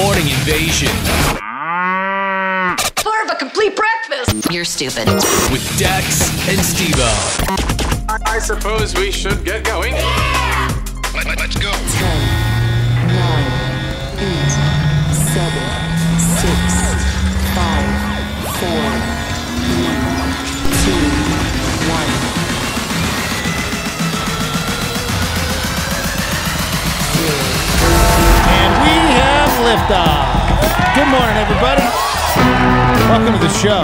Morning Invasion. More of a complete breakfast. You're stupid. With Dax and Steve-O. I suppose we should get going. Yeah! Let's go. 10, 9, 8, 7, 6, 5, 4, 3, 2, 1. And we have liftoff. Good morning, everybody. Welcome to the show.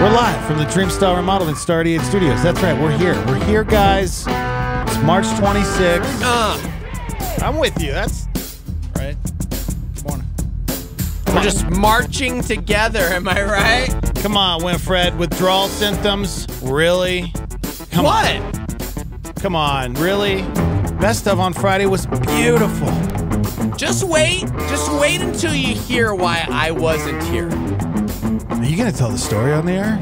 We're live from the Dreamstar Remodeling Star 88 Studios. That's right, we're here. We're here, guys. It's March 26th. I'm with you. That's right. Good morning. We're just marching together, am I right? Come on, Winifred. Withdrawal symptoms? Really? Come on. Come on, really? Best of on Friday was beautiful. Just wait until you hear why I wasn't here. Are you going to tell the story on the air?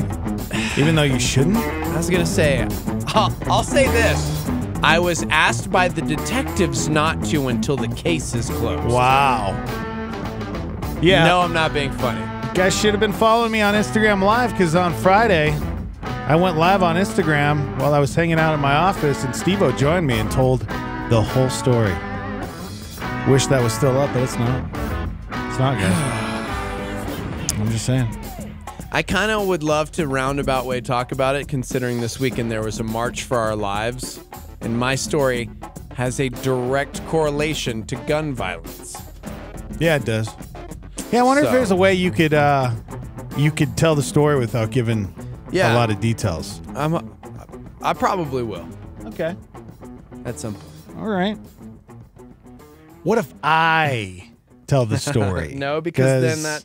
Even though you shouldn't? I was going to say, I'll say this. I was asked by the detectives not to until the case is closed. Wow. Yeah. No, I'm not being funny. You guys should have been following me on Instagram Live, because on Friday, I went live on Instagram while I was hanging out in my office, and Steve-O joined me and told the whole story. Wish that was still up, but it's not. It's not, guys. I'm just saying. I kind of would love to roundabout way talk about it, considering this weekend there was a March for Our Lives, and my story has a direct correlation to gun violence. Yeah, it does. Yeah, I wonder if there's a way you could tell the story without giving a lot of details. I probably will. Okay. At some point. All right. What if I tell the story? No, because then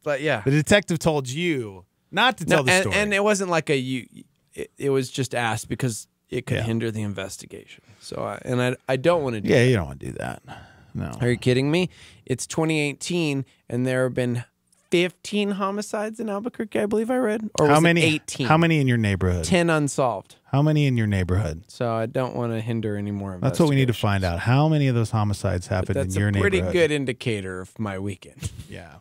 but yeah. The detective told you not to tell the story. And it wasn't like it was just asked because it could hinder the investigation. So, I don't want to do that. Yeah, you don't want to do that. No. Are you kidding me? It's 2018, and there have been 15 homicides in Albuquerque, I believe I read. Or was it 18? How many in your neighborhood? 10 unsolved. How many in your neighborhood? So I don't want to hinder any more. That's what we need to find out. How many of those homicides happened in your neighborhood? That's a pretty good indicator of my weekend. Yeah.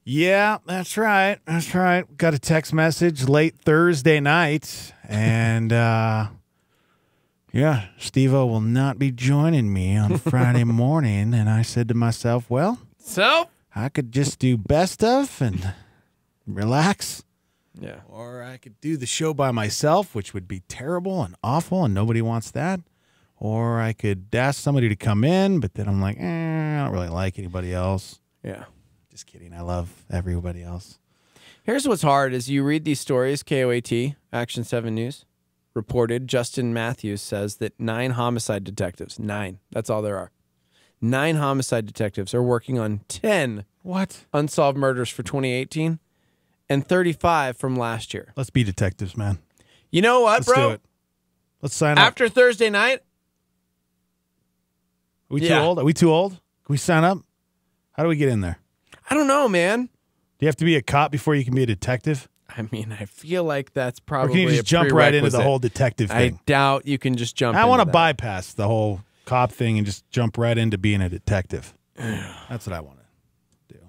Yeah, that's right. That's right. Got a text message late Thursday night, and yeah, Steve-O will not be joining me on Friday morning. And I said to myself, well, so I could just do best of and relax. Yeah. Or I could do the show by myself, which would be terrible and awful, and nobody wants that. Or I could ask somebody to come in, but then I'm like, I don't really like anybody else. Yeah. Just kidding. I love everybody else. Here's what's hard is you read these stories, KOAT, Action 7 News, reported Justin Matthews says that 9 homicide detectives, 9, that's all there are. 9 homicide detectives are working on 10 unsolved murders for 2018 and 35 from last year. Let's be detectives, man. You know what, bro? Let's do it. Let's sign up. After Thursday night. Are we too old? Are we too old? Can we sign up? How do we get in there? I don't know, man. Do you have to be a cop before you can be a detective? I mean, I feel like that's probably or can you just jump right into the whole detective thing? I doubt you can just jump I want to that. bypass the whole cop thing and just jump right into being a detective. That's what I want to do.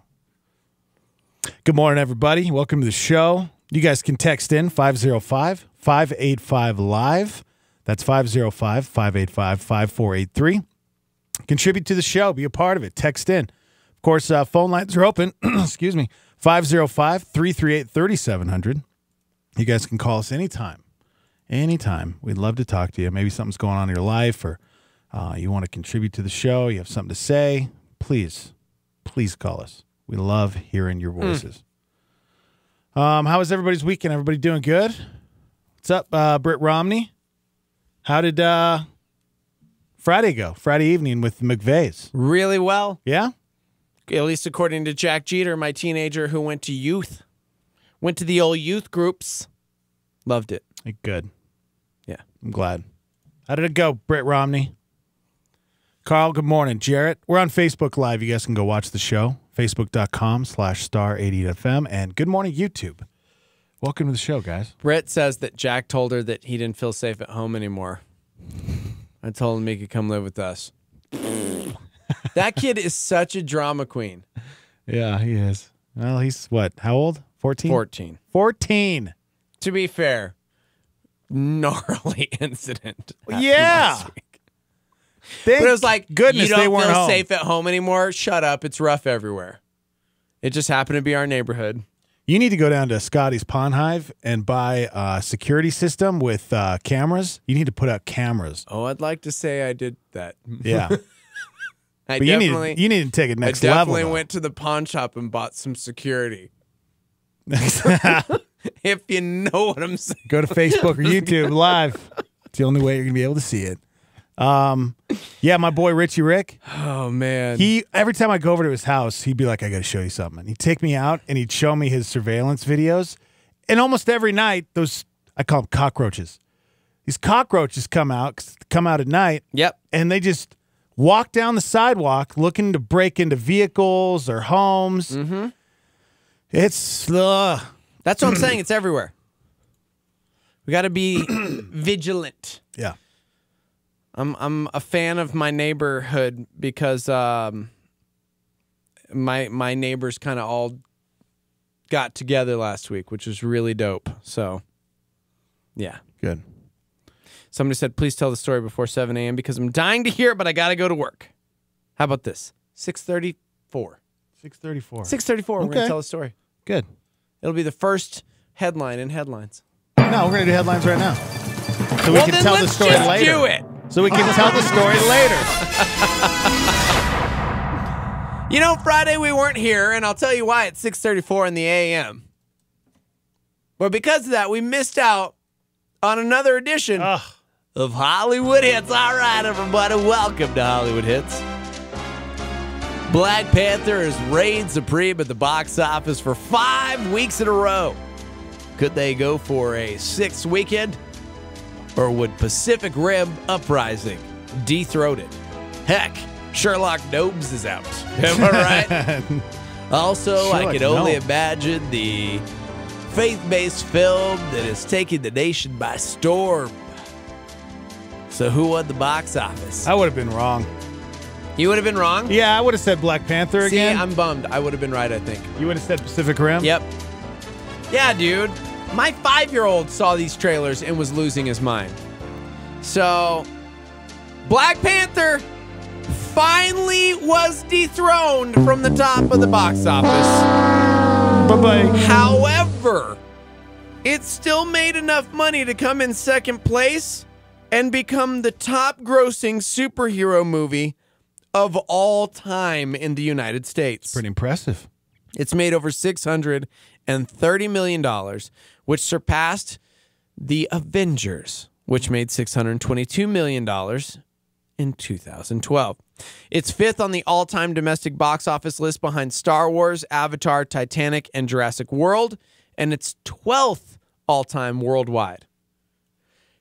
Good morning, everybody. Welcome to the show. You guys can text in 505-585-LIVE. That's 505-585-5483. Contribute to the show. Be a part of it. Text in. Of course, phone lines are open. Excuse me. 505-338-3700. You guys can call us anytime. Anytime. We'd love to talk to you. Maybe something's going on in your life, or you want to contribute to the show. You have something to say. Please call us. We love hearing your voices. How was everybody's weekend? Everybody doing good? What's up, Britt Romney? How did Friday go? Friday evening with McVeigh's? Really well. Yeah? At least according to Jack Jeter, my teenager who went to youth. Went to the old youth groups. Loved it. Good. Yeah. I'm glad. How did it go, Britt Romney? Carl, good morning. Jarrett, we're on Facebook Live. You guys can go watch the show. Facebook.com/star88fm. And good morning, YouTube. Welcome to the show, guys. Britt says that Jack told her that he didn't feel safe at home anymore. I told him he could come live with us. That kid is such a drama queen. Yeah, he is. Well, he's what? How old? 14? 14. 14. To be fair, gnarly incident. happened Yeah. last week. Thank But it was like, goodness you don't they weren't feel home. safe at home anymore? Shut up. It's rough everywhere. It just happened to be our neighborhood. You need to go down to Scotty's Pawn Hive and buy a security system with cameras. You need to put out cameras. Oh, I'd like to say I did that. Yeah. I But definitely, you need to take it I next level. definitely though. went to the pawn shop and bought some security. If you know what I'm saying. Go to Facebook or YouTube Live. It's the only way you're going to be able to see it. Yeah, my boy Richie Rick. Oh, man. Every time I go over to his house, he'd be like, I got to show you something. And he'd take me out and he'd show me his surveillance videos. And almost every night, I call them cockroaches. These cockroaches come out at night. Yep. And they just walk down the sidewalk looking to break into vehicles or homes. Mm-hmm. It's That's what I'm saying. It's everywhere. We got to be vigilant. yeah. I'm a fan of my neighborhood because my neighbors kind of all got together last week, which was really dope. So, yeah. Good. Somebody said, please tell the story before 7 a.m. because I'm dying to hear it, but I got to go to work. How about this? 6:34. 6:34. 6:34, we're going to tell the story. Good. It'll be the first headline in headlines. No, we're going to do headlines right now. So we can then tell the let's story just later. do it. So we can tell the story later. You know, Friday we weren't here, and I'll tell you why at 6:34 in the a.m. But because of that, we missed out on another edition of Hollywood Hits. All right, everybody, welcome to Hollywood Hits. Black Panther has reigned supreme at the box office for 5 weeks in a row. Could they go for a 6th weekend? Or would Pacific Rim Uprising dethrone it? Heck, Sherlock Gnomes is out. Am I right? Also, I Sherlock can only Gnomes. imagine the faith-based film that is taking the nation by storm. So who won the box office? I would have been wrong. You would have been wrong? Yeah, I would have said Black Panther See, again. I'm bummed. I would have been right, I think. You would have said Pacific Rim? Yep. Yeah, dude. My 5-year-old saw these trailers and was losing his mind. So, Black Panther finally was dethroned from the top of the box office. Bye-bye. However, it still made enough money to come in second place and become the top grossing superhero movie of all time in the United States. Pretty impressive. It's made over $630 million, which surpassed The Avengers, which made $622 million in 2012. It's 5th on the all-time domestic box office list behind Star Wars, Avatar, Titanic, and Jurassic World, and it's 12th all-time worldwide.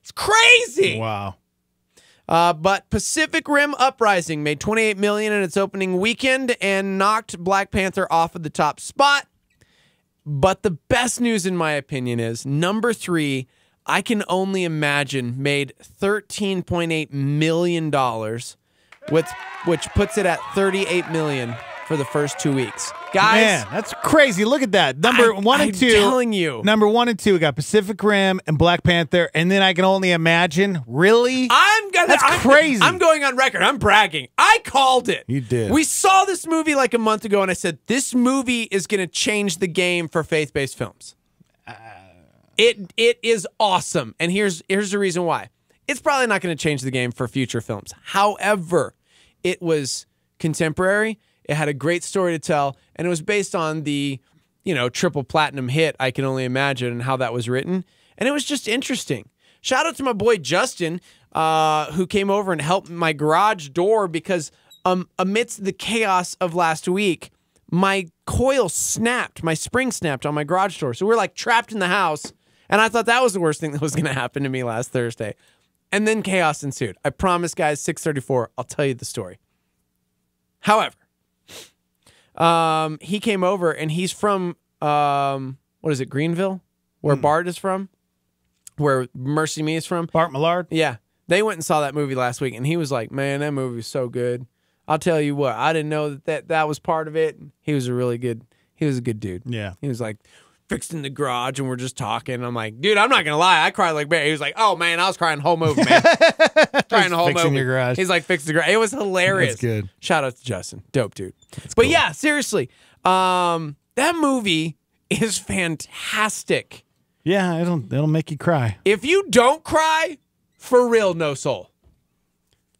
It's crazy! Wow. But Pacific Rim Uprising made $28 million in its opening weekend and knocked Black Panther off of the top spot. But the best news, in my opinion, is number 3, I Can Only Imagine, made $13.8 million, which puts it at $38 million for the first 2 weeks. Guys, Man, that's crazy. Look at that. Number 1 and 2. I'm telling you. Number 1 and 2 we got Pacific Rim and Black Panther, and then I Can Only Imagine. Really? That's crazy. I'm going on record. I'm bragging. I called it. You did. We saw this movie like a month ago, and I said, this movie is going to change the game for faith-based films. It is awesome. And here's the reason why. It's probably not going to change the game for future films. However, it was contemporary. It had a great story to tell, and it was based on the, triple platinum hit, I Can Only Imagine, and how that was written. And it was just interesting. Shout out to my boy Justin, who came over and helped my garage door because amidst the chaos of last week, my coil snapped, my spring snapped on my garage door. So we're like trapped in the house, and I thought that was the worst thing that was going to happen to me last Thursday. And then chaos ensued. I promise, guys, 6:34, I'll tell you the story. However, he came over, and he's from, Greenville? Where Bart is from? Where Mercy Me is from? Bart Millard? Yeah. They went and saw that movie last week, and he was like, man, that movie was so good. I'll tell you what, I didn't know that was part of it. He was a good dude. Yeah. He was like fixing the garage and we're just talking. I'm like, dude, I'm not going to lie. I cried like bear. He was like, oh man, I was crying the whole movie, man. Crying the whole fixing movie. your garage. He's like, fix the garage. It was hilarious. That's good. Shout out to Justin. Dope dude. That's but cool. yeah, seriously. That movie is fantastic. Yeah, it'll make you cry. If you don't cry, for real, no soul.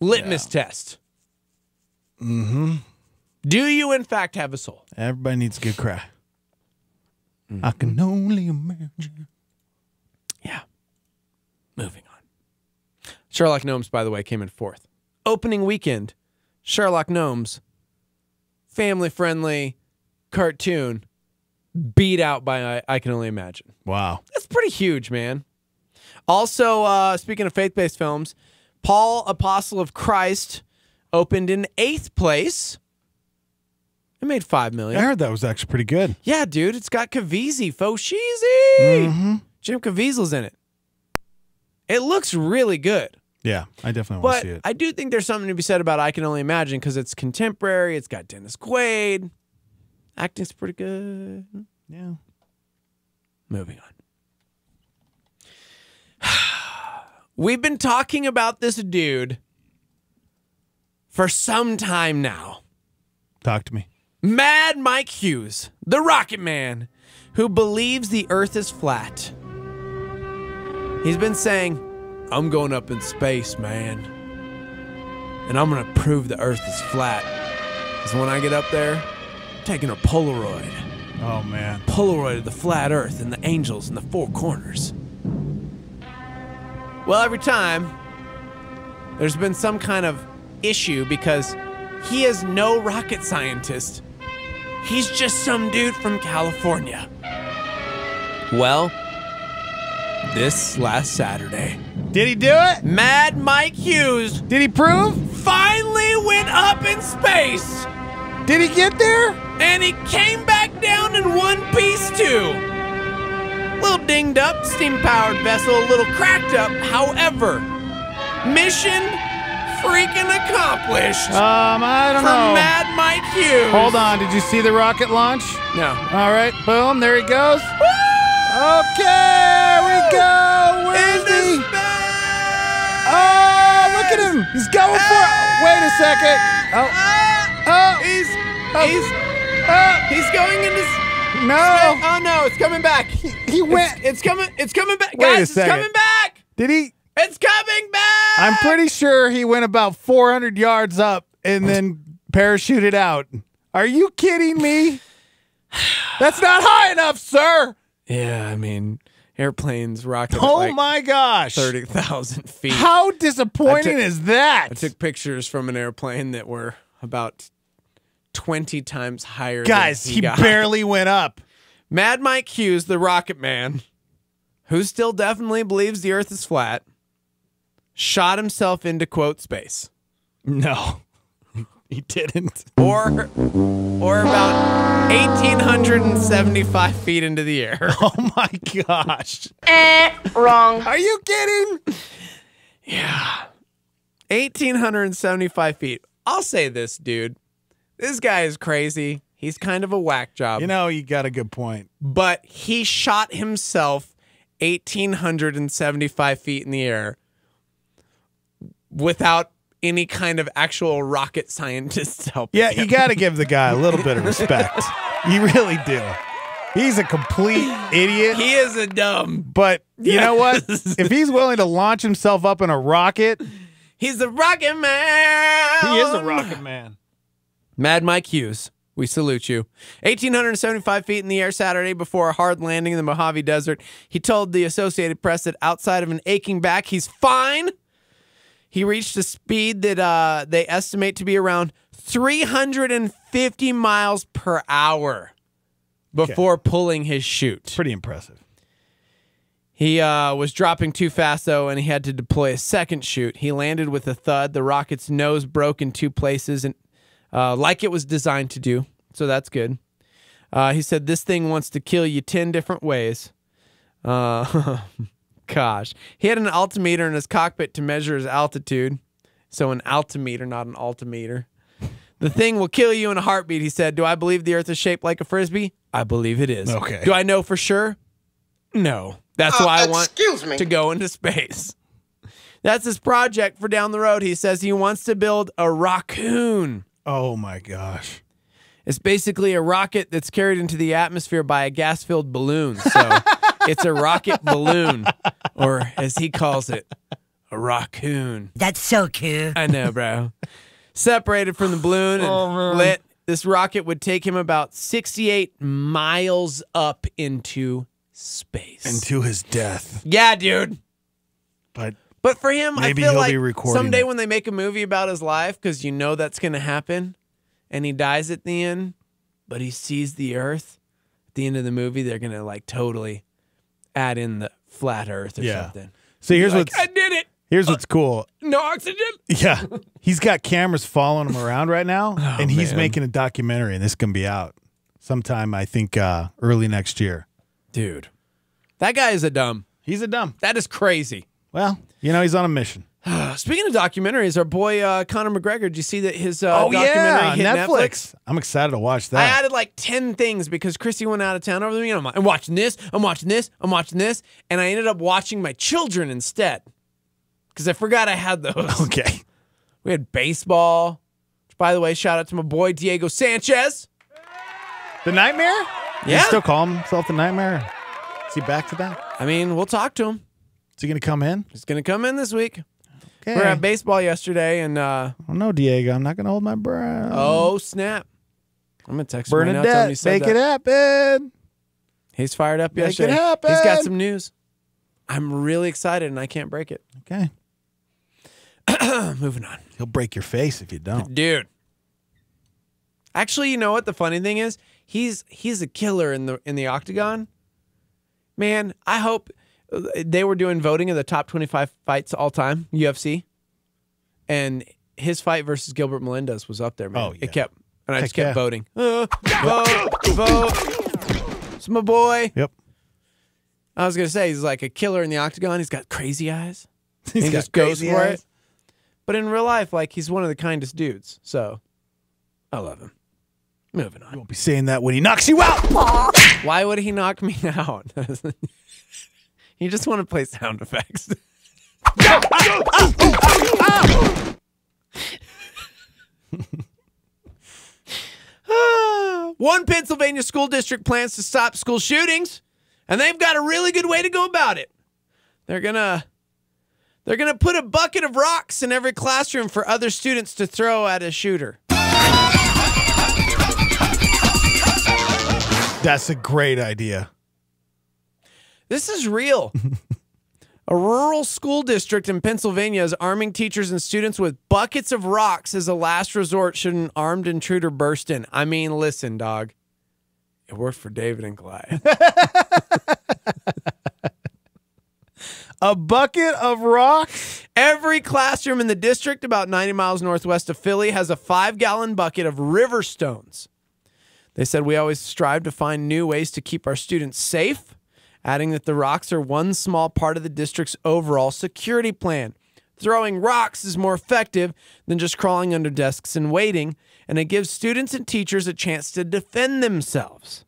Litmus test. Mm-hmm. Do you, in fact, have a soul? Everybody needs a good cry. I can only imagine. Yeah. Moving on. Sherlock Gnomes, by the way, came in fourth. Opening weekend, Sherlock Gnomes, family-friendly cartoon, beat out by I Can Only Imagine. Wow. That's pretty huge, man. Also, speaking of faith-based films, Paul, Apostle of Christ, opened in 8th place. It made $5 million. I heard that was actually pretty good. Yeah, dude. It's got Caviezel, Fosheezy. Jim Caviezel's in it. It looks really good. Yeah, I definitely want to see it. I do think there's something to be said about I Can Only Imagine because it's contemporary. It's got Dennis Quaid. Acting's pretty good. Yeah. Moving on. We've been talking about this dude for some time now. Talk to me. Mad Mike Hughes, the Rocket Man, who believes the Earth is flat. He's been saying, I'm going up in space, man. And I'm going to prove the Earth is flat. Because when I get up there, I'm taking a Polaroid. Oh, man. Polaroid of the flat Earth and the angels in the four corners. Well, every time, there's been some kind of issue because he is no rocket scientist. He's just some dude from California. Well, this last Saturday, Did he do it? Mad Mike Hughes Did he prove? finally went up in space. Did he get there? And he came back down in one piece too. Little dinged up, steam-powered vessel, a little cracked up. However, mission freaking accomplished. I don't From know. Mad Mike Hughes. Hold on. Did you see the rocket launch? No. All right. Boom. There he goes. Okay. We go. Where's he? Oh, look at him. He's going for it. Wait a second. He's going into. No. Oh no! It's coming back. He went. It's coming back, Wait a guys. It's second. coming back. Did he? It's coming back. I'm pretty sure he went about 400 yards up and then parachuted out. Are you kidding me? That's not high enough, sir. Yeah, I mean, airplanes rocket. Oh like my gosh. 30,000 feet. How disappointing is that? I took pictures from an airplane that were about 20 times higher. Guys, than he got. barely went up. Mad Mike Hughes, the Rocket Man, who still definitely believes the Earth is flat, shot himself into quote space. No, he didn't. Or about 1,875 feet into the air. Oh my gosh. Wrong. Are you kidding? Yeah. 1,875 feet. I'll say this, dude. This guy is crazy. He's kind of a whack job. You know, you got a good point. But he shot himself 1,875 feet in the air without any kind of actual rocket scientist's help. Yeah, you got to give the guy a little bit of respect. You really do. He's a complete idiot. He is a dumb. But you know what? If he's willing to launch himself up in a rocket, he's a rocket man. he is a rocket man. Mad Mike Hughes, we salute you. 1,875 feet in the air Saturday before a hard landing in the Mojave Desert. He told the Associated Press that outside of an aching back, he's fine. He reached a speed that they estimate to be around 350 miles per hour before pulling his chute. Pretty impressive. He was dropping too fast, though, and he had to deploy a second chute. He landed with a thud. The rocket's nose broke in two places, and like it was designed to do, so that's good. He said, this thing wants to kill you 10 different ways. Gosh. He had an altimeter in his cockpit to measure his altitude. So an altimeter, not an altimeter. The thing will kill you in a heartbeat, he said. Do I believe the earth is shaped like a Frisbee? I believe it is. Okay. Do I know for sure? No. That's why I want excuse me. to go into space. That's his project for down the road. He says he wants to build a raccoon. Oh, my gosh. It's basically a rocket that's carried into the atmosphere by a gas-filled balloon. So it's a rocket balloon, or as he calls it, a raccoon. That's so cute. I know, bro. Separated from the balloon and lit, this rocket would take him about 68 miles up into space. Into his death. Yeah, dude. But for him, maybe I feel he'll like be recording someday it. when they make a movie about his life, because you know that's going to happen, and he dies at the end, but he sees the Earth at the end of the movie, they're going to like totally add in the flat Earth or something. See, here's Like, what's I did it. here's what's cool. No oxygen. Yeah, he's got cameras following him around right now, and he's man. making a documentary, and this can be out sometime. I think early next year. Dude, that guy is a dumb. He's a dumb. That is crazy. Well, you know, he's on a mission. Speaking of documentaries, our boy Conor McGregor, did you see that his Oh documentary yeah, hit Netflix? I'm excited to watch that. I added like 10 things because Chrissy went out of town over the weekend. I'm watching this, I'm watching this, I'm watching this, and I ended up watching my children instead because I forgot I had those. Okay. We had baseball, which, by the way, shout out to my boy Diego Sanchez. The Nightmare? Yeah. He still call himself the Nightmare? Is he back to that? I mean, we'll talk to him. Is he going to come in? He's going to come in this week. Okay. We were at baseball yesterday, and Oh, no, Diego. I'm not going to hold my breath. oh, snap. I'm going to text him right now. Tell him Bernadette, he said make that. it happen. He's fired up Make it yesterday. happen. He's got some news. I'm really excited, and I can't break it. Okay. Moving on. He'll break your face if you don't. Dude. Actually, you know what the funny thing is? He's a killer in the octagon. Man, I hope they were doing voting of the top 25 fights all time, UFC. And his fight versus Gilbert Melendez was up there, man. Oh, yeah. It kept, and I Heck just kept yeah. voting. Vote. It's my boy. Yep. I was going to say, he's like a killer in the octagon. He's got crazy eyes. He's he got just goes crazy for eyes. it. But in real life, like, he's one of the kindest dudes. So, I love him. Moving on. Won't be saying that when he knocks you out. Why would he knock me out? You just want to play sound effects. One Pennsylvania school district plans to stop school shootings, and they've got a really good way to go about it. They're gonna put a bucket of rocks in every classroom for other students to throw at a shooter. That's a great idea. This is real. A rural school district in Pennsylvania is arming teachers and students with buckets of rocks as a last resort should an armed intruder burst in. I mean, listen, dog. It worked for David and Goliath. A bucket of rocks? Every classroom in the district, about 90 miles northwest of Philly, has a 5-gallon bucket of river stones. They said, we always strive to find new ways to keep our students safe, adding that the rocks are one small part of the district's overall security plan. Throwing rocks is more effective than just crawling under desks and waiting, and it gives students and teachers a chance to defend themselves.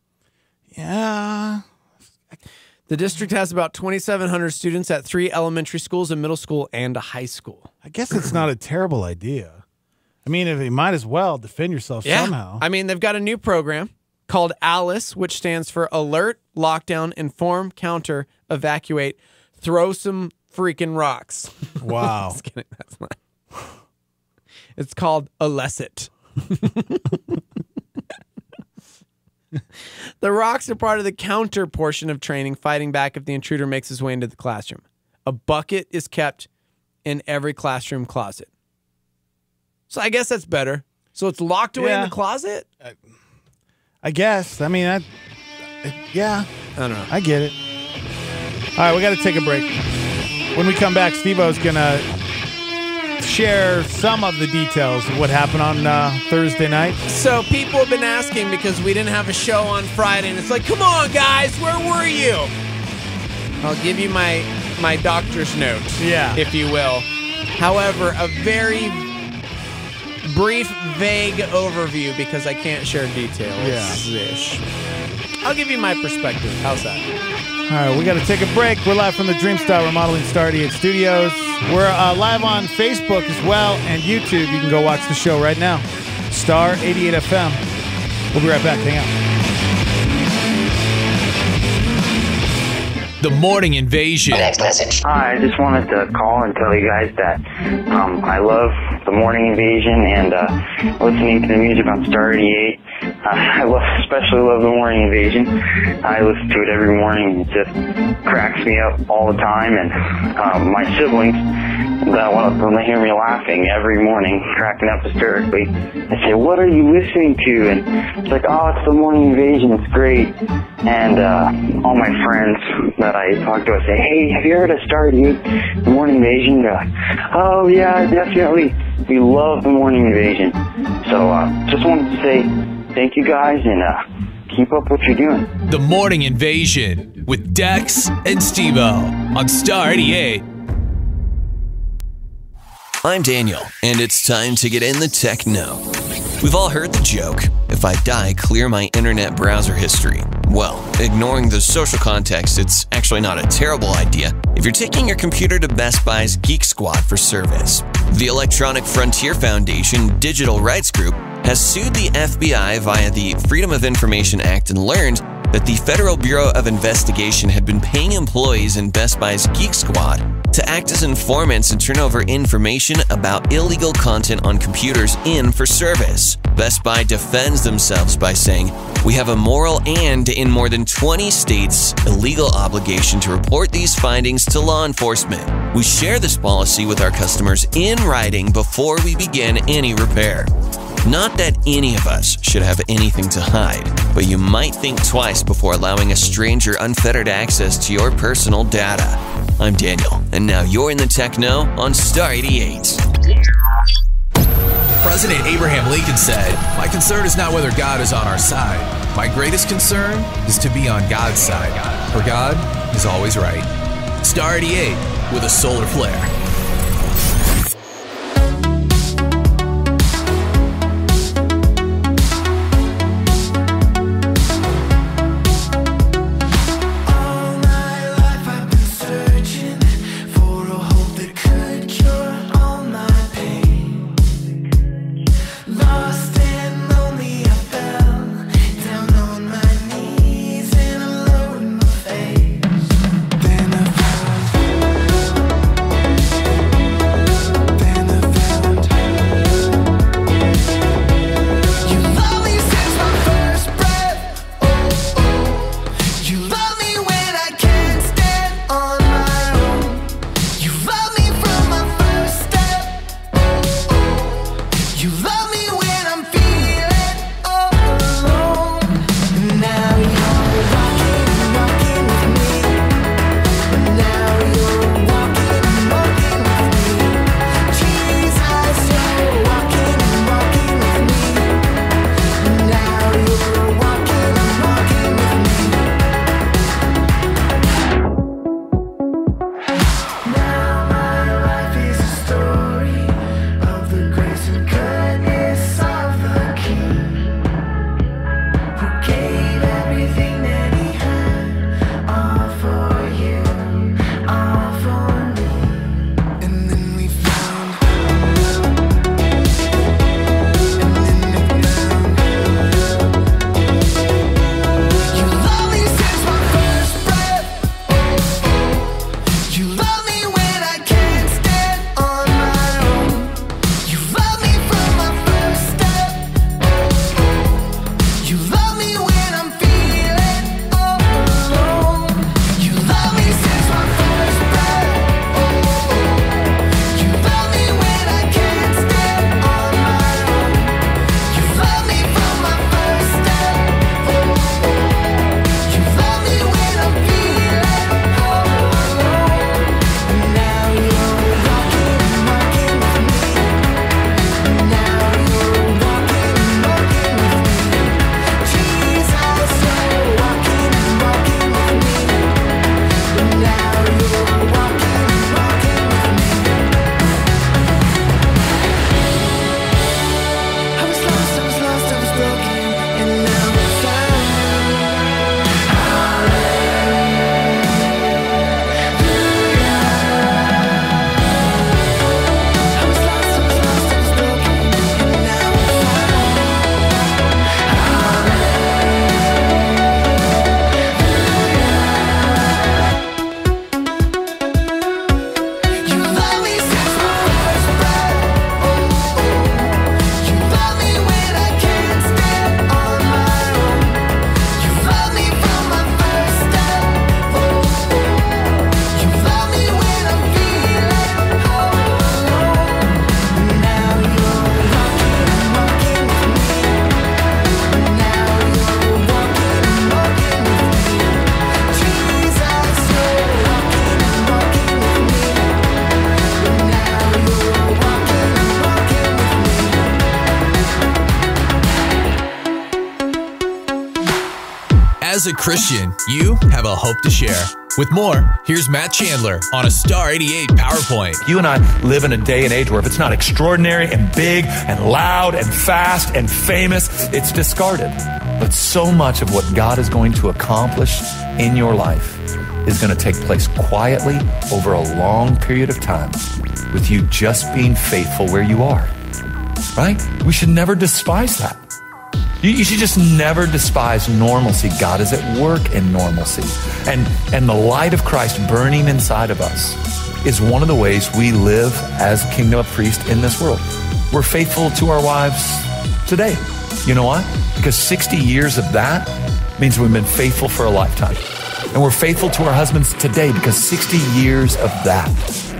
Yeah. The district has about 2,700 students at 3 elementary schools, a middle school, and a high school. I guess it's not a terrible idea. I mean, if you might as well defend yourself somehow. I mean, they've got a new program called ALICE, which stands for Alert, Lockdown, Inform, Counter, Evacuate, Throw Some Freaking Rocks. Wow. Just kidding. That's not. It's called ALECIT. The rocks are part of the counter portion of training, fighting back if the intruder makes his way into the classroom. A bucket is kept in every classroom closet. So I guess that's better. So it's locked away in the closet? I guess. I mean, yeah. I don't know. I get it. All right, we got to take a break. When we come back, Steve-O's going to share some of the details of what happened on Thursday night. So people have been asking because we didn't have a show on Friday, and it's like, come on, guys, where were you? I'll give you my doctor's note, Yeah. if you will. However, a very, brief, vague overview because I can't share details. Yeah. I'll give you my perspective. How's that? All right, we got to take a break. We're live from the Dreamstyle Remodeling Star 88 Studios. We're live on Facebook as well and YouTube. You can go watch the show right now. Star 88 FM. We'll be right back. Hang out. The Morning Invasion. Hi, I just wanted to call and tell you guys that I love the Morning Invasion and listening to the music on Star 88. I especially love the Morning Invasion. I listen to it every morning and it just cracks me up all the time. And my siblings, when they hear me laughing every morning, cracking up hysterically, they say, "What are you listening to?" And it's like, "Oh, it's the Morning Invasion. It's great." And all my friends that I talk to, I say, "Hey, have you heard of Star 88, the Morning Invasion?" They're like, "Oh yeah, definitely. We love the Morning Invasion." So just wanted to say thank you guys and keep up what you're doing. The Morning Invasion with Dex and Steve-O on Star 88. I'm Daniel, and it's time to get in the techno. We've all heard the joke, if I die, clear my internet browser history. Well, ignoring the social context, it's actually not a terrible idea if you're taking your computer to Best Buy's Geek Squad for service. The Electronic Frontier Foundation Digital Rights Group has sued the FBI via the Freedom of Information Act and learned that the Federal Bureau of Investigation had been paying employees in Best Buy's Geek Squad to act as informants and turn over information about illegal content on computers in for service. Best Buy defends themselves by saying, "We have a moral and, in more than 20 states, a legal obligation to report these findings to law enforcement. We share this policy with our customers in writing before we begin any repair." Not that any of us should have anything to hide, but you might think twice before allowing a stranger unfettered access to your personal data. I'm Daniel, and now you're in the techno on Star 88. President Abraham Lincoln said, "My concern is not whether God is on our side. My greatest concern is to be on God's side, for God is always right." Star 88 with a solar flare. As a Christian, you have a hope to share. With more, here's Matt Chandler on a Star 88 PowerPoint. You and I live in a day and age where if it's not extraordinary and big and loud and fast and famous, it's discarded. But so much of what God is going to accomplish in your life is going to take place quietly over a long period of time with you just being faithful where you are. Right? We should never despise that. You should just never despise normalcy. God is at work in normalcy. And the light of Christ burning inside of us is one of the ways we live as kingdom of priests in this world. We're faithful to our wives today. You know why? Because 60 years of that means we've been faithful for a lifetime. And we're faithful to our husbands today because 60 years of that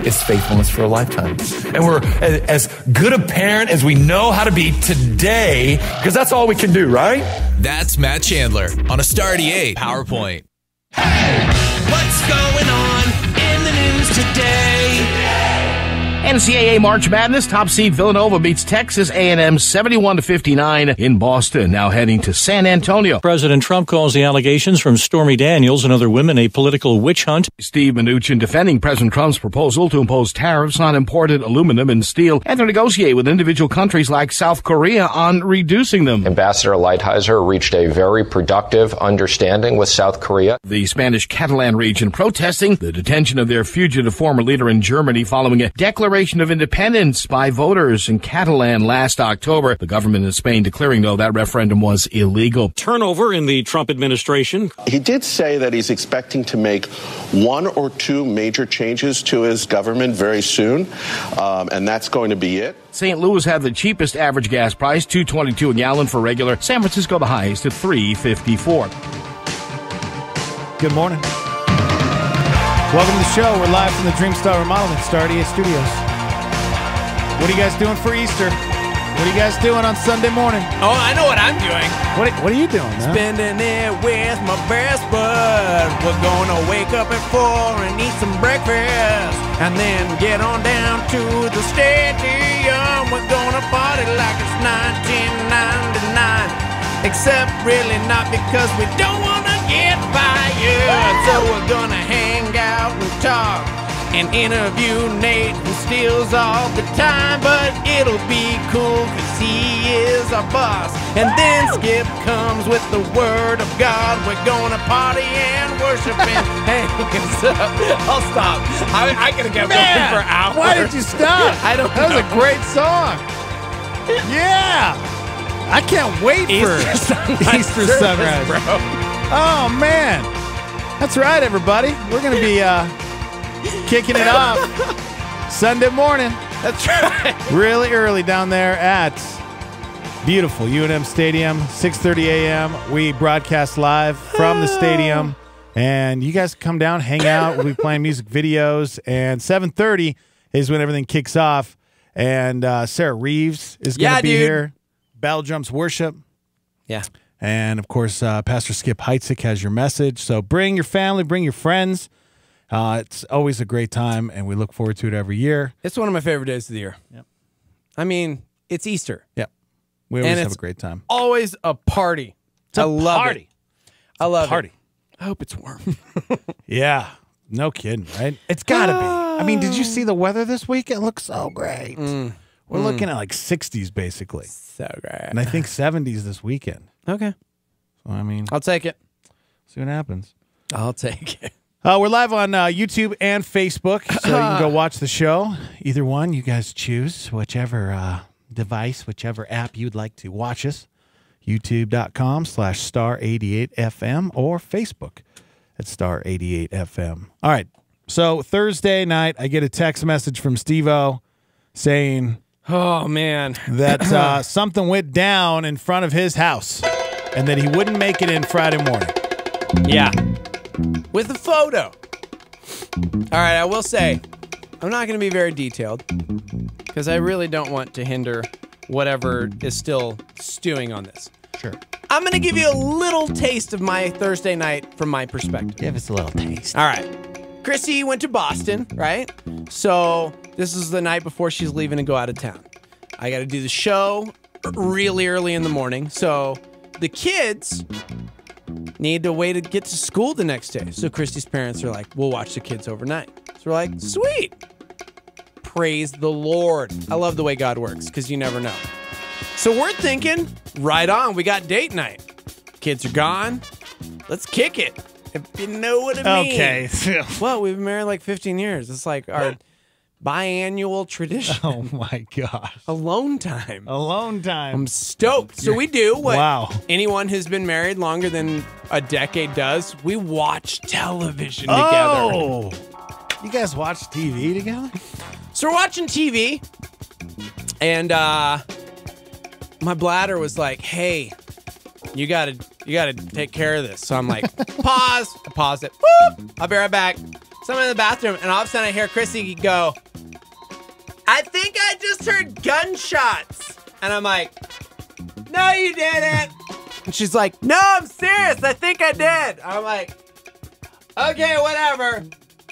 is faithfulness for a lifetime. And we're as good a parent as we know how to be today because that's all we can do, right? That's Matt Chandler on a Star 88 PowerPoint. Hey, what's going on in the news today? NCAA March Madness, top seed Villanova beats Texas A&M 71-59 in Boston, now heading to San Antonio. President Trump calls the allegations from Stormy Daniels and other women a political witch hunt. Steve Mnuchin defending President Trump's proposal to impose tariffs on imported aluminum and steel and to negotiate with individual countries like South Korea on reducing them. Ambassador Lighthizer reached a very productive understanding with South Korea. The Spanish Catalan region protesting the detention of their fugitive former leader in Germany following a declaration of independence by voters in Catalan last October. The government in Spain declaring, though, that referendum was illegal. Turnover in the Trump administration. He did say that he's expecting to make one or two major changes to his government very soon, and that's going to be it. St. Louis had the cheapest average gas price, $2.22 a gallon for regular. San Francisco the highest at $3.54. Good morning. Welcome to the show. We're live from the Dreamstar Remodeling Star 88 Studios. What are you guys doing for Easter? What are you guys doing on Sunday morning? Oh, I know what I'm doing. What are you doing, man? Spending it with my best bud. We're gonna wake up at 4 and eat some breakfast, and then get on down to the stadium. We're gonna party like it's 1999, except really not because we don't wanna get fired. So we're gonna hang out and talk and interview Nate, who steals all the time, but it'll be cool because he is our boss. And then Skip comes with the word of God. We're gonna party and worship and hang up. I'll stop. I could have kept going for hours. Why did you stop? I don't know. That was a great song. Yeah. I can't wait for Easter sunrise, bro. Oh, man. That's right, everybody. We're going to be kicking it off Sunday morning. That's right. Really early down there at beautiful UNM Stadium, 6:30 a.m. We broadcast live from the stadium, and you guys come down, hang out. We'll be playing music videos, and 7:30 is when everything kicks off, and Sarah Reeves is going to be here. Bell Drums Worship. Yeah. And, of course, Pastor Skip Heitzig has your message. So bring your family, bring your friends. It's always a great time, and we look forward to it every year. It's one of my favorite days of the year. Yep. I mean, it's Easter. Yep. We always have a great time. Always a party. It's a party. I love party. it. I hope it's warm. Yeah. No kidding, right? It's got to be. I mean, did you see the weather this week? It looks so great. We're looking at like 60s, basically. So great. And I think 70s this weekend. Okay. So, I mean, I'll take it. See what happens. I'll take it. We're live on YouTube and Facebook, so you can go watch the show. Either one, you guys choose, whichever device, whichever app you'd like to watch us. YouTube.com/Star88FM or Facebook at Star88FM. All right, so Thursday night, I get a text message from Steve-O saying, oh, man, that something went down in front of his house and that he wouldn't make it in Friday morning. Yeah. With a photo. All right, I will say, I'm not going to be very detailed because I really don't want to hinder whatever is still stewing on this. Sure. I'm going to give you a little taste of my Thursday night from my perspective. Give us a little taste. All right. Chrissy went to Boston, right? So this is the night before she's leaving to go out of town. I got to do the show really early in the morning. So the kids need to wait to get to school the next day. So Christy's parents are like, we'll watch the kids overnight. So we're like, sweet. Praise the Lord. I love the way God works because you never know. So we're thinking, right on, we got date night. Kids are gone. Let's kick it. If you know what I mean. Okay. Well, we've been married like 15 years. It's like our biannual tradition. Oh my gosh. Alone time. Alone time. I'm stoked. So we do what Wow. anyone who's been married longer than a decade does. We watch television together. Oh. You guys watch TV together? So we're watching TV, and my bladder was like, "Hey, you gotta take care of this." So I'm like, pause. I pause it. Whoop! I'll be right back. So I'm in the bathroom, and all of a sudden I hear Chrissy go, "I think I just heard gunshots," and I'm like, "No, you didn't." And she's like, "No, I'm serious. I think I did." I'm like, "Okay, whatever."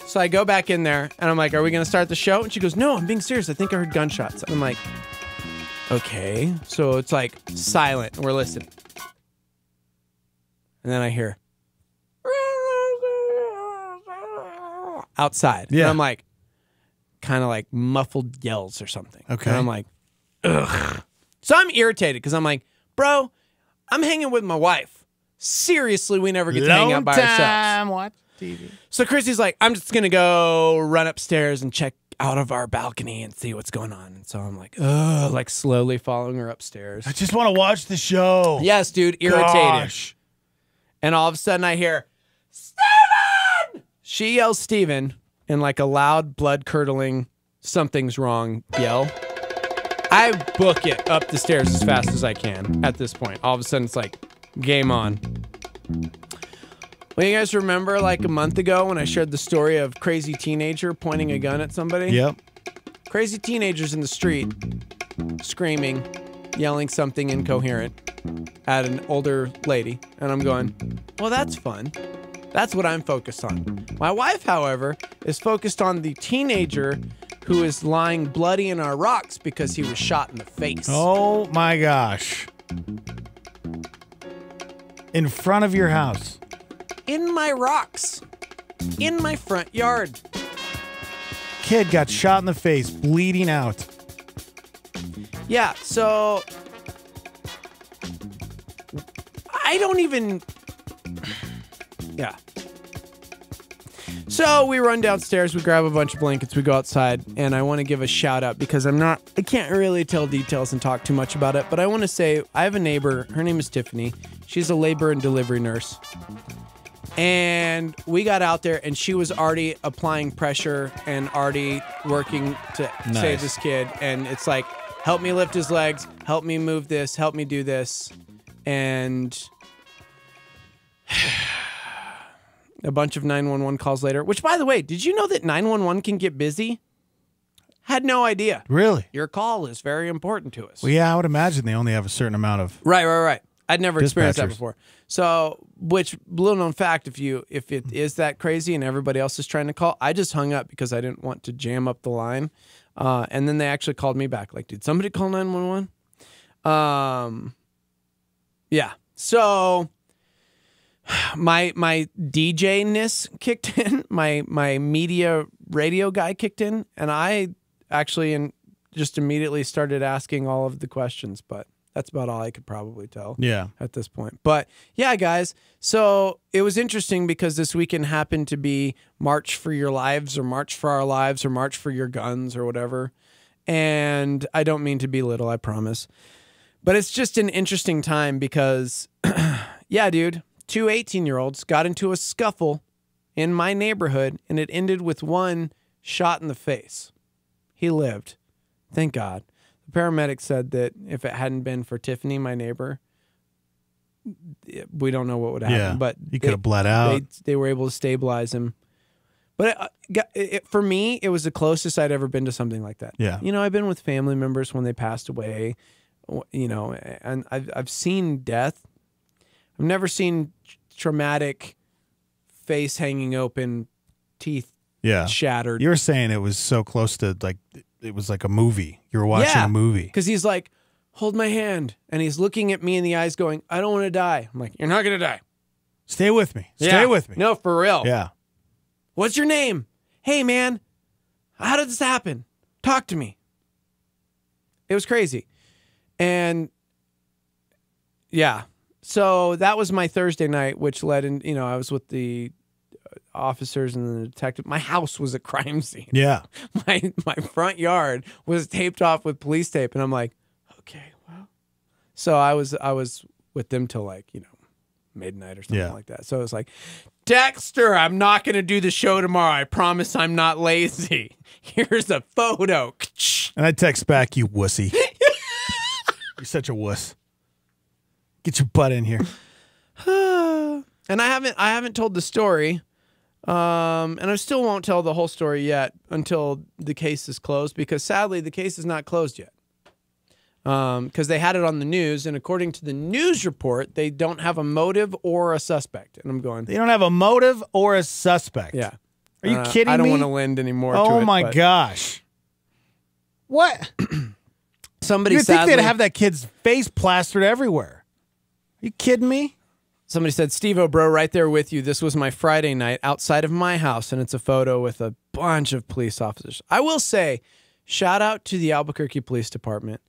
So I go back in there, and I'm like, "Are we going to start the show?" And she goes, "No, I'm being serious. I think I heard gunshots." And I'm like, "Okay." So it's like silent, and we're listening. And then I hear outside. Yeah. And I'm like, kind of like muffled yells or something. Okay. And I'm like, ugh. So I'm irritated because I'm like, bro, I'm hanging with my wife. Seriously, we never get to hang out by ourselves. Watch TV. So Chrissy's like, I'm just going to go run upstairs and check out of our balcony and see what's going on. And so I'm like, ugh, like slowly following her upstairs. I just want to watch the show. Yes, dude, irritated. Gosh. And all of a sudden I hear, Steven! She yells Steven in like a loud, blood-curdling, something's wrong yell. I book it up the stairs as fast as I can at this point. All of a sudden it's like, game on. Well, you guys remember like a month ago when I shared the story of crazy teenager pointing a gun at somebody? Yep. Crazy teenagers in the street screaming, yelling something incoherent at an older lady. And I'm going, well, that's fun. That's what I'm focused on. My wife, however, is focused on the teenager who is lying bloody in our rocks because he was shot in the face. Oh my gosh. In front of your house. In my rocks. In my front yard. Kid got shot in the face, bleeding out. Yeah, so I don't even... Yeah. So we run downstairs, we grab a bunch of blankets, we go outside, and I want to give a shout out because I can't really tell details and talk too much about it, but I want to say I have a neighbor, her name is Tiffany. She's a labor and delivery nurse. And we got out there, and she was already applying pressure and already working to save this kid. And it's like, help me lift his legs, help me move this, help me do this. And a bunch of 911 calls later, which, by the way, did you know that 911 can get busy? Had no idea. Really? Your call is very important to us. Well, yeah, I would imagine they only have a certain amount of... Right. I'd never experienced that dispatchers. before. So, which, little known fact, if it is that crazy and everybody else is trying to call, I just hung up because I didn't want to jam up the line. And then they actually called me back. Like, did somebody call 911? Yeah. So my DJ-ness kicked in. My media radio guy kicked in, and I actually just immediately started asking all of the questions, but that's about all I could probably tell at this point. But yeah, guys, so it was interesting because this weekend happened to be March for Your Lives or March for Our Lives or March for Your Guns or whatever. And I don't mean to belittle, I promise. But it's just an interesting time because, yeah, dude, two 18-year-olds got into a scuffle in my neighborhood, and it ended with one shot in the face. He lived. Thank God. The paramedic said that if it hadn't been for Tiffany, my neighbor, we don't know what would happen. Yeah, but he could have bled out. They were able to stabilize him. But for me, it was the closest I'd ever been to something like that. Yeah. You know, I've been with family members when they passed away, you know, and I've seen death. I've never seen traumatic face hanging open, teeth shattered. You were saying it was so close to, like, it was like a movie. You were watching a movie. Because he's like, hold my hand. And he's looking at me in the eyes going, I don't want to die. I'm like, you're not going to die. Stay with me. Stay Yeah. with me. No, for real. Yeah. What's your name? Hey, man, how did this happen? Talk to me. It was crazy. And yeah, so that was my Thursday night, which led in, I was with the officers and the detective. My house was a crime scene. Yeah. My front yard was taped off with police tape. And I'm like, okay, well. So I was with them till like, midnight or something like that. So it was like, Dexter, I'm not going to do the show tomorrow. I promise I'm not lazy. Here's a photo. And I text back, you wussy. You're such a wuss. Get your butt in here. And I haven't told the story. And I still won't tell the whole story yet until the case is closed, because sadly the case is not closed yet. Because they had it on the news, and according to the news report, they don't have a motive or a suspect. And I'm going, They don't have a motive or a suspect. yeah. Are you kidding me? I don't want to lend any more to it. Oh my but gosh. What? Somebody You'd think sadly, they'd have that kid's face plastered everywhere. Are you kidding me? Somebody said, Steve-O, bro, right there with you. This was my Friday night outside of my house, and it's a photo with a bunch of police officers. I will say, shout out to the Albuquerque Police Department,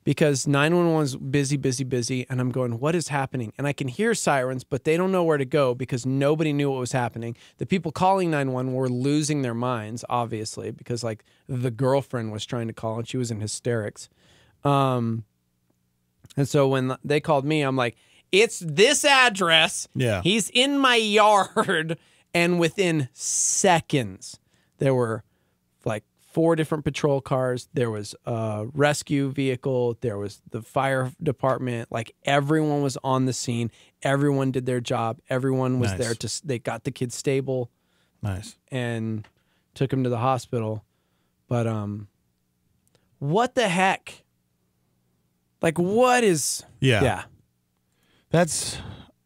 because 911 was busy, and I'm going, what is happening? And I can hear sirens, but they don't know where to go because nobody knew what was happening. The people calling 911 were losing their minds, obviously, because like the girlfriend was trying to call and she was in hysterics. And so when they called me, I'm like, it's this address. Yeah. He's in my yard. And within seconds, there were like 4 different patrol cars. There was a rescue vehicle. There was the fire department. Like everyone was on the scene. Everyone did their job. Everyone was there they got the kid stable. Nice. And took him to the hospital. But what the heck? Like what is Yeah.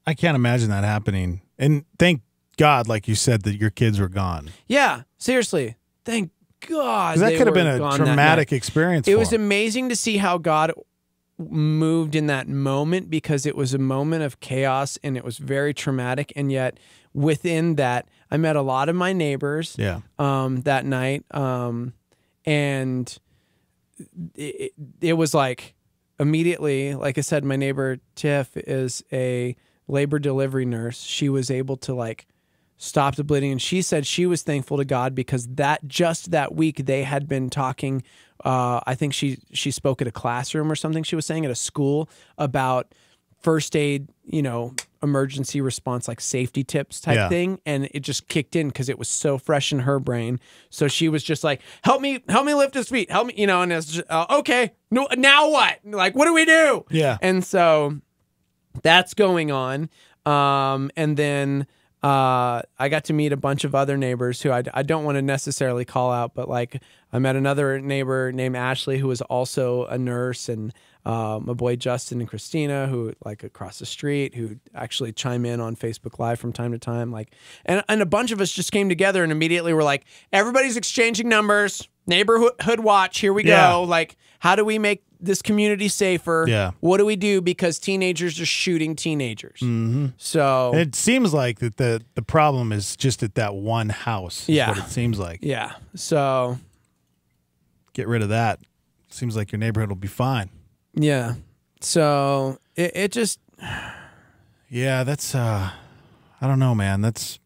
I can't imagine that happening. And thank God, like you said, that your kids were gone. Yeah, seriously. Thank God. Because that could have been a traumatic experience for It was him. amazing to see how God moved in that moment, because it was a moment of chaos and it was very traumatic. And yet within that, I met a lot of my neighbors that night. And it was like immediately, like I said, my neighbor Tiff is a labor delivery nurse. She was able to like stop the bleeding, and she said she was thankful to God because that week they had been talking. I think she spoke at a classroom or something. She was saying at a school about first aid, emergency response, like safety tips type thing, and it just kicked in because it was so fresh in her brain. So she was just like, "Help me lift his feet, help me," and it's just, okay, no, now what? Like, what do we do? Yeah, and so that's going on, and then. I got to meet a bunch of other neighbors who I don't want to necessarily call out, but like I met another neighbor named Ashley who was also a nurse, and my boy Justin and Christina who like across the street who actually chime in on Facebook Live from time to time. Like, and a bunch of us just came together and immediately were like, everybody's exchanging numbers, neighborhood watch, here we go. Like, how do we make this community safer? Yeah. What do we do? Because teenagers are shooting teenagers. Mm-hmm. So and it seems like that the problem is just at that one house. Is what it seems like. Yeah. So get rid of that. Seems like your neighborhood will be fine. Yeah. So it just. Yeah, that's. I don't know, man. It's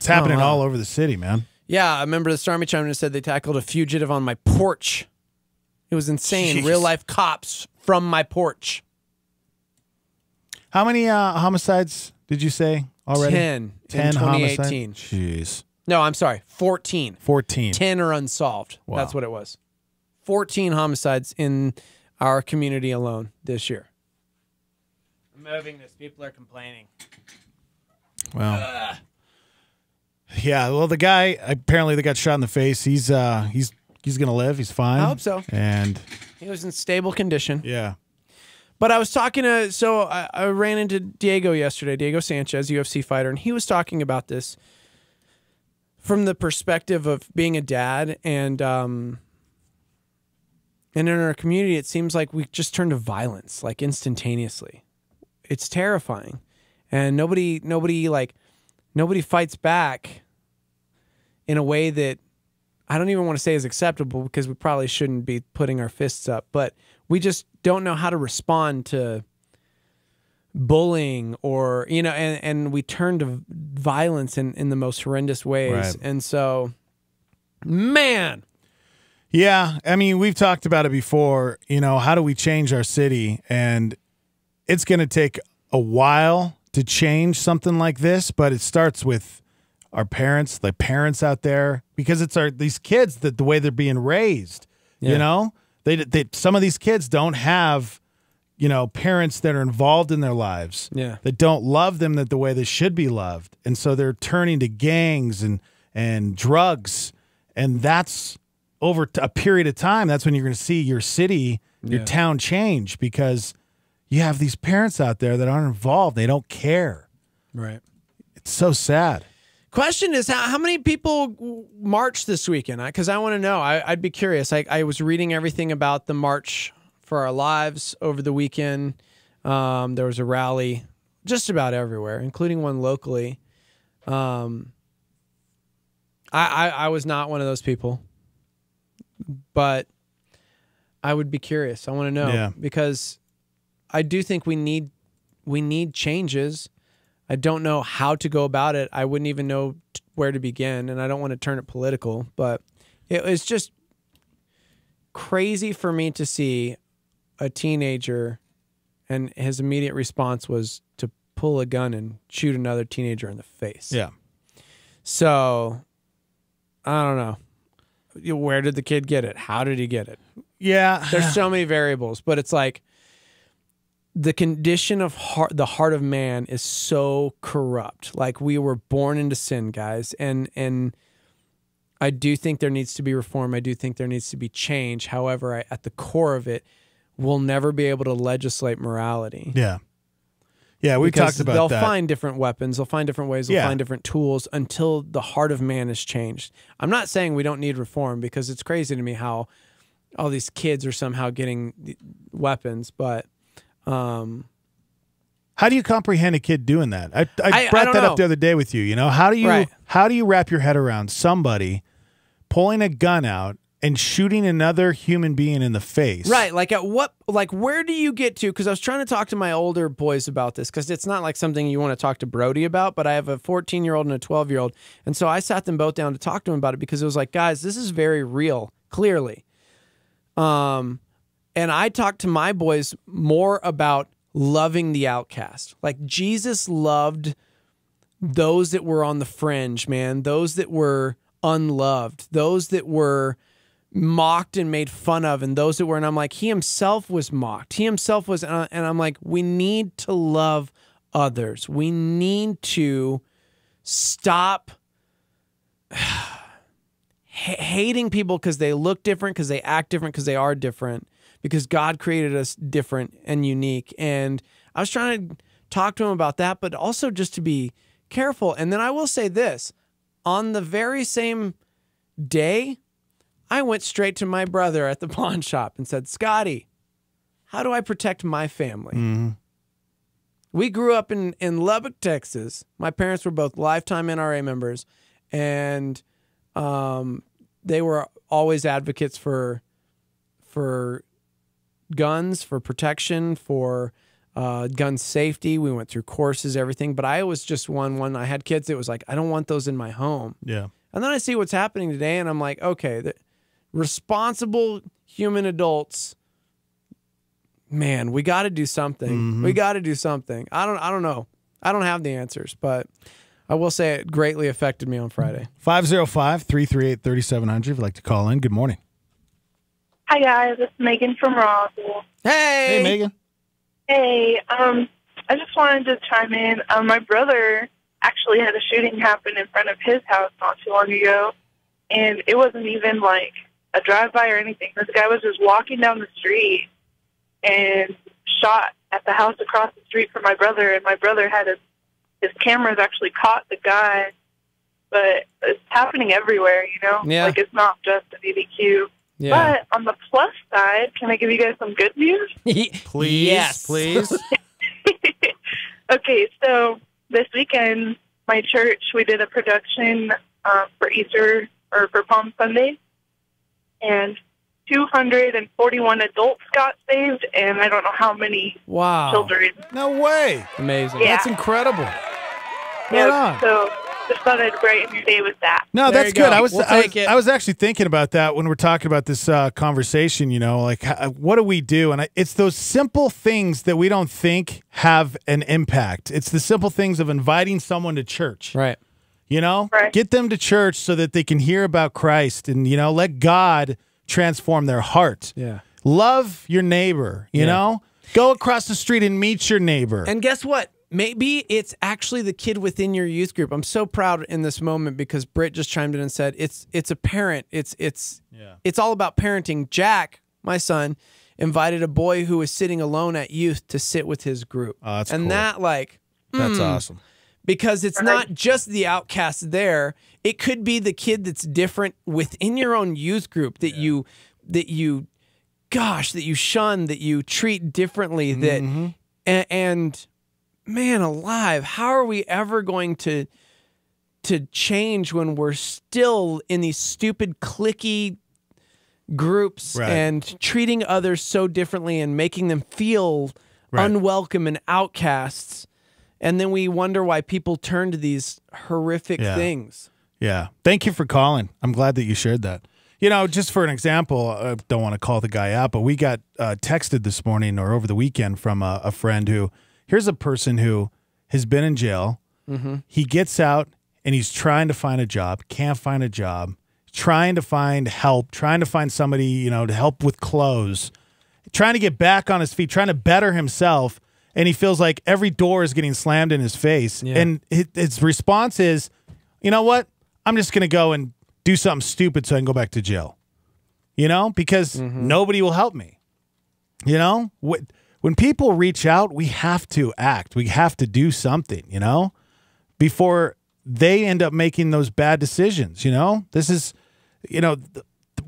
happening all over the city, man. Yeah, I remember the Stormy chimed in and said they tackled a fugitive on my porch. It was insane. Jeez. Real life cops from my porch. How many homicides did you say already? 10 10 in 2018. homicides? Jeez. No, I'm sorry. 14. 14. 10 are unsolved. Wow. That's what it was. 14 homicides in our community alone this year. I'm moving this. People are complaining. Well. Yeah, well, the guy apparently that got shot in the face, he's gonna live. He's fine. I hope so. And he was in stable condition. Yeah. But I was talking to, I ran into Diego yesterday, Diego Sanchez, UFC fighter, and he was talking about this from the perspective of being a dad, and in our community, it seems like we just turned to violence, like instantaneously. It's terrifying. And nobody fights back in a way that I don't even want to say is acceptable, because we probably shouldn't be putting our fists up, but we just don't know how to respond to bullying, or, and we turn to violence in the most horrendous ways. Right. And so, man. Yeah. I mean, we've talked about it before, how do we change our city? And it's going to take a while to change something like this, but it starts with our parents, the parents out there, because it's these kids, that the way they're being raised, they some of these kids don't have, parents that are involved in their lives, that don't love them the way they should be loved. And so they're turning to gangs and drugs. And that's over a period of time. That's when you're going to see your city, your town change, because you have these parents out there that aren't involved. They don't care. Right. It's so sad. Question is, how many people marched this weekend? Because I want to know. I'd be curious. I was reading everything about the March for Our Lives over the weekend. There was a rally just about everywhere, including one locally. I was not one of those people, but I would be curious. I want to know, because I do think we need changes. I don't know how to go about it. I wouldn't even know where to begin, and I don't want to turn it political, but it was just crazy for me to see a teenager, and his immediate response was to pull a gun and shoot another teenager in the face. Yeah. So, I don't know. Where did the kid get it? How did he get it? Yeah. There's so many variables, but it's like the condition of the heart of man is so corrupt. Like, we were born into sin, guys. And I do think there needs to be reform. I do think there needs to be change. However, at the core of it, we'll never be able to legislate morality. Yeah. Yeah, we talked about they'll that. They'll find different weapons. They'll find different ways. They'll find different tools until the heart of man is changed. I'm not saying we don't need reform, because it's crazy to me how all these kids are somehow getting weapons, but how do you comprehend a kid doing that? I brought that up the other day with you. How do you wrap your head around somebody pulling a gun out and shooting another human being in the face? Right. Where do you get to? Because I was trying to talk to my older boys about this, because it's not like something you want to talk to Brody about, but I have a 14-year-old and a 12-year-old. And so I sat them both down to talk to them about it, because it was like, guys, this is very real, clearly. And I talked to my boys more about loving the outcast. Like, Jesus loved those that were on the fringe, man, those that were unloved, those that were mocked and made fun of, and those that were, and I'm like, he himself was mocked. He himself was, and I'm like, we need to love others. We need to stop hating people because they look different, because they act different, because they are different, because God created us different and unique. And I was trying to talk to him about that, but also just to be careful. And then I will say this, on the very same day, I went straight to my brother at the pawn shop and said, Scotty, how do I protect my family? Mm-hmm. We grew up in Lubbock, Texas. My parents were both lifetime NRA members, and they were always advocates for guns, for protection, for gun safety. We went through courses, everything. But I was just when I had kids, it was like, I don't want those in my home. Yeah. And then I see what's happening today, and I'm like, okay, responsible human adults, man, we got to do something. Mm-hmm. We got to do something. I don't know. I don't have the answers, but I will say it greatly affected me on Friday. 505-338-3700 if you'd like to call in. Good morning. Hi, guys. It's Megan from Roswell. Hey, Megan. Hey, I just wanted to chime in. My brother actually had a shooting happen in front of his house not too long ago, and it wasn't even like a drive-by or anything. This guy was just walking down the street and shot at the house across the street from my brother, and my brother had his cameras actually caught the guy. But it's happening everywhere, Yeah. Like, it's not just a BBQ. Yeah. But on the plus side, can I give you guys some good news? Please, Yes. please. Okay, so this weekend, my church, we did a production for Easter, or for Palm Sunday, and 241 adults got saved, and I don't know how many children. No way. Amazing. Yeah. That's incredible. Yeah, Right on. so just thought I'd brighten your day with that. No, There that's you good. go. I was actually thinking about that when we're talking about this conversation, like what do we do? And it's those simple things that we don't think have an impact. It's the simple things of inviting someone to church. Right. Right. Get them to church so that they can hear about Christ and, let God transform their heart. Yeah. Love your neighbor, you know? Go across the street and meet your neighbor. And guess what? Maybe it's actually the kid within your youth group. I'm so proud in this moment because Britt just chimed in and said it's a parent. It's all about parenting. Jack, my son, invited a boy who was sitting alone at youth to sit with his group. Oh, that's and cool. That's awesome. Because it's not just the outcast there. It could be the kid that's different within your own youth group that you shun, that you treat differently, and man alive, how are we ever going to change when we're still in these stupid cliquey groups and treating others so differently and making them feel unwelcome and outcasts? And then we wonder why people turn to these horrific things. Yeah. Thank you for calling. I'm glad that you shared that. Just for an example, I don't want to call the guy out, but we got texted this morning or over the weekend from a friend who, here's a person who has been in jail. Mm-hmm. He gets out and he's trying to find a job, can't find a job, trying to find help, trying to find somebody, to help with clothes, trying to get back on his feet, trying to better himself. And he feels like every door is getting slammed in his face. Yeah. And his response is, you know what? I'm just going to go and do something stupid so I can go back to jail. Because nobody will help me. When people reach out, we have to act. We have to do something, before they end up making those bad decisions. This is,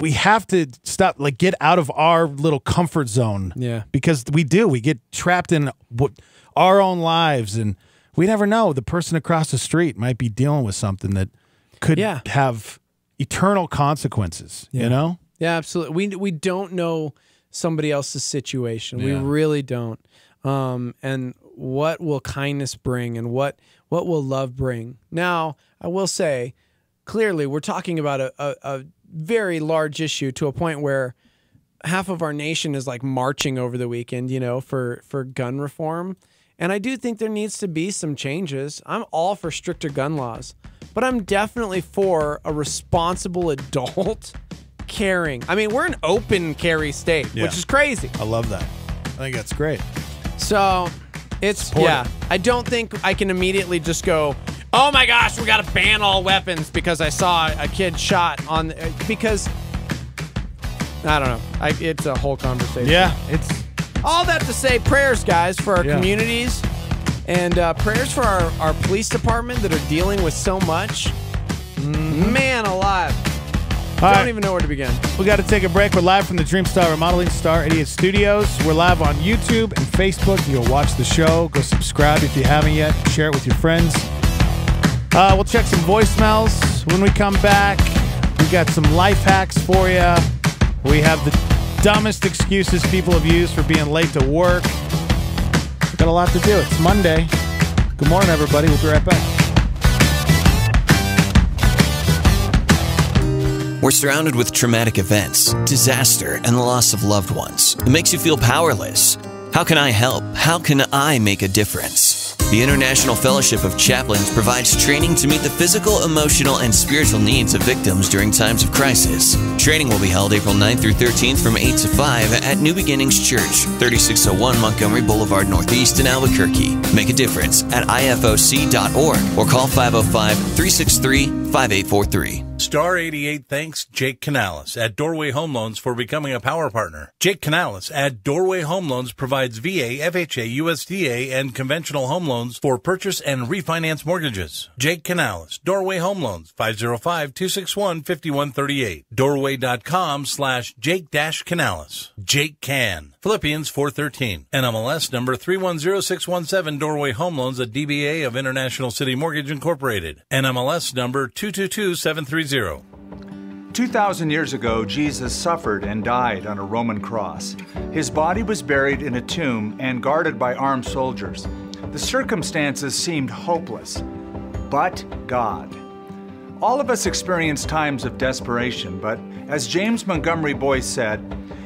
we have to stop, get out of our little comfort zone. Yeah. Because we get trapped in our own lives, and we never know. The person across the street might be dealing with something that could have eternal consequences, Yeah, absolutely. We don't know somebody else's situation. We really don't. And what will kindness bring, and what will love bring? Now, I will say, clearly, we're talking about a very large issue to a point where half of our nation is marching over the weekend, for gun reform. And I do think there needs to be some changes. I'm all for stricter gun laws, but I'm definitely for a responsible adult carrying. I mean, we're an open carry state, which is crazy. I love that. I think that's great. So it's, I don't think I can immediately just go, oh my gosh, we got to ban all weapons because I saw a kid shot on, because I don't know. It's a whole conversation. Yeah, it's all that to say, prayers, guys, for our communities, and prayers for our police department that are dealing with so much. Man alive. Don't even know where to begin. We got to take a break. We're live from the Dreamstar Remodeling Star Idiot Studios. We're live on YouTube and Facebook. You'll watch the show. Go subscribe if you haven't yet. Share it with your friends. We'll check some voicemails when we come back. We got some life hacks for you. We have the dumbest excuses people have used for being late to work. We've got a lot to do. It's Monday. Good morning, everybody. We'll be right back. We're surrounded with traumatic events, disaster, and the loss of loved ones. It makes you feel powerless. How can I help? How can I make a difference? The International Fellowship of Chaplains provides training to meet the physical, emotional, and spiritual needs of victims during times of crisis. Training will be held April 9th through 13th from 8 to 5 at New Beginnings Church, 3601 Montgomery Boulevard Northeast in Albuquerque. Make a difference at ifoc.org or call 505-363-5600. 5843. Star 88 thanks Jake Canales at Doorway Home Loans for becoming a power partner. Jake Canales at Doorway Home Loans provides VA, FHA, USDA, and conventional home loans for purchase and refinance mortgages. Jake Canales, Doorway Home Loans, 505-261-5138. Doorway.com/Jake-Canales. Jake Can. Philippians 4:13. NMLS number 310617. Doorway Home Loans, a DBA of International City Mortgage Incorporated. NMLS number 222730. 2,000 years ago, Jesus suffered and died on a Roman cross. His body was buried in a tomb and guarded by armed soldiers. The circumstances seemed hopeless, but God. All of us experience times of desperation, but as James Montgomery Boyce said,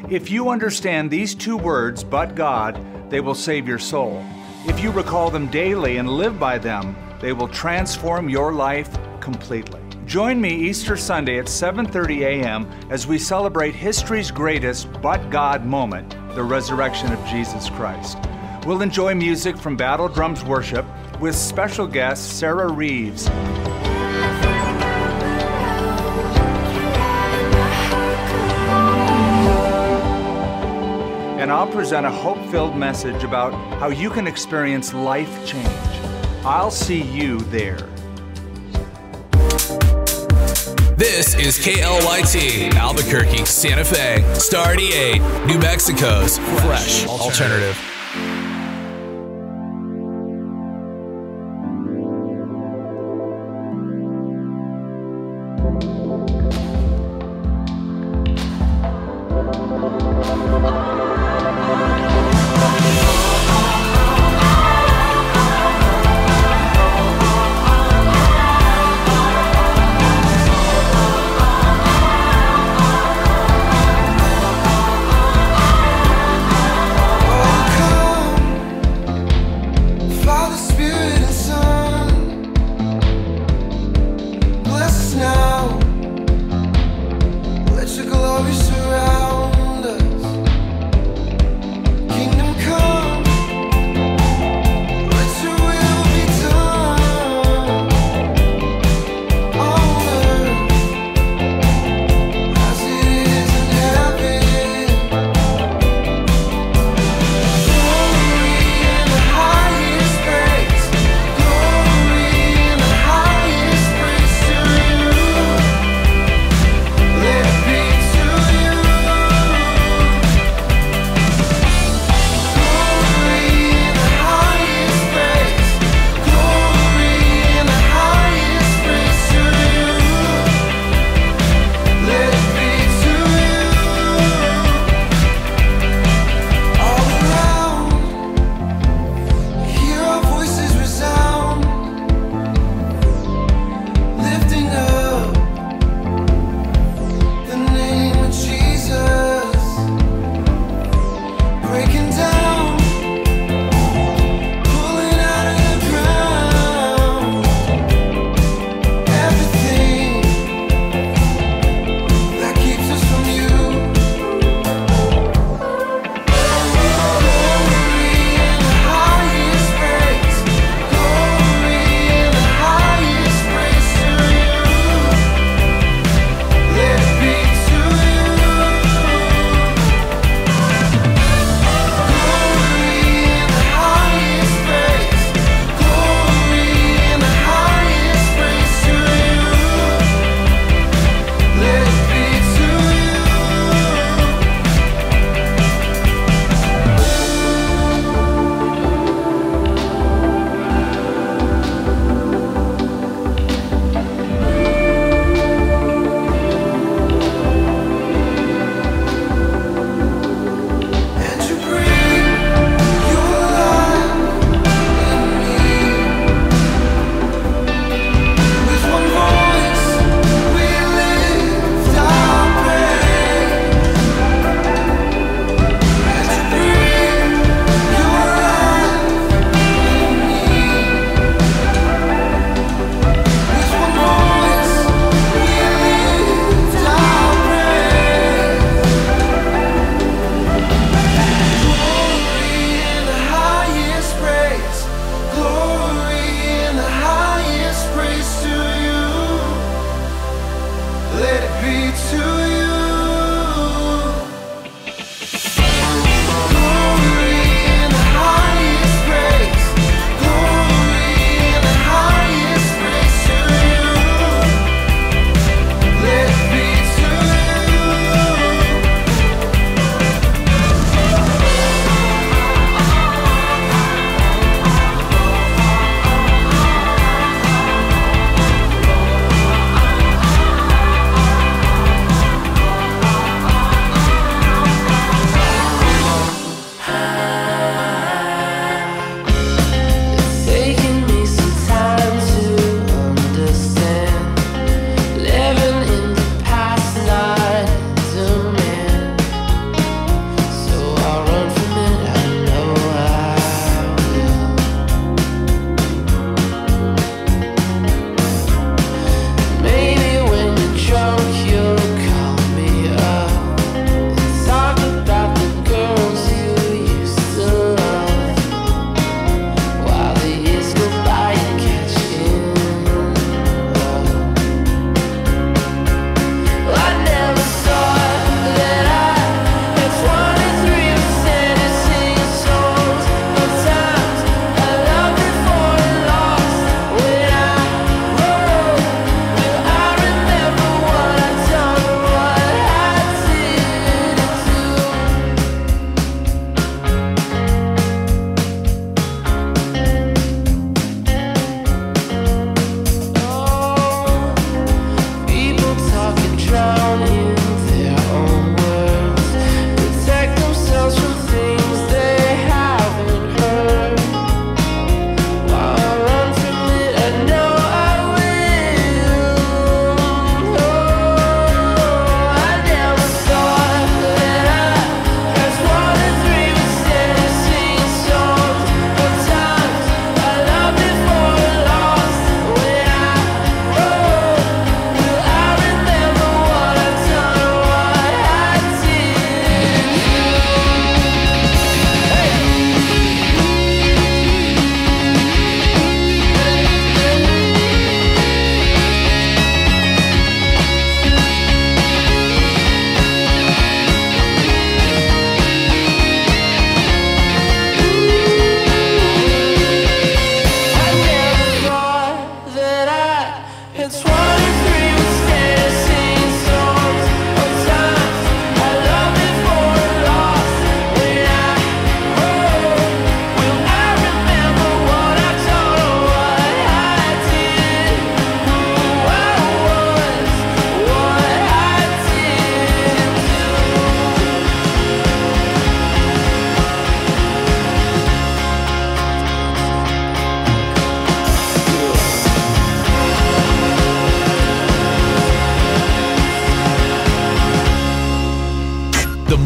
if you understand these two words, but God, they will save your soul. If you recall them daily and live by them, they will transform your life completely. Join me Easter Sunday at 7:30 a.m. as we celebrate history's greatest but God moment, the resurrection of Jesus Christ. We'll enjoy music from Battle Drums Worship with special guest Sarah Reeves. And I'll present a hope-filled message about how you can experience life change. I'll see you there. This is KLYT, Albuquerque, Santa Fe, Star 88, New Mexico's Fresh Alternative.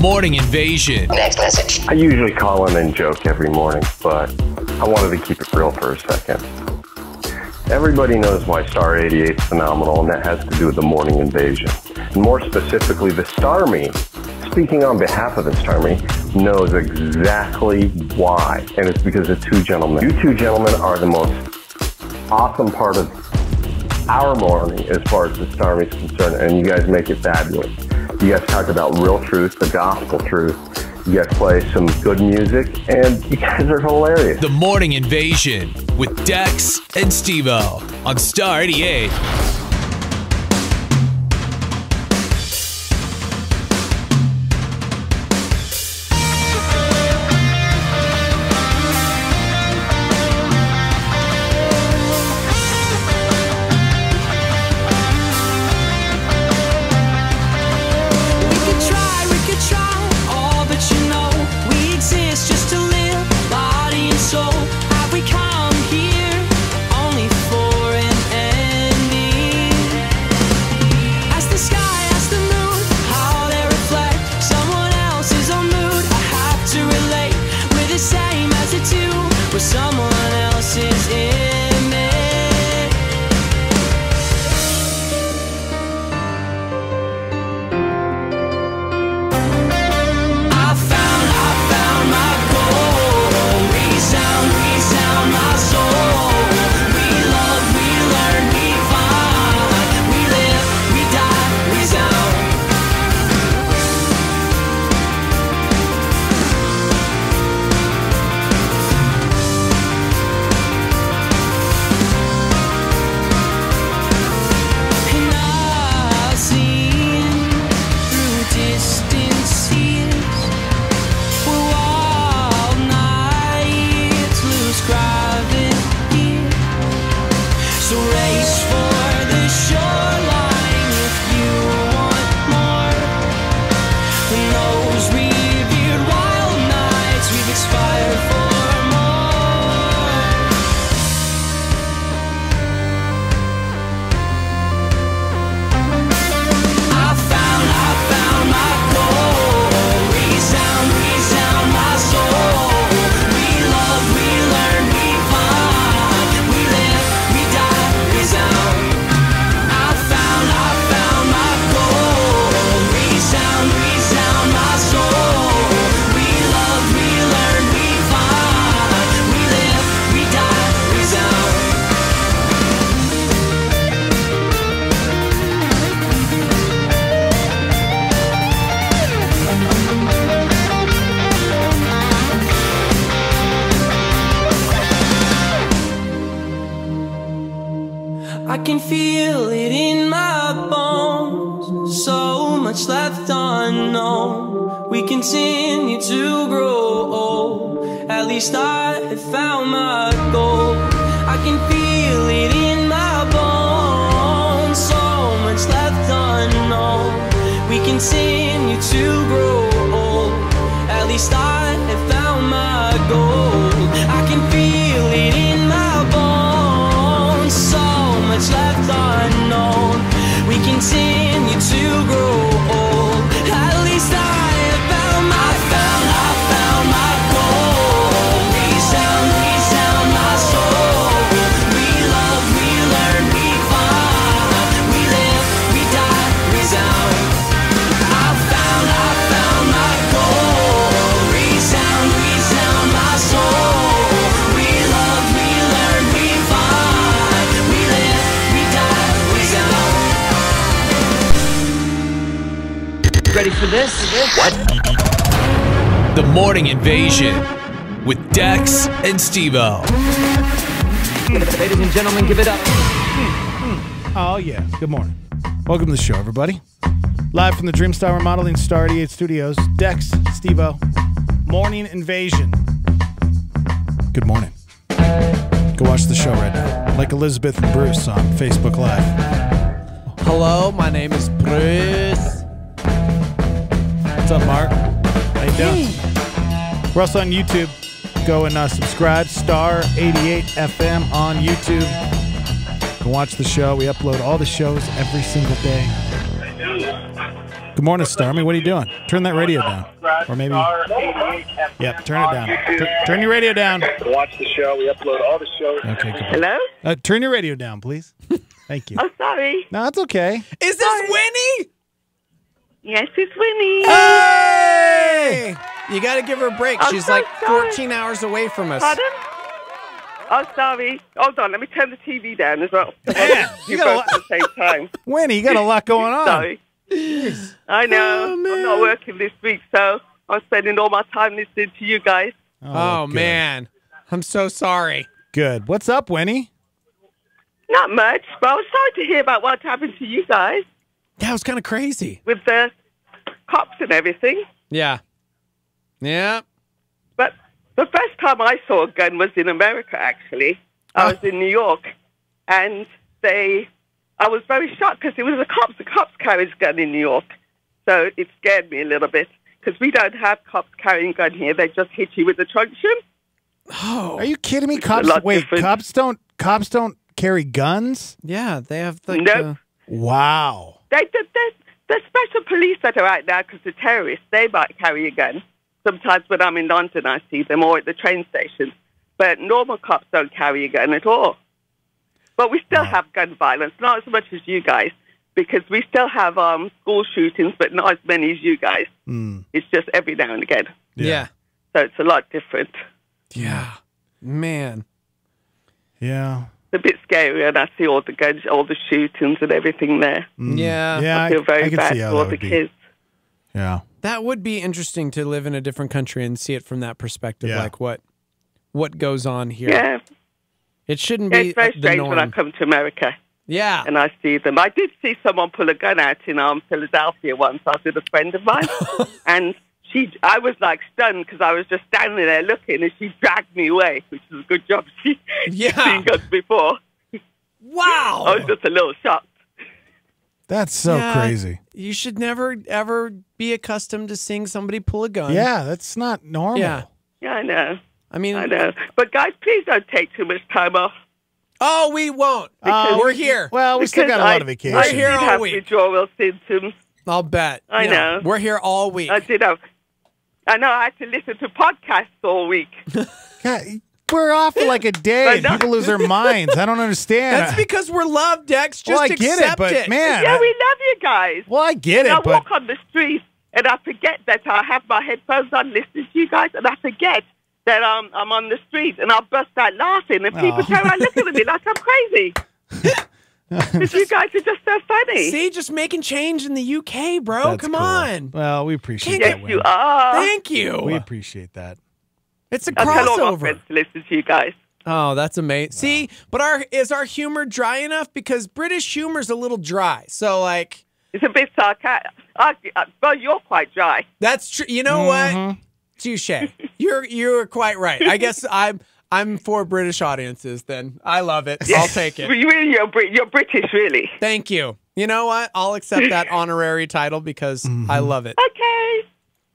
morning invasion. Next message. I usually call in and joke every morning, but I wanted to keep it real for a second. Everybody knows why Star 88 is phenomenal, and that has to do with the morning invasion. And more specifically, the Star Me, speaking on behalf of the Star Me, knows exactly why. And it's because of two gentlemen. You two gentlemen are the most awesome part of our morning as far as the Star Me is concerned, and you guys make it fabulous. You guys talk about real truth, the gospel truth. You guys play some good music, and you guys are hilarious. The morning invasion with Dex and Steve-O on Star 88. I can feel it in my bones. So much left unknown. We continue to grow old. At least I have found my goal. I can feel it in my bones. So much left unknown. We continue to grow old. At least I have found my goal. I can feel it in my bones. So much left unknown. We continue to grow old. At least I have found my goal. Resound my soul. We love, we learn, we find. We live, we die, resound. I found my goal. Resound my soul. We love, we learn, we find. We live, we die, resound. Ready for this? What? The Morning Invasion with Dex and Steve-O. Ladies and gentlemen, give it up. Oh, yeah. Good morning. Welcome to the show, everybody. Live from the Dreamstar Remodeling Star 88 Studios, Dex, Steve-O, Morning Invasion. Good morning. Go watch the show right now. Like Elizabeth and Bruce on Facebook Live. Hello, my name is Bruce. What's up, Mark? How you doing? We're also on YouTube. Go and subscribe. Star 88 FM on YouTube. Go watch the show. We upload all the shows every single day. Good morning, Stormy. What are you doing? Turn that radio down. Or maybe... Yep, turn it down. Turn your radio down. Watch the show. We upload all the shows. Okay, good. Hello? Turn your radio down, please. Thank you. Oh, sorry. No, it's okay. Is this Winnie? Yes, it's Winnie. Hey! You got to give her a break. I'm She's so like sorry. 14 hours away from us. Pardon? Oh, sorry. Hold on. Let me turn the TV down as well. Man, you both at the same time. Winnie, you got a lot going on. Sorry. I know. Oh, I'm not working this week, so I'm spending all my time listening to you guys. Oh, good. man. I'm so sorry. Good. What's up, Winnie? Not much, but I was sorry to hear about what happened to you guys Yeah, it was kind of crazy. with the cops and everything. Yeah. Yeah. But the first time I saw a gun was in America, actually. I was in New York, and I was very shocked because it was the cops. The cops carried a gun in New York, so it scared me a little bit because we don't have cops carrying a gun here. They just hit you with a truncheon. Oh, are you kidding me? Cops cops don't carry guns? Yeah, they have like. Nope. Wow. The special police that are out now because the terrorists, they might carry a gun. Sometimes when I'm in London, I see them, or at the train station. But normal cops don't carry a gun at all. But we still have gun violence, not as much as you guys, because we still have school shootings, but not as many as you guys. It's just every now and again. Yeah. So it's a lot different. Yeah. Man. Yeah. It's a bit scary, and I see all the guns, all the shootings and everything there. Yeah. Yeah, I feel very can bad see how for all that the would be. kids. Yeah. That would be interesting to live in a different country and see it from that perspective, Yeah. like what goes on here. Yeah. It shouldn't Yeah, be it's very the strange norm. when I come to America. Yeah. And I see them. I did see someone pull a gun out in Philadelphia once. I was with a friend of mine. And I was like stunned because I was just standing there looking, and she dragged me away, which is a good job. She's seen guns before. Wow. I was just a little shocked. That's so crazy. You should never, ever be accustomed to seeing somebody pull a gun. Yeah, that's not normal. Yeah. Yeah, I know. I mean, I know. But guys, please don't take too much time off. Oh, we won't. We're here. Well, we still got a lot of vacation. We're here all have week. withdrawal symptoms. I'll bet. I Yeah. know. We're here all week. I did have. I know. I had to listen to podcasts all week. God, we're off for like a day and people lose their minds. I don't understand. That's because we're loved, Dex. Just Well, I get it, accept but man, Yeah, we love you guys. Well, I get it, I but walk on the street and I forget that I have my headphones on listening to you guys, and I forget that I'm on the street, and I'll bust out laughing, and people turn around looking at me like I'm crazy. Because you guys are just so funny. See, just making change in the UK, bro. That's Come cool. on. Well, we appreciate Yes, that. you Win. are. Thank you. We appreciate that. It's a I'll tell all my crossover. friends to listen to you guys. Oh, that's amazing. See, but is our humor dry enough? Because British humor's a little dry. So, like... It's a bit sarcastic. Well, you're quite dry. That's true. You know what? Touche. You're quite right. I guess I'm for British audiences then. I love it. I'll take it. You're British, really. Thank you. You know what? I'll accept that honorary title because I love it. Okay.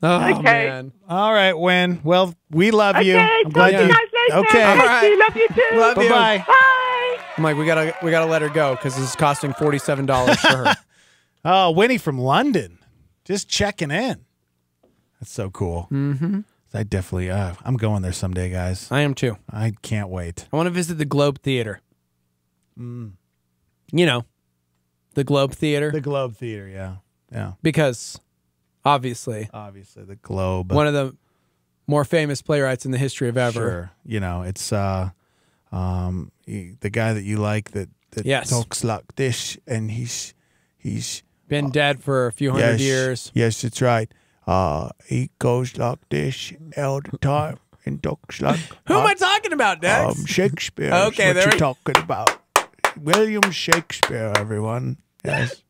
Oh, Okay. man. All right, Win. Well, we love you. Okay, I'm glad talk to you guys later. Okay. All right. right. Love you too. Love you. Bye-bye. Bye. I'm like, we gotta let her go because this is costing $47 for her. Oh, Winnie from London. Just checking in. That's so cool. Mm-hmm. I definitely, I'm going there someday, guys. I am too. I can't wait. I want to visit the Globe Theater. You know, the Globe Theater. The Globe Theater, yeah. Yeah. Because, obviously, the Globe. one of the more famous playwrights in the history of ever. Sure. You know, it's the guy that you like that Yes. talks like this, and he's Been dead for a few hundred years. Yes, that's right. He goes like this all the time and talks like Who am I talking about, Dex? Shakespeare. Okay, that's there what you're talking about. William Shakespeare, everyone. Yes.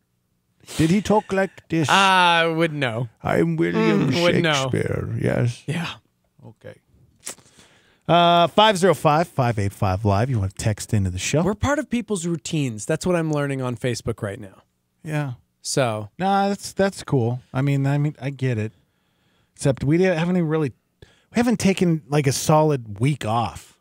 Did he talk like this? I wouldn't know. I'm William wouldn't know. Shakespeare. Yes. Yeah. Okay. 505-585-LIVE. You want to text into the show? We're part of people's routines. That's what I'm learning on Facebook right now. Yeah. So. Nah, that's cool. I mean, I get it. Except we haven't taken like a solid week off.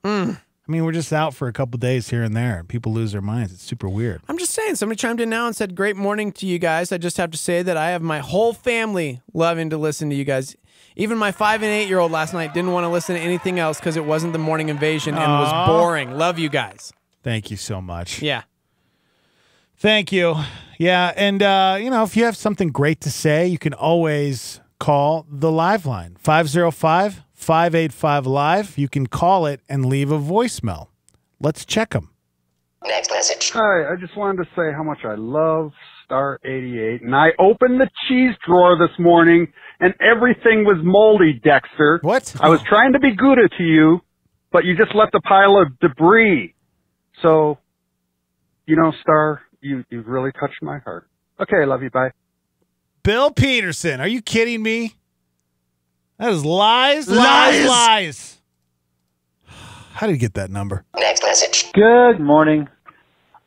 I mean, we're just out for a couple days here and there, and people lose their minds. It's super weird. I'm just saying, somebody chimed in now and said, great morning to you guys. I just have to say that I have my whole family loving to listen to you guys. Even my 5- and 8-year-old last night didn't want to listen to anything else because it wasn't the morning invasion and was boring. Love you guys. Thank you so much. Yeah. Thank you. Yeah, and, if you have something great to say, you can always call the live line, 505-585-LIVE. You can call it and leave a voicemail. Let's check them. Next message. Hi, I just wanted to say how much I love Star 88. And I opened the cheese drawer this morning, and everything was moldy, Dexter. What? I was trying to be good to you, but you just left a pile of debris. So, Star, you've really touched my heart. Okay, I love you. Bye. Bill Peterson, are you kidding me? That is lies, lies, lies. How did you get that number? Next message. Good morning.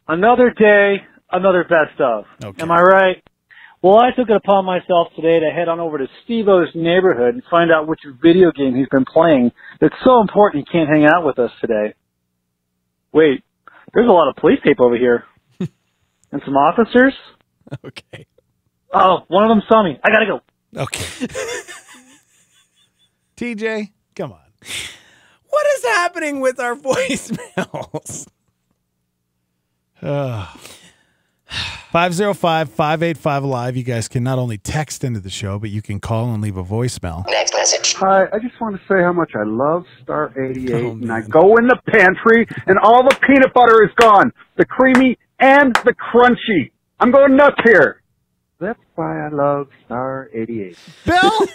Another day, another best of. Okay. Am I right? Well, I took it upon myself today to head on over to Steve-O's neighborhood and find out which video game he's been playing that's so important he can't hang out with us today. Wait, there's a lot of police tape over here. And some officers? Okay. Oh, one of them saw me. I gotta go. Okay. TJ, come on. What is happening with our voicemails? 505-585-LIVE. You guys can not only text into the show, but you can call and leave a voicemail. Next message. Hi, I just want to say how much I love Star 88. And I go in the pantry, and all the peanut butter is gone. The creamy and the crunchy. I'm going nuts here. That's why I love Star 88. Bill?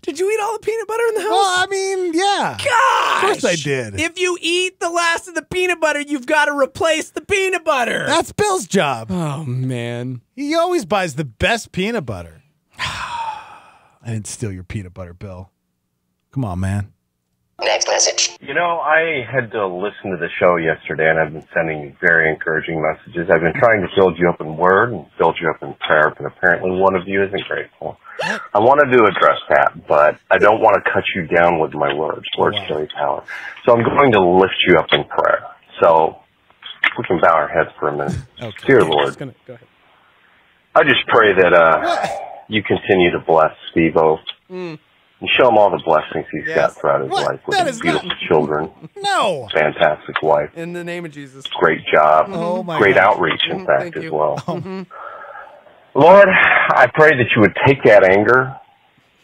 Did you eat all the peanut butter in the house? Well, I mean, yeah. Gosh! Of course I did. If you eat the last of the peanut butter, you've got to replace the peanut butter. That's Bill's job. Oh, man. He always buys the best peanut butter. I didn't steal your peanut butter, Bill. Come on, man. Next message. I had to listen to the show yesterday, and I've been sending you very encouraging messages. I've been trying to build you up in word and build you up in prayer, but apparently one of you isn't grateful. I wanted to address that, but I don't want to cut you down with my words. Words carry power. So I'm going to lift you up in prayer. So we can bow our heads for a minute. Okay. Dear Lord, Go ahead. I just pray that you continue to bless Steve-O. And show him all the blessings he's got throughout his life with his beautiful children. No. Fantastic wife. In the name of Jesus. Great job. Oh, my Great God. outreach, in fact, as well. Mm-hmm. Lord, I pray that you would take that anger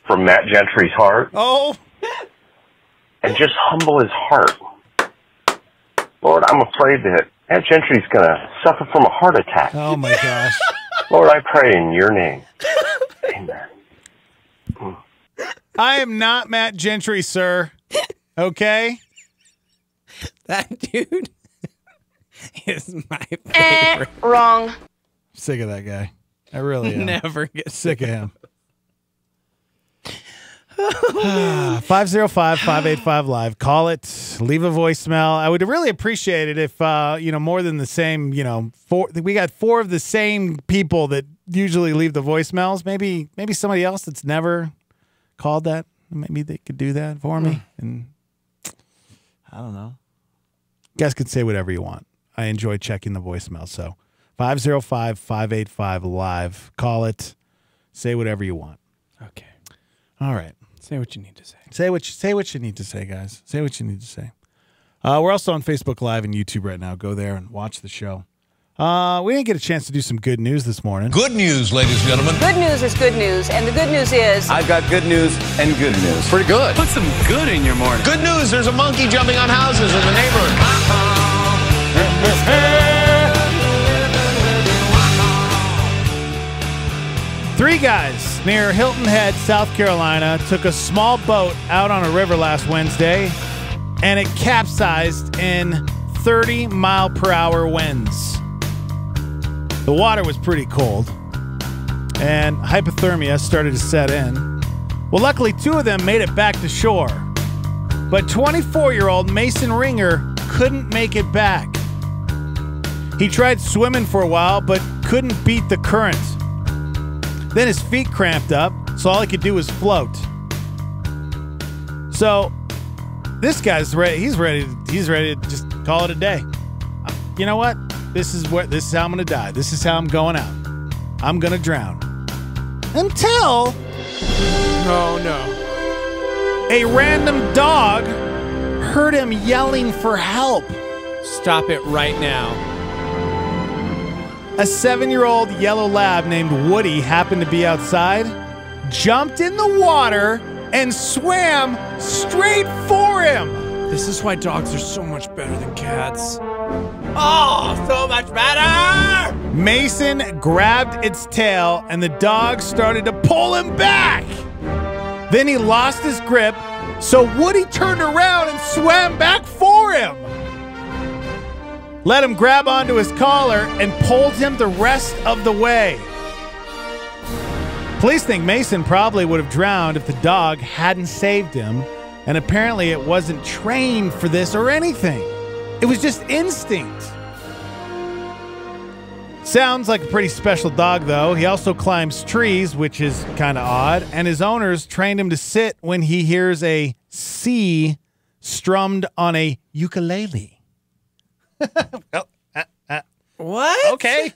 from Matt Gentry's heart Oh. and just humble his heart. Lord, I'm afraid that Matt Gentry's going to suffer from a heart attack. Oh, my gosh. Lord, I pray in your name. Amen. I am not Matt Gentry, sir. Okay? That dude is my favorite. Wrong. Sick of that guy. I really am. Never get Sick of him. 505-585-LIVE. Call it. Leave a voicemail. I would really appreciate it if, more than the same, we got 4 of the same people that usually leave the voicemails. Maybe somebody else that's never called that. Maybe they could do that for me. And I don't know. You guys can say whatever you want. I enjoy checking the voicemail. So 505-585-LIVE. Call it. Say whatever you want. Okay. All right. Say what you need to say. Say what you need to say, guys. Say what you need to say. We're also on Facebook Live and YouTube right now. Go there and watch the show. We didn't get a chance to do some good news this morning. Good news, ladies and gentlemen. Good news is good news, and the good news is... I've got good news and good news. Pretty good. Put some good in your morning. Good news, there's a monkey jumping on houses in the neighborhood. Three guys near Hilton Head, South Carolina, took a small boat out on a river last Wednesday, and it capsized in 30-mile-per-hour winds. The water was pretty cold, and hypothermia started to set in. Well, luckily, 2 of them made it back to shore, but 24-year-old Mason Ringer couldn't make it back. He tried swimming for a while, but couldn't beat the current. Then his feet cramped up, so all he could do was float. So This guy's ready. He's ready to just call it a day. You know what? This is how I'm going to die. This is how I'm going out. I'm going to drown. Until... Oh, no. A random dog heard him yelling for help. Stop it right now. A 7-year-old yellow lab named Woody happened to be outside, jumped in the water, and swam straight for him. This is why dogs are so much better than cats. Oh, so much better! Mason grabbed its tail, and the dog started to pull him back. Then he lost his grip, so Woody turned around and swam back for him. Let him grab onto his collar and pulled him the rest of the way. Police think Mason probably would have drowned if the dog hadn't saved him, and apparently it wasn't trained for this or anything. It was just instinct. Sounds like a pretty special dog, though. He also climbs trees, which is kind of odd, and his owners trained him to sit when he hears a C strummed on a ukulele. What? Okay.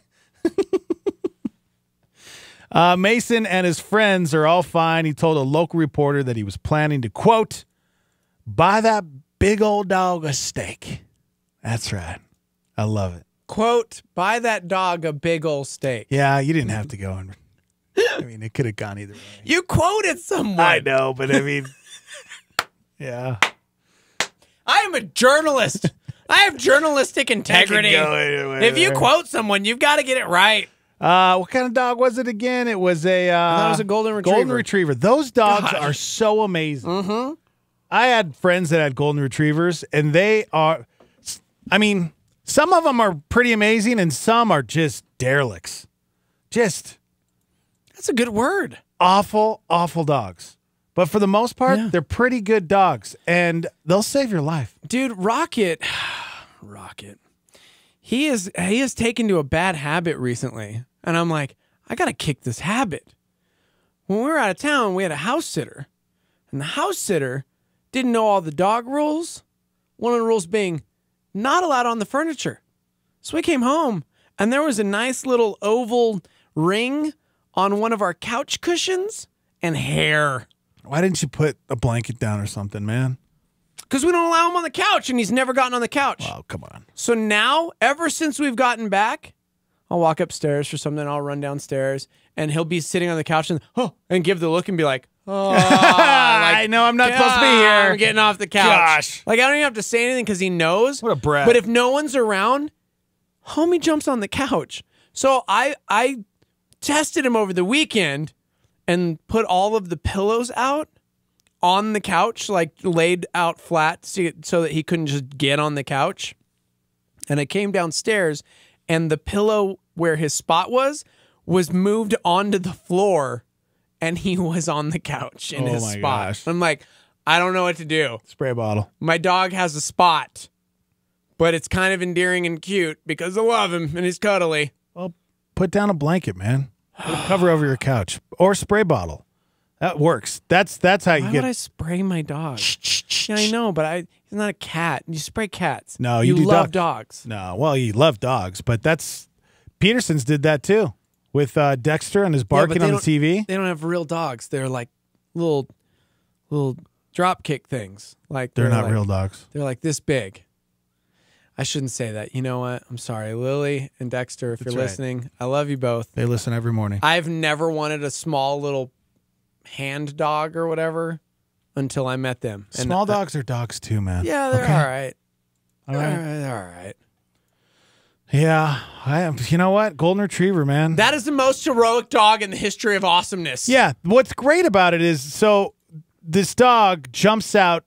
Mason and his friends are all fine. He told a local reporter that he was planning to, quote, buy that big old dog a steak. That's right. I love it. Quote, buy that dog a big old steak. Yeah, you didn't have to go. I mean, it could have gone either way. You quoted someone. I know, but I mean, yeah. I am a journalist. I have journalistic integrity. If you quote someone, you've got to get it right. What kind of dog was it again? It was a... that was a golden retriever. Golden retriever. Those dogs are so amazing. Mm-hmm. I had friends that had golden retrievers, and they are... I mean, some of them are pretty amazing, and some are just derelicts. Just... That's a good word. Awful, awful dogs. But for the most part, they're pretty good dogs, and they'll save your life. Dude, Rocket, he is taken to a bad habit recently, and I'm like, I got to kick this habit. When we were out of town, we had a house sitter, and the house sitter didn't know all the dog rules, one of the rules being not allowed on the furniture. So we came home, and there was a nice little oval ring on one of our couch cushions and hair. Why didn't you put a blanket down or something, man? Because we don't allow him on the couch, and he's never gotten on the couch. Oh, come on. So now, ever since we've gotten back, I'll walk upstairs for something, I'll run downstairs, and he'll be sitting on the couch and give the look and be like, oh, like, I know I'm not supposed to be here. I'm getting off the couch. Gosh. Like, I don't even have to say anything because he knows. What a brat. But if no one's around, homie jumps on the couch. So I tested him over the weekend and put all of the pillows out on the couch, like laid out flat so that he couldn't just get on the couch. And I came downstairs, and the pillow where his spot was moved onto the floor, and he was on the couch in his spot. Gosh. I'm like, I don't know what to do. Spray bottle. My dog has a spot, but it's kind of endearing and cute because I love him and he's cuddly. Well, put down a blanket, man. Put a cover over your couch or spray bottle. That works. That's how you Why get. would I spray my dog? Yeah, I know, but he's not a cat. You spray cats. No, you do love dogs. No, well, you love dogs, but Peterson's did that too with Dexter and his barking on the TV. They don't have real dogs. They're like little drop kick things. Like They're not like, real dogs. They're like this big. I shouldn't say that. You know what? I'm sorry. Lily and Dexter, if That's you're right. listening, I love you both. They listen every morning. I've never wanted a small little hand dog or whatever until I met them. And Small dogs are dogs too, man. Yeah, they're all right. All right. They're all right. Yeah, you know what? Golden Retriever, man. That is the most heroic dog in the history of awesomeness. Yeah, what's great about it is, so this dog jumps out,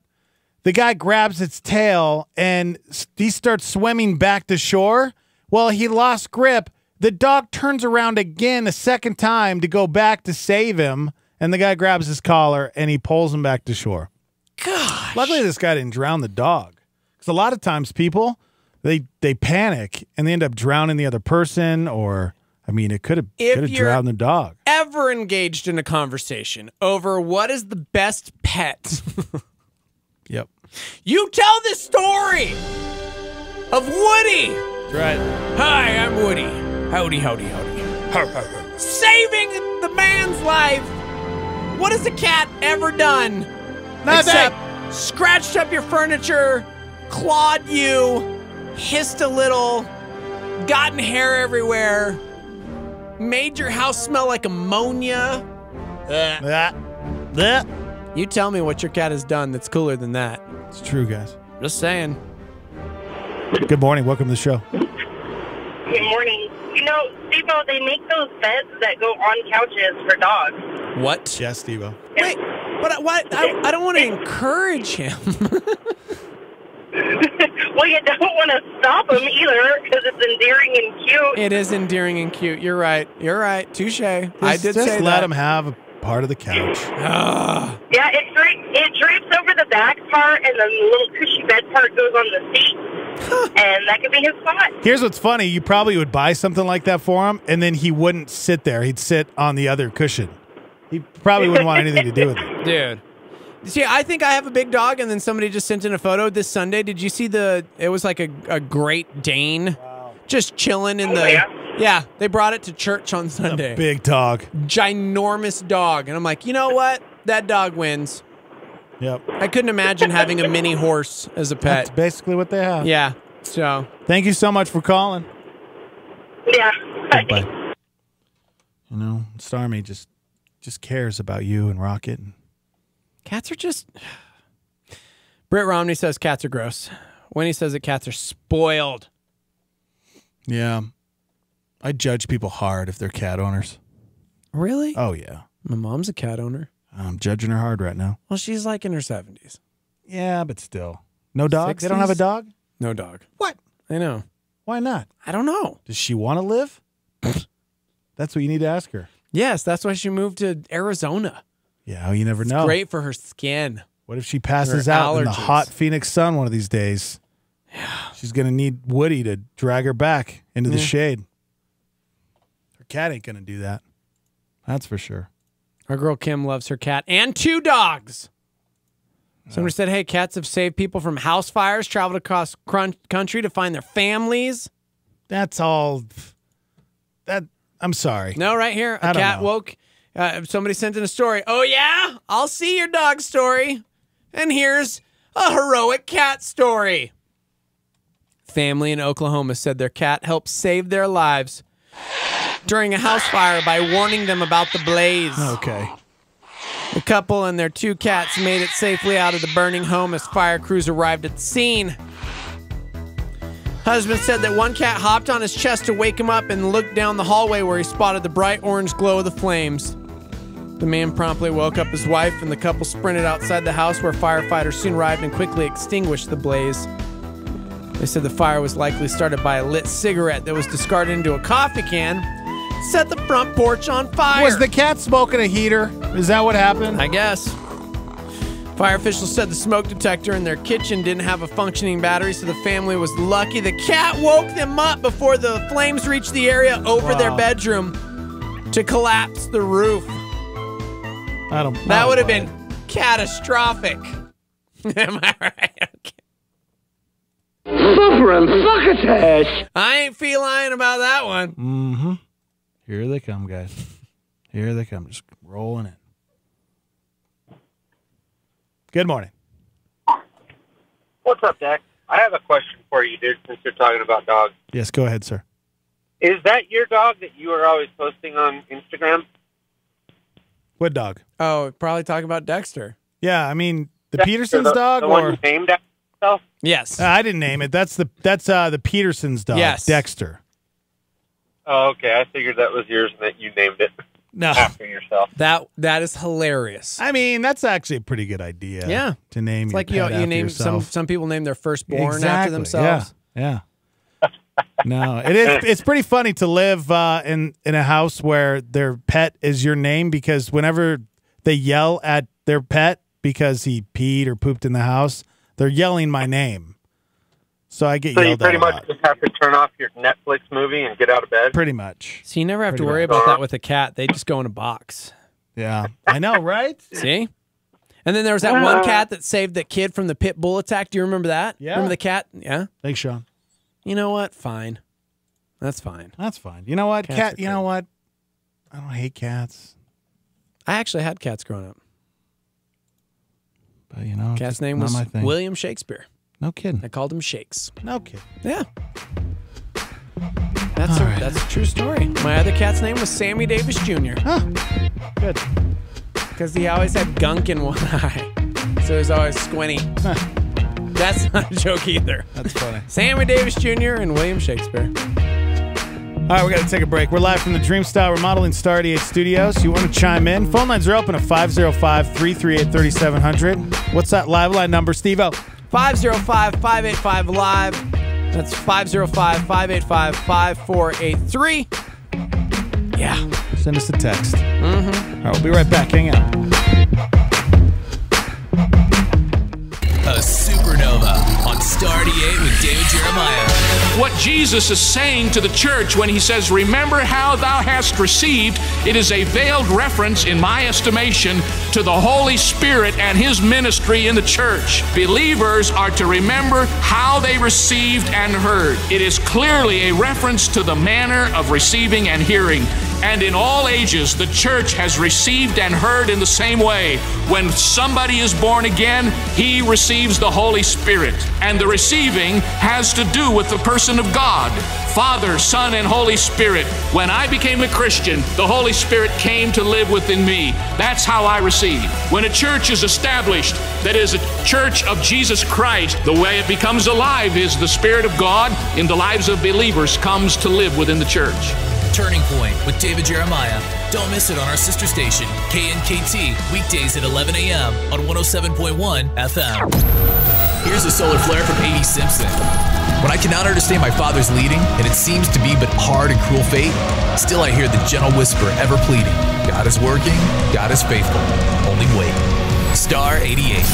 the guy grabs its tail, and he starts swimming back to shore. Well, he lost grip. The dog turns around again a second time to go back to save him, and the guy grabs his collar, and he pulls him back to shore. Gosh. Luckily, this guy didn't drown the dog. Because a lot of times people, they panic, and they end up drowning the other person, or... I mean, it could have drowned the dog. Ever engaged in a conversation over what is the best pet? Yep. You tell the story of Woody. That's right. Hi, I'm Woody. Howdy, howdy, howdy. Saving the man's life. What has a cat ever done? Nothing. Except scratched up your furniture, clawed you, hissed a little, gotten hair everywhere, made your house smell like ammonia. You tell me what your cat has done that's cooler than that. It's true, guys. Just saying. Good morning. Welcome to the show. Good morning. You know, Steve-O, they make those beds that go on couches for dogs. What? Yes, Steve-O. Wait, but what? I don't want to encourage him. Well, you don't want to stop them either because it's endearing and cute. It is endearing and cute. You're right. You're right. Touche. I did just say let that. him have a part of the couch. Yeah, it drapes over the back part, and the little cushy bed part goes on the seat, and that could be his spot. Here's what's funny. You probably would buy something like that for him, and then he wouldn't sit there. He'd sit on the other cushion. He probably wouldn't want anything to do with it. Dude. See, I think I have a big dog, and then somebody just sent in a photo this Sunday. Did you see it was like a Great Dane just chilling in the... Yeah, they brought it to church on Sunday. Big dog. Ginormous dog. And I'm like, you know what? That dog wins. Yep. I couldn't imagine having a mini horse as a pet. That's basically what they have. Yeah, so... Thank you so much for calling. Yeah. Bye. You know, Starmy just cares about you and Rocket. Cats are just... Britt Romney says cats are gross. Winnie says that cats are spoiled. Yeah. I judge people hard if they're cat owners. Really? Oh, yeah. My mom's a cat owner. I'm judging her hard right now. Well, she's like in her 70s. Yeah, but still. No dog? 60s? They don't have a dog? No dog. What? I know. Why not? I don't know. Does she want to live? That's what you need to ask her. Yes, that's why she moved to Arizona. Yeah, you never know. It's great for her skin. What if she passes Her out in the allergies. hot Phoenix sun one of these days? Yeah. She's going to need Woody to drag her back into the shade. Her cat ain't going to do that. That's for sure. Our girl Kim loves her cat and 2 dogs. Somebody said, hey, cats have saved people from house fires, traveled across country to find their families. That's all. I'm sorry. No, right here. A I don't cat know. woke. Somebody sent in a story. Oh, yeah? I'll see your dog story. And here's a heroic cat story. Family in Oklahoma said their cat helped save their lives during a house fire by warning them about the blaze. Okay. The couple and their 2 cats made it safely out of the burning home as fire crews arrived at the scene. Husband said that one cat hopped on his chest to wake him up and looked down the hallway where he spotted the bright orange glow of the flames. The man promptly woke up his wife, and the couple sprinted outside the house where firefighters soon arrived and quickly extinguished the blaze. They said the fire was likely started by a lit cigarette that was discarded into a coffee can, set the front porch on fire. Was the cat smoking a heater? Is that what happened? I guess. Fire officials said the smoke detector in their kitchen didn't have a functioning battery, so the family was lucky. The cat woke them up before the flames reached the area over their bedroom to collapse the roof. That would have been catastrophic. Am I right? Okay. Suffering succotash. I ain't feline about that one. Mm-hmm. Here they come, guys. Here they come. Just rolling in. Good morning. What's up, Dak? I have a question for you, dude, since you're talking about dogs. Yes, go ahead, sir. Is that your dog that you are always posting on Instagram? What dog? Oh, probably talking about Dexter. Yeah, I mean, the Petersons the dog? The or one you named after yourself? Yes. I didn't name it. That's the Petersons dog. Yes. Dexter. Oh, okay. I figured that was yours and that you named it after yourself. That is hilarious. I mean, that's actually a pretty good idea. Yeah. To name It's your like pet you after name yourself. some people name their firstborn Exactly. after themselves. Yeah. No, it's pretty funny to live in a house where their pet is your name, because whenever they yell at their pet because he peed or pooped in the house, they're yelling my name. So I get So you yelled pretty at a much lot. just have to turn off your Netflix movie and get out of bed? Pretty much. So you never have to Pretty worry much. about that with a cat. They just go in a box. Yeah. I know, right? See? And then there was that one cat that saved the kid from the pit bull attack. Do you remember that? Yeah. Remember the cat? Yeah. Thanks, Sean. You know what? Fine. That's fine. That's fine. You know what? Cat. You know what? I don't hate cats. I actually had cats growing up. But, you know, cat's name was William Shakespeare. No kidding. I called him Shakes. No kidding. Yeah. That's a true story. My other cat's name was Sammy Davis Jr. Huh. Good. Because he always had gunk in one eye. So he was always squinty. That's not a joke either. That's funny. Sammy Davis Jr. and William Shakespeare. All right, we got to take a break. We're live from the Dreamstyle Remodeling Star 88 Studios. You want to chime in? Phone lines are open at 505-338-3700. What's that live line number, Steve-O? 505-585-LIVE. That's 505-585-5483. Yeah. Send us a text. Mm-hmm. All right, we'll be right back. Hang out. A supernova on Star 88 with David Jeremiah. What Jesus is saying to the church when he says, remember how thou hast received, it is a veiled reference, in my estimation, to the Holy Spirit and his ministry in the church. Believers are to remember how they received and heard. It is clearly a reference to the manner of receiving and hearing. And in all ages, the church has received and heard in the same way. When somebody is born again, he receives the Holy Spirit. And the receiving has to do with the person of God, Father, Son, and Holy Spirit. When I became a Christian, the Holy Spirit came to live within me. That's how I receive. When a church is established that is a church of Jesus Christ, the way it becomes alive is the Spirit of God in the lives of believers comes to live within the church. Turning Point with David Jeremiah. Don't miss it on our sister station, KNKT, weekdays at 11 a.m. on 107.1 FM. Here's a solar flare from A.D. Simpson. When I cannot understand my father's leading, and it seems to be but hard and cruel fate, still I hear the gentle whisper ever pleading, God is working, God is faithful, only wait. Star 88.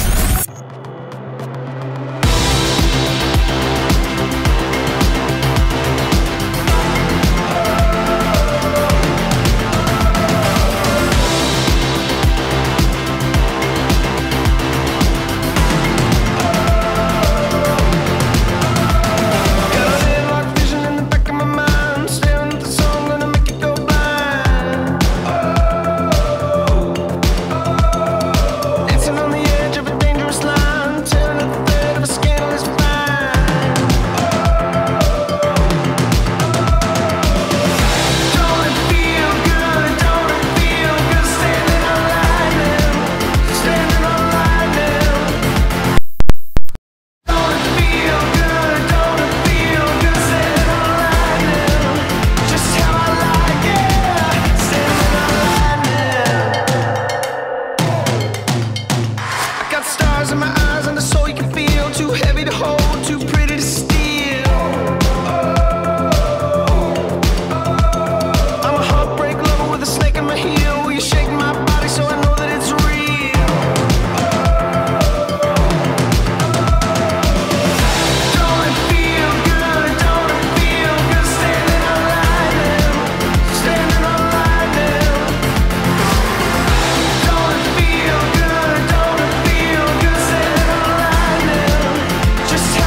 Just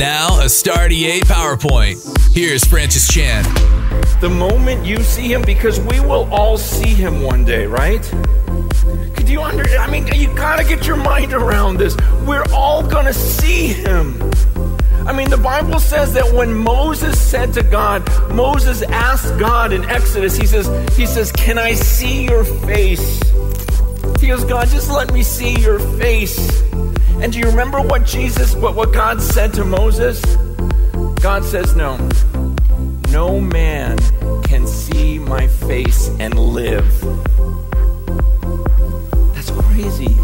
Now, a Star 88 PowerPoint. Here's Francis Chan. The moment you see him, because we will all see him one day, right? Could you you gotta get your mind around this. We're all gonna see him. The Bible says that when Moses said to God, Moses asked God in Exodus, he says, can I see your face? He goes, God, just let me see your face. And do you remember what God said to Moses? God says, no man can see my face and live. That's crazy.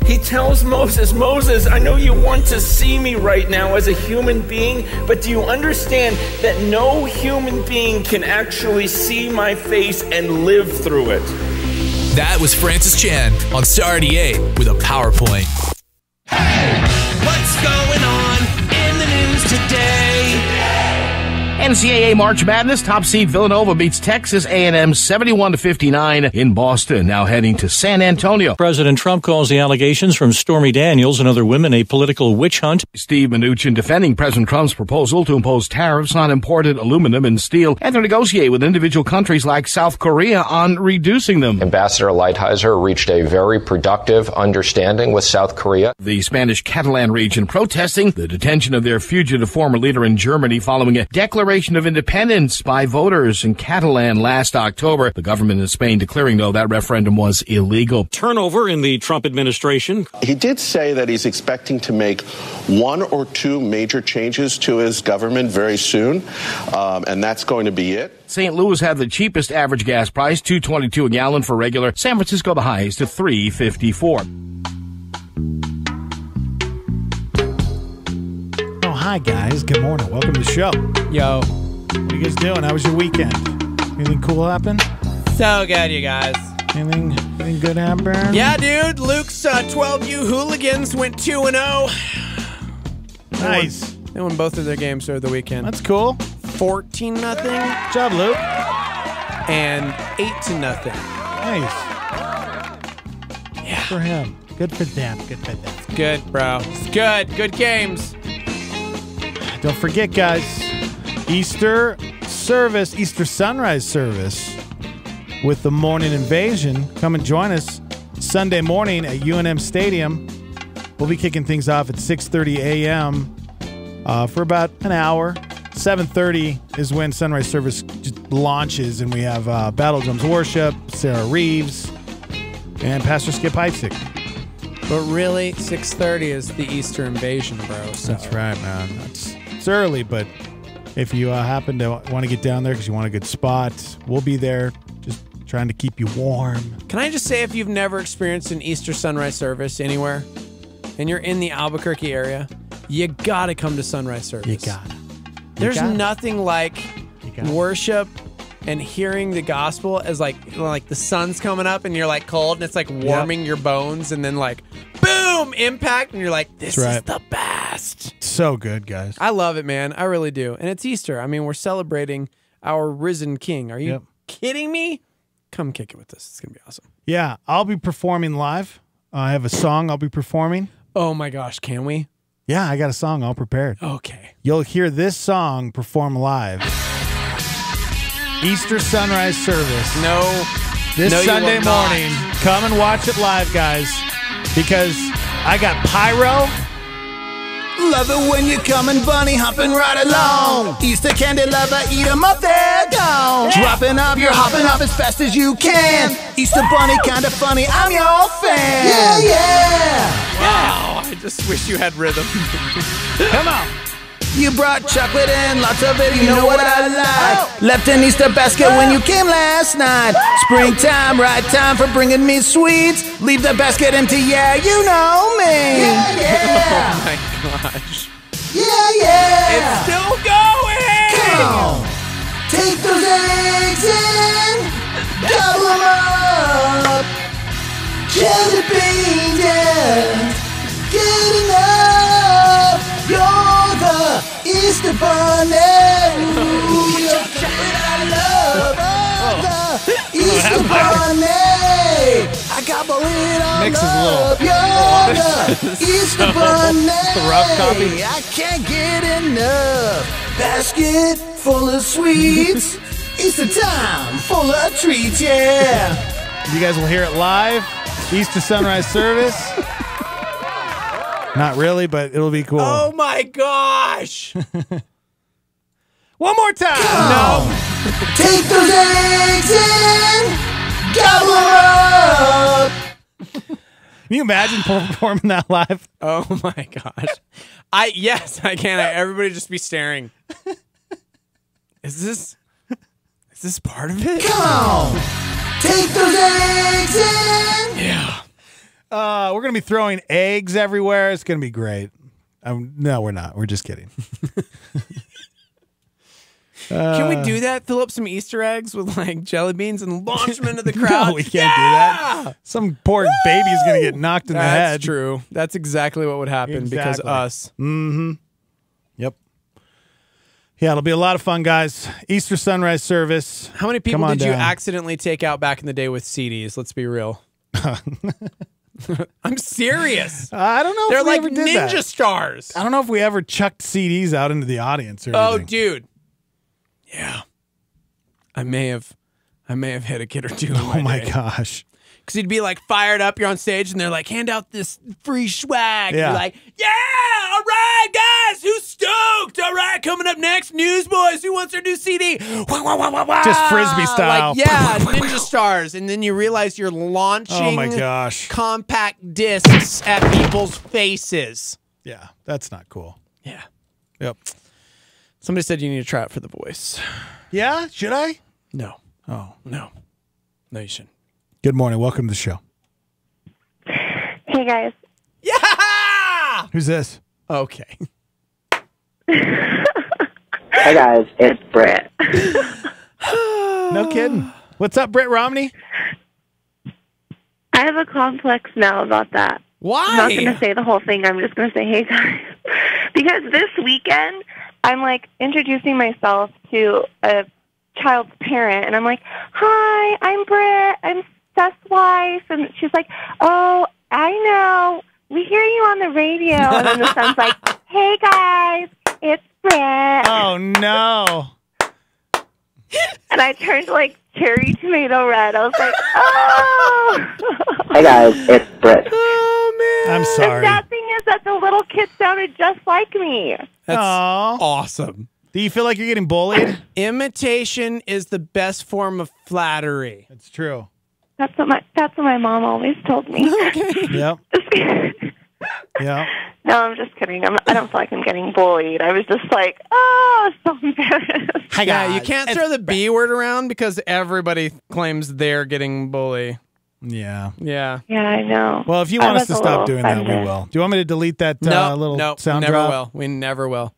He tells Moses, I know you want to see me right now as a human being, but do you understand that no human being can actually see my face and live through it? That was Francis Chan on Star 88 with a PowerPoint. Hey, what's going on in the news today? NCAA March Madness, top seed Villanova beats Texas A&M 71-59 in Boston, now heading to San Antonio. President Trump calls the allegations from Stormy Daniels and other women a political witch hunt. Steve Mnuchin defending President Trump's proposal to impose tariffs on imported aluminum and steel and to negotiate with individual countries like South Korea on reducing them. Ambassador Lighthizer reached a very productive understanding with South Korea. The Spanish Catalan region protesting the detention of their fugitive former leader in Germany following a declaration of independence by voters in Catalan last October. The government in Spain declaring, though, that referendum was illegal. Turnover in the Trump administration. He did say that he's expecting to make one or two major changes to his government very soon, and that's going to be it. St. Louis had the cheapest average gas price, $2.22 a gallon for regular. San Francisco the highest at $3.54. Hi, guys. Good morning. Welcome to the show. Yo. What are you guys doing? How was your weekend? Anything cool happen? So good, you guys. Anything good happen? Yeah, dude. Luke's 12U Hooligans went 2-0. Nice. They won both of their games over the weekend. That's cool. 14-0. Good job, Luke. And 8-0. Nice. Yeah. For him. Good for them. Good for them. It's good, bro. It's good. Good games. Don't forget, guys, Easter sunrise service with the morning invasion. Come and join us Sunday morning at UNM Stadium. We'll be kicking things off at 6:30 a.m. For about an hour. 7:30 is when sunrise service launches, and we have Battle Drums Worship, Sarah Reeves, and Pastor Skip Heitzig. But really, 6:30 is the Easter invasion, bro. So. That's right, man. It's early, but if you happen to want to get down there because you want a good spot, we'll be there just trying to keep you warm. Can I just say, if you've never experienced an Easter sunrise service anywhere and you're in the Albuquerque area, you got to come to sunrise service. You got it. There's nothing like worship and hearing the gospel as like the sun's coming up and you're like cold and it's like warming your bones, and then like boom, impact, and you're like, this is the best. So good, guys. I love it, man. I really do. And it's Easter. I mean, we're celebrating our risen King. Are you kidding me? Come kick it with us. It's gonna be awesome. Yeah, I'll be performing live. I have a song I'll be performing. Oh my gosh, can we? Yeah, I got a song all prepared. Okay. You'll hear this song perform live. Easter sunrise service. This Sunday morning. Come and watch it live, guys, because I got pyro. Love it when you coming bunny hopping right along. Easter candy lover, eat 'em up, they're gone. Dropping up, you're hopping up as fast as you can. Easter bunny, kinda funny, I'm your fan. Yeah, yeah. Wow, I just wish you had rhythm. Come on. You brought chocolate and lots of it, you know what I like. Left an Easter basket when you came last night. Springtime, right time for bringing me sweets. Leave the basket empty, yeah, you know me. Yeah, yeah. Oh my gosh. Yeah, yeah. It's still going. Come on. Take those eggs and gobble 'em up. Jelly beans and get enough. You're the Easter bunny. Ooh, you're the chocolate I love. Oh, the Easter bunny. I got Gobble it all Mix is a up. little- You're the Easter Bunny. rough copy. I can't get enough. Basket full of sweets. Easter time full of treats, yeah. You guys will hear it live. Easter sunrise service. Not really, but it'll be cool. Oh my gosh! One more time. No. Take those eggs and gobble them up. Can you imagine performing that live? Oh my gosh! Yes, I can. Everybody just be staring. Is this part of it? Come on. Take those eggs and Yeah. We're going to be throwing eggs everywhere. It's going to be great. No, we're not. We're just kidding. Can we do that? Fill up some Easter eggs with like jelly beans and launch them into the crowd? No, we can't do that. Some poor baby's going to get knocked in the head. That's true. That's exactly what would happen because us. Mm-hmm. Yep. Yeah, it'll be a lot of fun, guys. Easter sunrise service. How many people did you accidentally take out back in the day with CDs? Let's be real. I'm serious. I don't know They're if we like ever did ninja that. stars. I don't know if we ever chucked CDs out into the audience or Oh, anything. dude. Yeah. I may have hit a kid or two. Oh my gosh. Because he'd be like fired up, you're on stage, and they're like, hand out this free swag. Yeah. You're like, yeah, all right, guys, who's stoked? All right, coming up next, Newsboys, who wants their new CD? Just Frisbee style. Like, yeah, ninja stars. And then you realize you're launching Oh my gosh. compact discs at people's faces. Yeah, that's not cool. Yeah. Yep. Somebody said you need to try it for the voice. Yeah? Should I? No. Oh. No. No, you shouldn't. Good morning. Welcome to the show. Hey, guys. Yeah! Who's this? Okay. Hey, guys. It's Britt. No kidding. What's up, Britt Romney? I have a complex now about that. Why? I'm not going to say the whole thing. I'm just going to say, hey, guys. Because this weekend, I'm, like, introducing myself to a child's parent, and I'm like, hi, I'm Britt. I'm Seth's wife. And she's like, oh, I know. We hear you on the radio. And then the son's like, hey, guys, it's Britt. Oh, no. And I turned, like, cherry tomato red. I was like, oh. Hey, guys, it's Britt. Oh, man. I'm sorry. The sad thing is that the little kid sounded just like me. That's Aw. awesome. Do you feel like you're getting bullied? Imitation is the best form of flattery. That's true. That's what my mom always told me. Okay. Yep. Yeah. No, I'm just kidding. I don't feel like I'm getting bullied. I was just like, oh, so embarrassed. Yeah, you can't throw the B word around because everybody claims they're getting bullied. Yeah. Yeah. Yeah, I know. Well, if you want us to stop doing that, we will. Do you want me to delete that little sound never drop? will. We never will.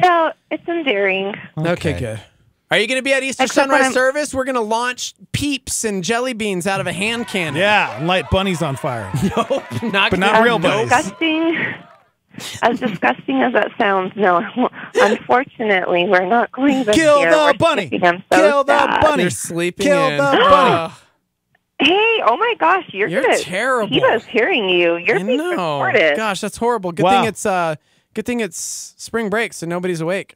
No, it's endearing. Okay, good. Are you going to be at Easter Except sunrise when I'm- service? We're going to launch Peeps and jelly beans out of a hand cannon. Yeah, and light bunnies on fire. Nope, not But not real bunnies. As disgusting as that sounds, no. Unfortunately, we're not going this Kill year. the We're bunny. skipping. I'm so Kill the sad. bunny. You're sleeping Kill in. the bunny. Hey, oh my gosh, you're good. terrible. He was hearing you. You're being recorded. Gosh, that's horrible. Good thing it's spring break, so nobody's awake.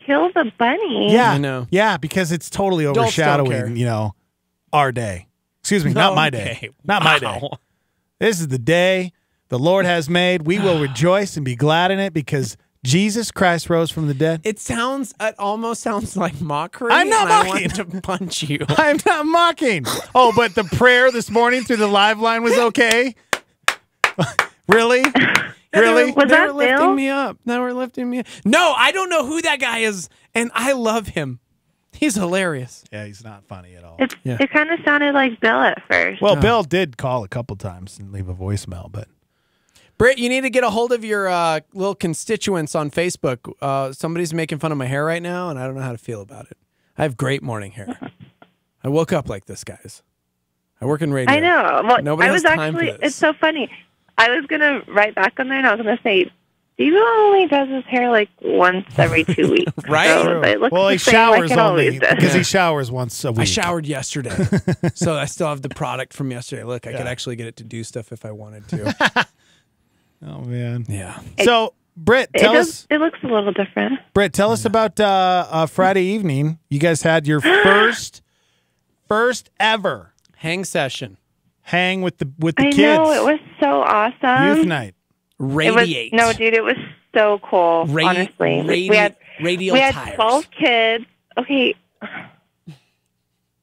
Kill the bunny. Yeah. I know. Yeah, because it's totally Adults don't care. overshadowing, our day. Excuse me, not my day. Okay. Not my day. This is the day the Lord has made. We will rejoice and be glad in it because Jesus Christ rose from the dead. It almost sounds like mockery. I'm not and mocking. I want to punch you. I'm not mocking. Oh, but the prayer this morning through the live line was okay? Really? Really? Was They that were lifting Bill? me up. Now we're lifting me up. No, I don't know who that guy is, and I love him. He's hilarious. Yeah, he's not funny at all. It kind of sounded like Bill at first. Well, Bill did call a couple times and leave a voicemail, but Britt, you need to get a hold of your little constituents on Facebook. Somebody's making fun of my hair right now, and I don't know how to feel about it. I have great morning hair. I woke up like this, guys. I work in radio. I know. Well, Nobody I has was time actually, for this. it's so funny. I was going to write back on there, and I was going to say, Steve only does his hair like once every 2 weeks. Right? So it looks Well, the he same showers like it only always does. because he showers once a week. I showered yesterday, so I still have the product from yesterday. Look, I could actually get it to do stuff if I wanted to. Oh, man. Yeah. So, Britt, tell us. It looks a little different. Britt, tell us about Friday evening. You guys had your first ever hang session. Hang with the I kids. know, it was so awesome. Youth night. Radiate. Dude, it was so cool, honestly. We had radial we had tires. 12 kids. Okay.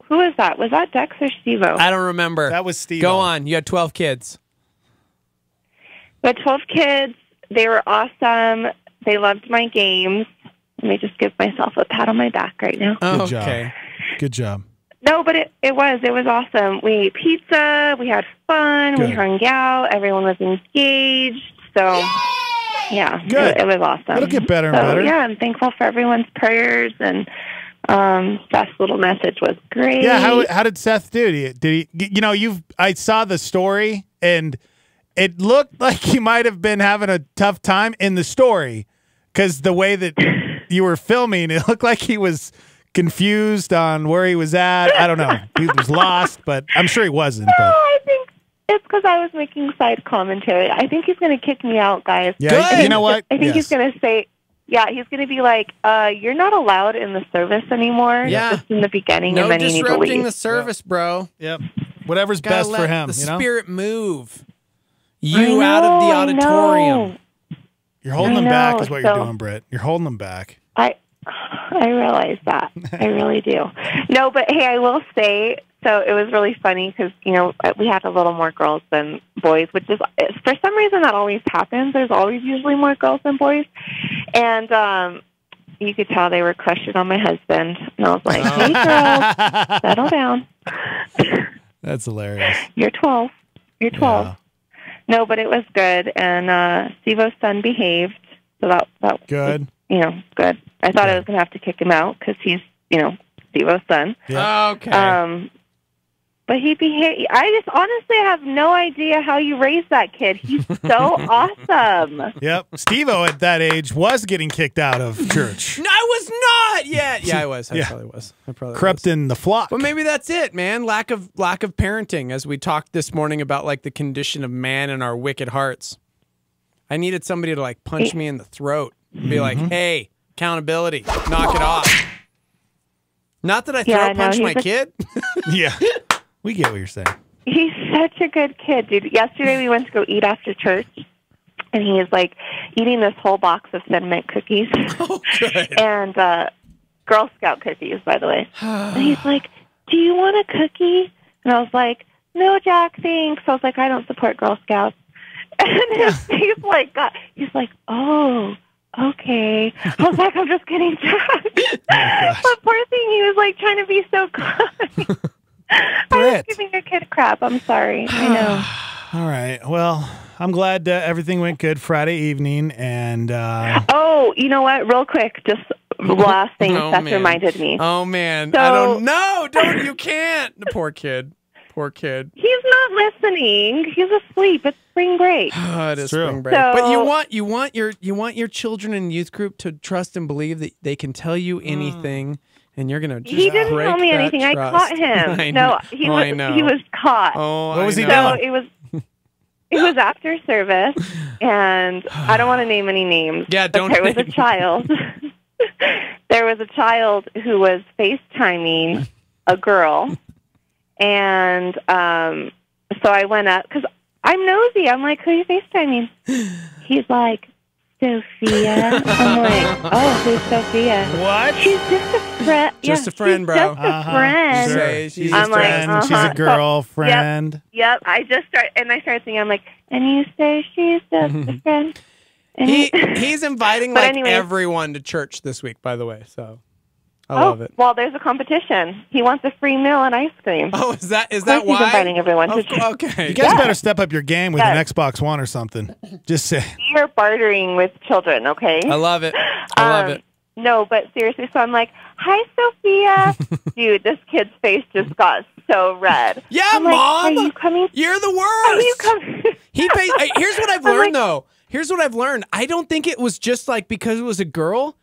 Who was that? Was that Dex or Steve-O? I don't remember. That was Steve. Go on. You had 12 kids. We had 12 kids. They were awesome. They loved my games. Let me just give myself a pat on my back right now. Good job. Good job. No, but it was awesome. We ate pizza. We had fun. Good. We hung out. Everyone was engaged. So, yeah, Good. It was awesome. It'll get better and So, better. yeah, I'm thankful for everyone's prayers, and Seth's little message was great. Yeah, how did Seth do? Did he? I saw the story, and it looked like he might have been having a tough time in the story because the way that you were filming, it looked like he was confused on where he was at. I don't know. He was lost, but I'm sure he wasn't. No, But I think it's because I was making side commentary. I think he's going to kick me out, guys. Yeah, Good. you know what? I think he's going to say, he's going to be like, you're not allowed in the service anymore. Yeah. Just in the beginning, No and then you need to disrupting leave. the service, bro. Yep. Whatever's Gotta best for let him. the you know? spirit move. You out of the auditorium. You're holding I them back know, is what you're so- doing, Britt. You're holding them back. I realize that. I really do. No, but hey, I will say, so it was really funny because, we had a little more girls than boys, which is, for some reason, that always happens. There's always usually more girls than boys. And you could tell they were crushing on my husband. And I was like, hey, girls, settle down. That's hilarious. You're 12. You're 12. Yeah. No, but it was good. And Steve-O's son behaved. So that Good. Good. I thought I was going to have to kick him out because he's, Steve-O's son. Yeah. Okay. But he behaved. I just honestly have no idea how you raised that kid. He's so awesome. Yep. Steve-O at that age was getting kicked out of church. No, I was not yet. Yeah, I was. I probably was. Crept in the flock. But maybe that's it, man. Lack of parenting, as we talked this morning about like the condition of man and our wicked hearts. I needed somebody to like punch me in the throat and be like, hey, accountability, knock it off. Not that I throat punch my kid. Yeah. We get what you're saying. He's such a good kid, dude. Yesterday we went to go eat after church, and he is like eating this whole box of Thin Mint cookies. Oh, good. And Girl Scout cookies, by the way. And he's like, do you want a cookie? And I was like, no, Jack, thanks. I was like, I don't support Girl Scouts. And his face he's like, oh, okay. I was like, I'm just kidding, Jack. But poor thing, he was like trying to be so kind. I was giving your kid crap. I'm sorry. I know. All right. Well, I'm glad everything went good Friday evening. And oh, you know what? Real quick, just last thing Seth reminded me. Oh, man. So, I don't know. You can't. The poor kid. Poor kid. He's not listening. He's asleep. It's spring break. Oh, it is spring break. So, but you want your children in youth group to trust and believe that they can tell you anything. And you're gonna just he didn't break tell me that anything. trust. I caught him. I know. He was caught. Oh, what was he So doing? it was after service, and I don't want to name any names. Yeah, don't. There was a child. There was a child who was FaceTiming a girl, and so I went up because I'm nosy. I'm like, who are you FaceTiming? He's like, Sophia. I'm like, oh, who's Sophia? What? She's just a friend. Just a friend, bro. Just a friend. Sure. She's I'm a friend. like, She's a girlfriend. Yep. I started thinking, I'm like, and you say she's just a friend. And He's inviting But like anyways. everyone to church this week, by the way. So I love it. Well, there's a competition. He wants a free meal and ice cream. Oh, is that Of why? course he's inviting everyone to church. Okay. You guys better step up your game with an Xbox One or something. Just say. You're bartering with children, okay? I love it. I love it. No, but seriously, so I'm like, hi, Sophia. Dude, this kid's face just got so red. Yeah, I'm like, Mom. are you coming? You're the worst. Are you coming? Here's what I've I'm learned like, though. Here's what I've learned. I don't think it was just like because it was a girl.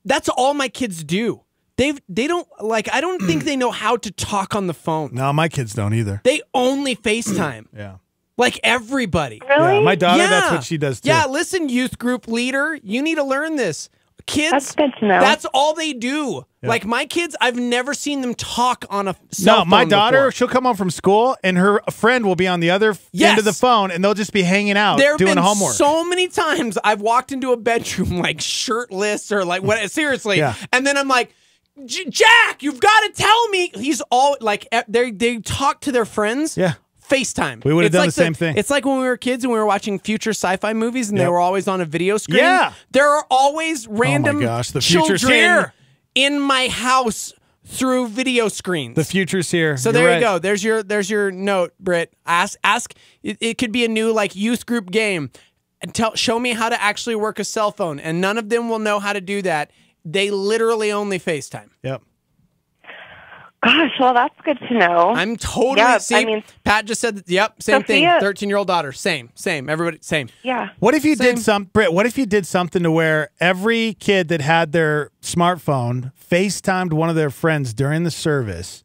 That's all my kids do. They don't like. I don't think they know how to talk on the phone. No, my kids don't either. They only FaceTime. Yeah. Like everybody. Really? Yeah, my daughter, that's what she does too. Yeah, listen, youth group leader, you need to learn this. Kids, that's good to know. That's all they do. Yeah. Like my kids, I've never seen them talk on a cell phone. No, my daughter, before. she'll come home from school and her friend will be on the other end of the phone and they'll just be hanging out There have doing been homework. so many times I've walked into a bedroom like shirtless or like what? Seriously, Yeah. And then I'm like, Jack, you've got to tell me. He's all like they talk to their friends. Yeah. FaceTime. We would have It's done like the same thing. It's like when we were kids and we were watching future sci-fi movies and they were always on a video screen. Yeah. There are always random the future's children here. in my house through video screens. The future's here. So You're there right. you go. There's your note, Britt. Ask. It could be a new like youth group game. And show me how to actually work a cell phone. And none of them will know how to do that. They literally only FaceTime. Yep. Gosh, well, that's good to know. I'm totally. Yeah, see, I mean, Pat just said, yep, same thing. Sophia- 13-year-old daughter, same. Everybody, same. Yeah. What if you did Britt, what if you did something to where every kid that had their smartphone FaceTimed one of their friends during the service,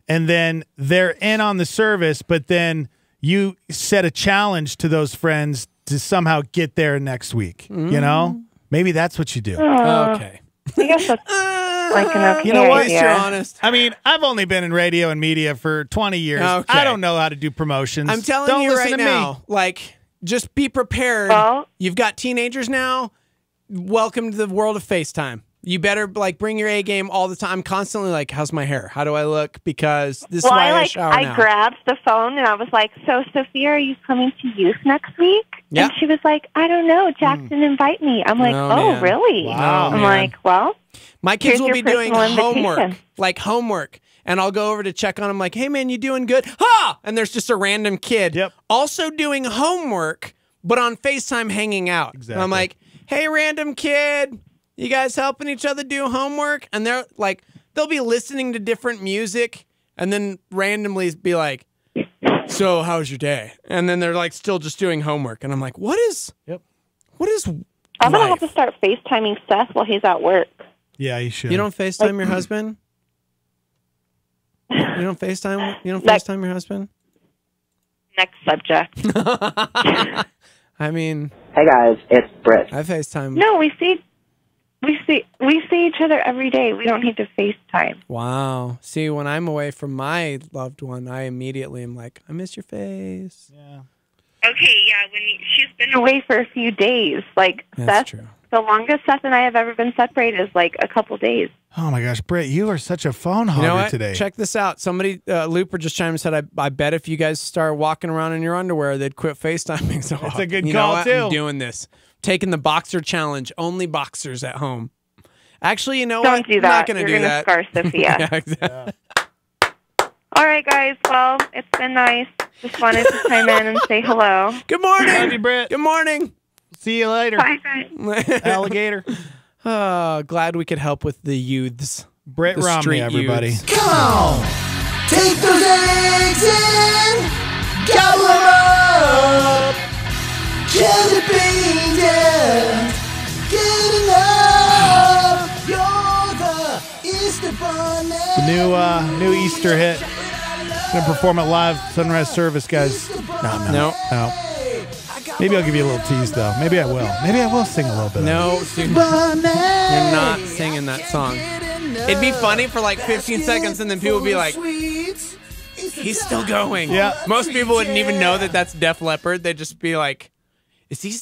and then they're in on the service, but then you set a challenge to those friends to somehow get there next week. You know? Maybe that's what you do. Okay. I guess that's like an okay You know what? idea. You're honest. I mean, I've only been in radio and media for 20 years. Okay. I don't know how to do promotions. I'm telling Don't you listen right to now, me. like, just be prepared. Well- You've got teenagers now. Welcome to the world of FaceTime. You better like bring your A game all the time. I'm constantly like, how's my hair? How do I look? Because this is why I shower now. I grabbed the phone and I was like, so Sophia, are you coming to youth next week? Yeah. And she was like, I don't know. Jack didn't invite me. I'm like, Oh, oh, man. really? Wow, I'm man. like, well, My kids here's will your be doing personal homework, invitation. like homework. And I'll go over to check on them like, hey, man, you doing good? Ha! And there's just a random kid also doing homework, but on FaceTime hanging out. Exactly. And I'm like, hey, random kid, you guys helping each other do homework? And they're like, they'll be listening to different music and then randomly be like, so how's your day? And then they're like still just doing homework. And I'm like, what is I'm going to have to start FaceTiming Seth while he's at work. Yeah, you should. You don't FaceTime your husband? You don't FaceTime your husband? Next subject. I mean, Hey guys, it's Britt. I FaceTime. No, we see each other every day. We don't need to FaceTime. Wow. See, when I'm away from my loved one, I immediately am like, I miss your face. Yeah. Okay, yeah, she's been away for a few days. Like, That's Seth, true. the longest Seth and I have ever been separated is like a couple days. Oh my gosh, Britt, you are such a phone hogger You know what? today. Check this out. Somebody, Looper just chimed and said, I bet if you guys start walking around in your underwear, they'd quit FaceTiming. So That's a good you know call, what? too. I'm doing this. Taking the boxer challenge. Only boxers at home. Actually, you know Don't what? do I'm that. not going to You're do gonna that. scar Sophia. Yeah, exactly. All right, guys. Well, it's been nice. Just wanted to chime in and say hello. Good morning. Love you, Britt. Good morning. See you later. Bye, guys. Alligator. Oh, glad we could help with the youths. Britt The Romney, street everybody. youths. Come on, take those eggs and gobble 'em up. Jelly beans and get enough. You're the Easter Bunny. The new Easter hit. Gonna perform it live, sunrise service, guys. No. Maybe I'll give you a little tease, though. Maybe I will. Maybe I will sing a little bit. No, dude, you're not singing that song. It'd be funny for like 15 seconds, and then people would be like, he's still going. Yeah. Most people wouldn't even know that that's Def Leppard. They'd just be like, is he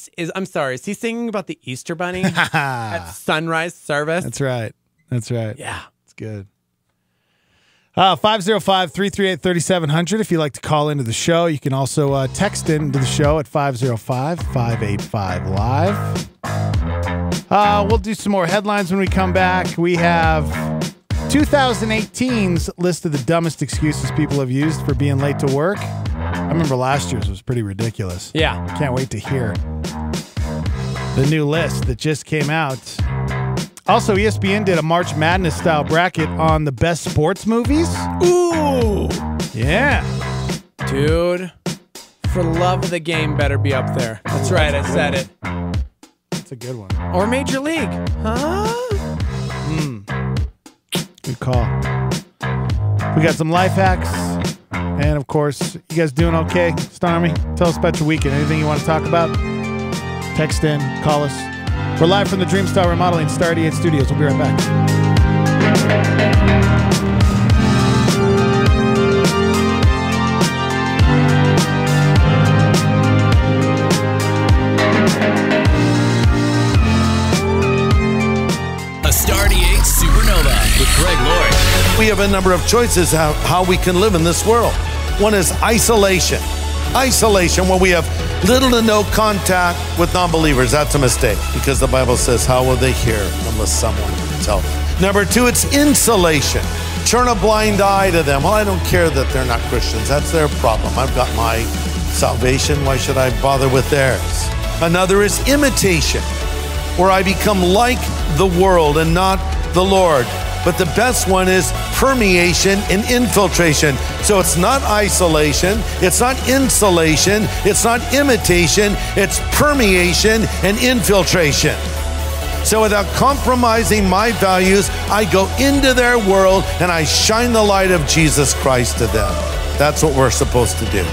singing about the Easter Bunny at sunrise service? That's right. That's right. Yeah. It's good. 505-338-3700. If you'd like to call into the show, you can also text into the show at 505-585-LIVE. We'll do some more headlines when we come back. We have 2018's list of the dumbest excuses people have used for being late to work. I remember last year's was pretty ridiculous. Yeah. Can't wait to hear the new list that just came out. Also, ESPN did a March Madness style bracket on the best sports movies. Ooh. Yeah. Dude, For the love of the game better be up there. That's right, I said it. That's a good one. Or Major League. Huh? Good call. We got some life hacks. And, of course, you guys doing okay? Stormy, tell us about your weekend. Anything you want to talk about? Text in, call us. We're live from the Dreamstar Remodeling Star 88 Studios. We'll be right back. A Star 88 Supernova with Greg Laurie. We have a number of choices how we can live in this world. One is isolation. Isolation, where we have little to no contact with non-believers. That's a mistake, because the Bible says, how will they hear unless someone tells them? Number two, it's insulation. Turn a blind eye to them. Well, I don't care that they're not Christians. That's their problem. I've got my salvation. Why should I bother with theirs? Another is imitation, where I become like the world and not the Lord. But the best one is permeation and infiltration. So it's not isolation, it's not insulation, it's not imitation, it's permeation and infiltration. So without compromising my values, I go into their world and I shine the light of Jesus Christ to them. That's what we're supposed to do.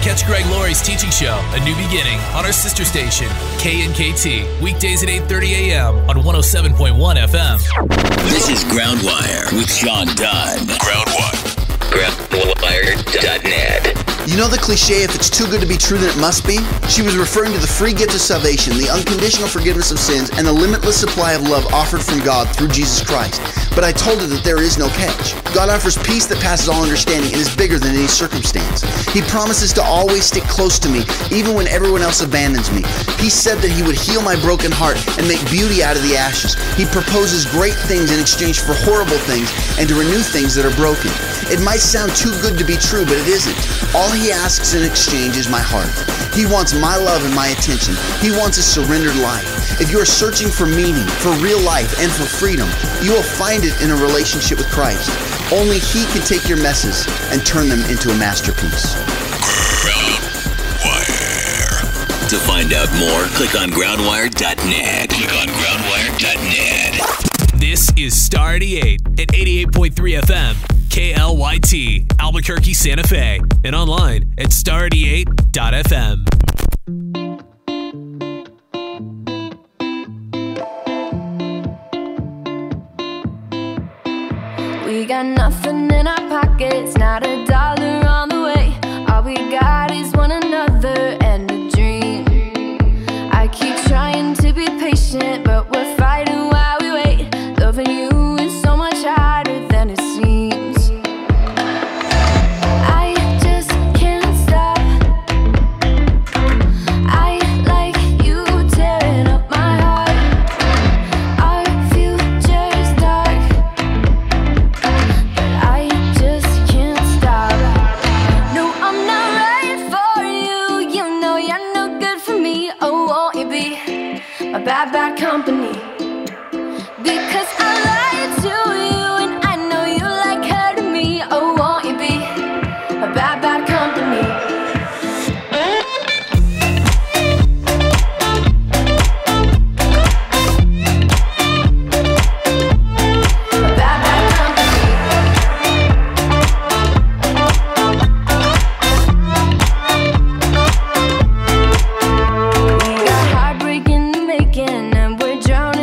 Catch Greg Laurie's teaching show, A New Beginning, on our sister station, KNKT, weekdays at 8:30 a.m. on 107.1 FM. This is Groundwire with Sean Dunn. Groundwire.net. You know the cliche, if it's too good to be true, then it must be? She was referring to the free gift of salvation, the unconditional forgiveness of sins, and the limitless supply of love offered from God through Jesus Christ. But I told her that there is no catch. God offers peace that passes all understanding and is bigger than any circumstance. He promises to always stick close to me, even when everyone else abandons me. He said that He would heal my broken heart and make beauty out of the ashes. He proposes great things in exchange for horrible things and to renew things that are broken. It might sound too good to be true, but it isn't. All He asks in exchange is my heart. He wants my love and my attention. He wants a surrendered life. If you are searching for meaning, for real life, and for freedom, you will find it in a relationship with Christ. Only He can take your messes and turn them into a masterpiece. Groundwire. To find out more, click on groundwire.net. This is Star 88 at 88.3 FM, KLYT, Albuquerque, Santa Fe, and online at star88.fm. We got nothing in our pockets, not a dollar on the way. All we got is one another and a dream. I keep trying to be patient, but we're fighting while we wait. Loving you is so much harder than it seems. I just can't stop. I like you tearing up my heart. Our future's dark, but I just can't stop. No, I'm not right for you. You know you're no good for me. Oh, won't you be my bad, bad company? Because I lied to you and I know you like hurting me. Oh, won't you be a bad, bad company? We got heartbreak in the making and we're drowning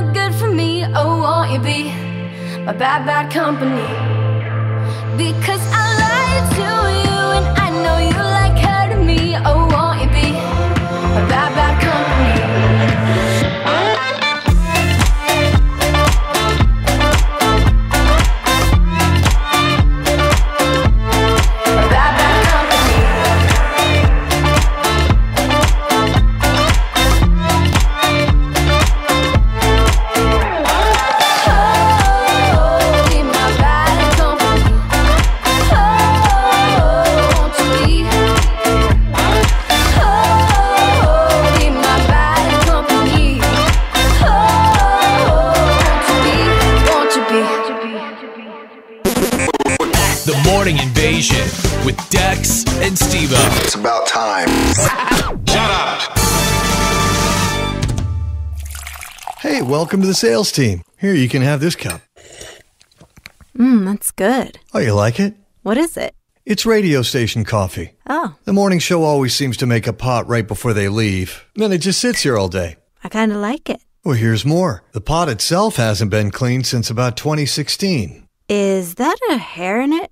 no good for me. Oh, won't you be my bad, bad company? Because I lied to you and I know you like hurting me. Oh, won't you be my bad, bad company? Morning Invasion with Dex and Steve-O. It's about time. Shut up. Hey, welcome to the sales team. Here, you can have this cup. That's good. Oh, you like it? What is it? It's radio station coffee. Oh. The morning show always seems to make a pot right before they leave. Then it just sits here all day. I kind of like it. Well, here's more. The pot itself hasn't been cleaned since about 2016. Is that a hair in it?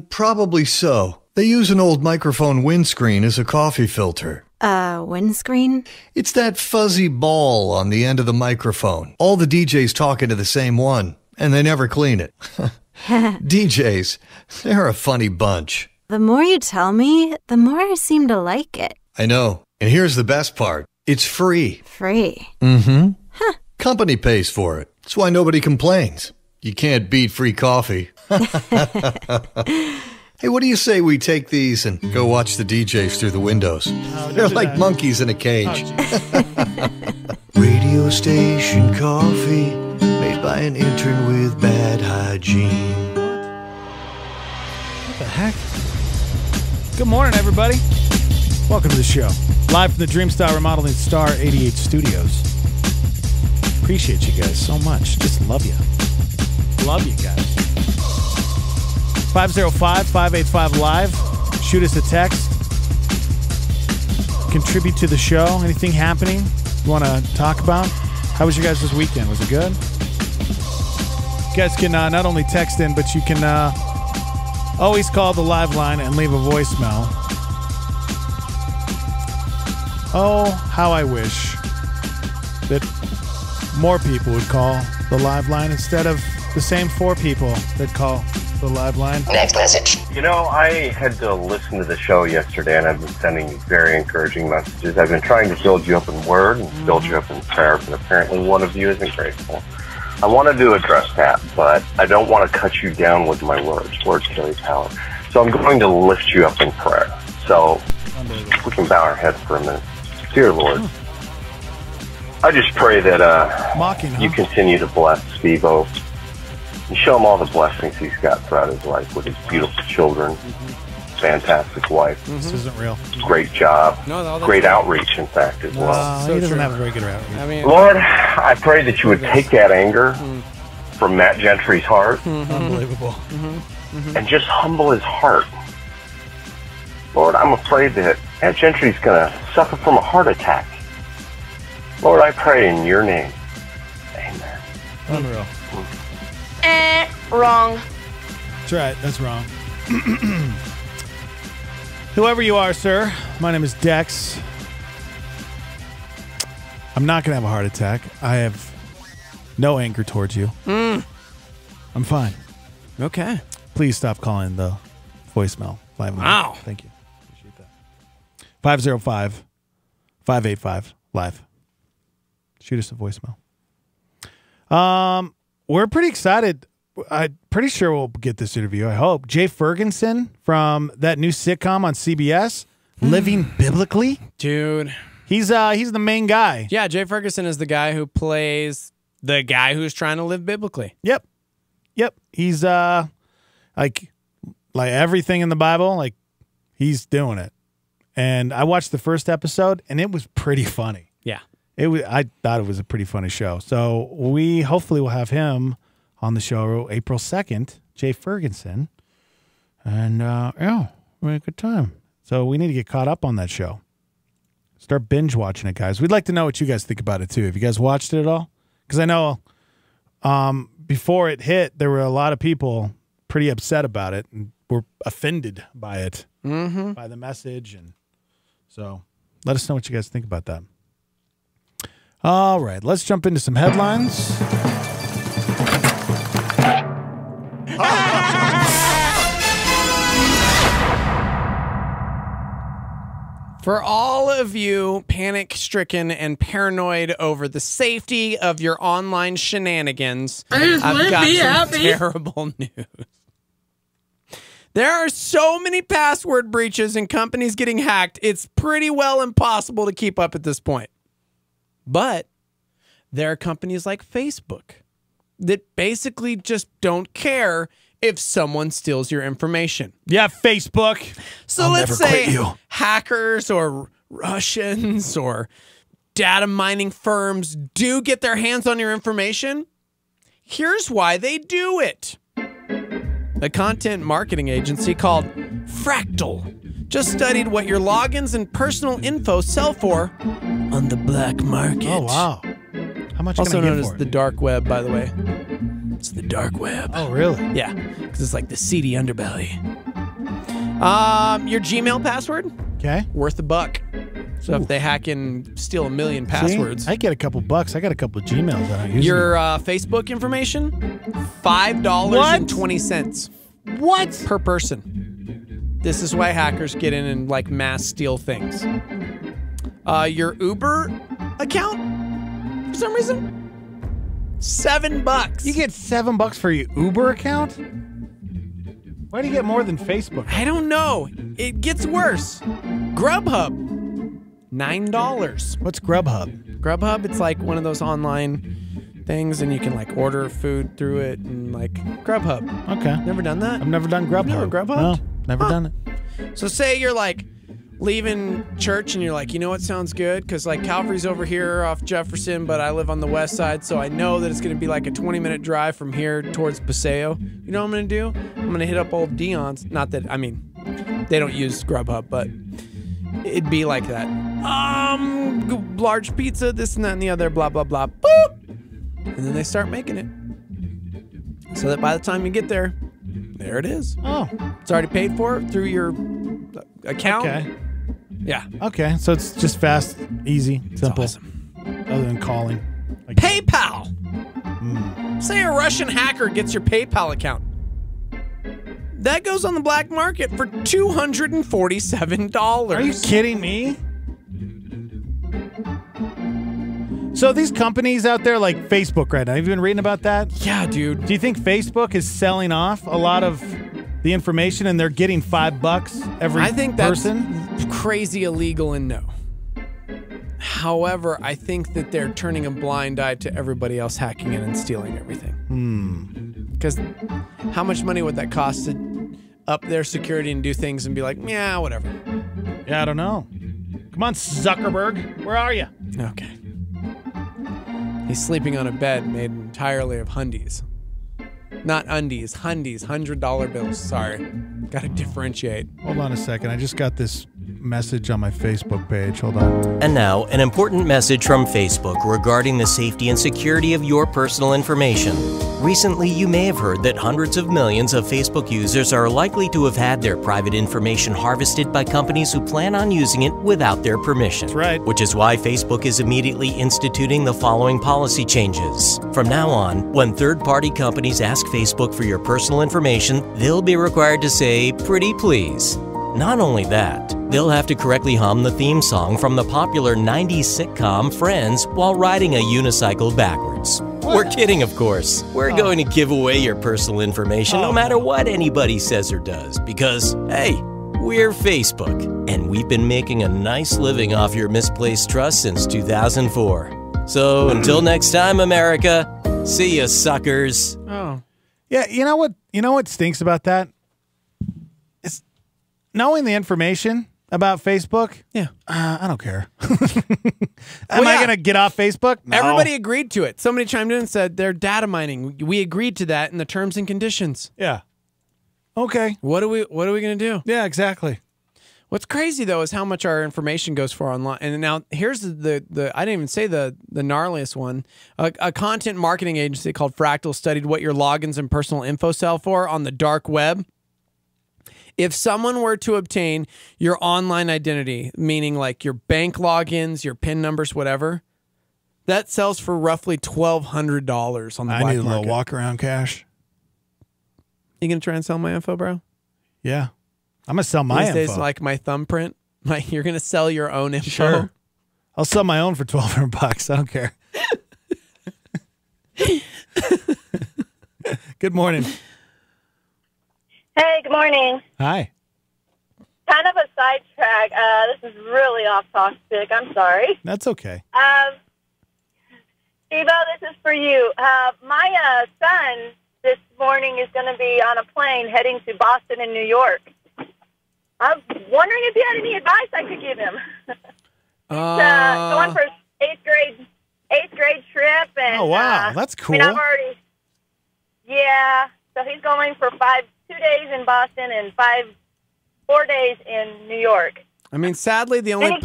Probably so. They use an old microphone windscreen as a coffee filter. Windscreen? It's that fuzzy ball on the end of the microphone. All the DJs talk into the same one, and they never clean it. DJs, they're a funny bunch. The more you tell me, the more I seem to like it. I know. And here's the best part. It's free. Free? Mm-hmm. Huh. Company pays for it. That's why nobody complains. You can't beat free coffee. Hey, what do you say we take these and go watch the DJs through the windows? They're like monkeys in a cage. Radio station coffee made by an intern with bad hygiene. What the heck? Good morning, everybody. Welcome to the show. Live from the Dreamstyle Remodeling Star 88 Studios. Appreciate you guys so much. Just love you. Love you guys. 505-585-LIVE. Shoot us a text. Contribute to the show. Anything happening you want to talk about? How was your guys this weekend? Was it good? You guys can not only text in, but you can always call the live line and leave a voicemail. Oh, how I wish that more people would call the live line instead of the same 4 people that call the live line. Next message. You know, I had to listen to the show yesterday, and I've been sending you very encouraging messages. I've been trying to build you up in word and build you up in prayer, but apparently one of you isn't grateful. I wanted to address that, but I don't want to cut you down with my words. Words carry power. So I'm going to lift you up in prayer. So we can bow our heads for a minute. Dear Lord, I just pray that you continue to bless Steve-O. And show him all the blessings he's got throughout his life with his beautiful children, fantastic wife. This isn't real. Great job. No, great outreach, in fact, as well. He doesn't have a very good outreach. I mean, Lord, I pray that you would take that anger from Matt Gentry's heart Unbelievable. and just humble his heart. Lord, I'm afraid that Matt Gentry's going to suffer from a heart attack. Lord, I pray in your name. Amen. Unreal. Wrong. That's right. That's wrong. Whoever you are, sir, my name is Dex. I'm not going to have a heart attack. I have no anger towards you. I'm fine. Okay. Please stop calling the voicemail. Wow. Thank you. Appreciate that. 505-585-LIVE. Shoot us a voicemail. We're pretty excited. I'm pretty sure we'll get this interview, I hope. Jay Ferguson from that new sitcom on CBS, Living Biblically. Dude. He's the main guy. Yeah, Jay Ferguson is the guy who plays the guy who's trying to live biblically. Yep. He's like everything in the Bible, like he's doing it. And I watched the first episode and it was pretty funny. Yeah. I thought it was a pretty funny show. So we hopefully will have him on the show April 2nd, Jay Ferguson. And yeah, we had a good time. So we need to get caught up on that show. Start binge watching it, guys. We'd like to know what you guys think about it too. Have you guys watched it at all? Because I know before it hit, there were a lot of people pretty upset about it and were offended by it, by the message. And so let us know what you guys think about that. All right, let's jump into some headlines. For all of you panic-stricken and paranoid over the safety of your online shenanigans, I've got some terrible news. There are so many password breaches and companies getting hacked, it's pretty well impossible to keep up at this point. But there are companies like Facebook that basically just don't care if someone steals your information. Yeah, Facebook. So let's say hackers or Russians or data mining firms do get their hands on your information. Here's why they do it. A content marketing agency called Fractal just studied what your logins and personal info sell for on the black market. Oh, wow. How much also can I known get as for the it? dark web, by the way. It's the dark web. Oh, really? Yeah, because it's like the seedy underbelly. Your Gmail password? Okay. Worth $1. So if they hack and steal 1 million passwords. See? I get a couple bucks. I got a couple of Gmails that I use. Your Facebook information? $5.20. What? Per person. This is why hackers get in and like mass steal things. Your Uber account? For some reason? $7. You get $7 for your Uber account? Why do you get more than Facebook? I don't know. It gets worse. Grubhub. $9. What's Grubhub? Grubhub, it's like one of those online things, and you can like order food through it, and like Grubhub. Okay. Never done that? I've never done Grubhub. Never Grubhub? No, never done it. So say you're like leaving church and you're like, you know what sounds good? Because like Calvary's over here off Jefferson, but I live on the west side, so I know that it's going to be like a 20-minute drive from here towards Paseo. You know what I'm going to do? I'm going to hit up old Dion's. Not that, I mean, they don't use Grubhub, but it'd be like that. Large pizza, this and that and the other, blah, blah, blah, boop! And then they start making it. So that by the time you get there, there it is. Oh. It's already paid for through your account. Okay. Yeah. Okay, so it's just fast, easy, simple. Awesome. Other than calling. Like, PayPal. Say a Russian hacker gets your PayPal account. That goes on the black market for $247. Are you kidding me? So these companies out there like Facebook right now, have you been reading about that? Yeah, dude. Do you think Facebook is selling off a lot of the information and they're getting $5 every person? I think that's crazy illegal and no. However, I think that they're turning a blind eye to everybody else hacking in and stealing everything. Because how much money would that cost to up their security and do things and be like, yeah, whatever. Yeah, I don't know. Come on, Zuckerberg. Where are you? Okay. He's sleeping on a bed made entirely of hundies. Not undies, hundies, $100 bills. Sorry. Gotta differentiate. Hold on a second. I just got this message on my Facebook page. Hold on. And now, an important message from Facebook regarding the safety and security of your personal information. Recently, you may have heard that hundreds of millions of Facebook users are likely to have had their private information harvested by companies who plan on using it without their permission. That's right. Which is why Facebook is immediately instituting the following policy changes. From now on, when third-party companies ask Facebook for your personal information, they'll be required to say, "Pretty please." Not only that, they'll have to correctly hum the theme song from the popular 90s sitcom Friends while riding a unicycle backwards. We're kidding, of course. We're going to give away your personal information no matter what anybody says or does because, hey, we're Facebook, and we've been making a nice living off your misplaced trust since 2004. So until next time, America, see ya, suckers. Oh. Yeah, you know what stinks about that? It's knowing the information about Facebook. Yeah. I don't care. Am I going to get off Facebook? No. Everybody agreed to it. Somebody chimed in and said they're data mining. We agreed to that in the terms and conditions. Yeah. Okay. What are we going to do? Yeah, exactly. What's crazy though is how much our information goes for online. And now here's the I didn't even say the gnarliest one. A content marketing agency called Fractal studied what your logins and personal info sell for on the dark web. If someone were to obtain your online identity, meaning like your bank logins, your PIN numbers, whatever, that sells for roughly $1,200 on the black market. I need a little walk around cash. You gonna try and sell my info, bro? Yeah. I'm going to sell my info. These days, like my thumbprint, like you're going to sell your own info. Sure. I'll sell my own for $1,200. I don't care. Good morning. Hey, good morning. Hi. Kind of a sidetrack. This is really off topic. I'm sorry. That's okay. Evo, this is for you. My son this morning is going to be on a plane heading to Boston and New York. I'm wondering if you had any advice I could give him. He's going for his eighth grade trip, and oh wow, that's cool. I mean, so he's going for 2 days in Boston and 4 days in New York. I mean, sadly, the only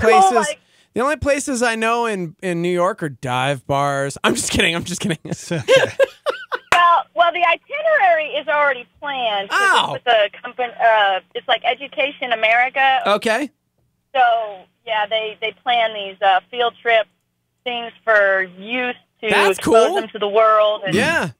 places I know in New York are dive bars. I'm just kidding. Okay. Well, the itinerary is already planned. Oh. With a company, it's like Education America. Okay. So, yeah, they plan these field trip things for youth to expose them to the world. And, yeah.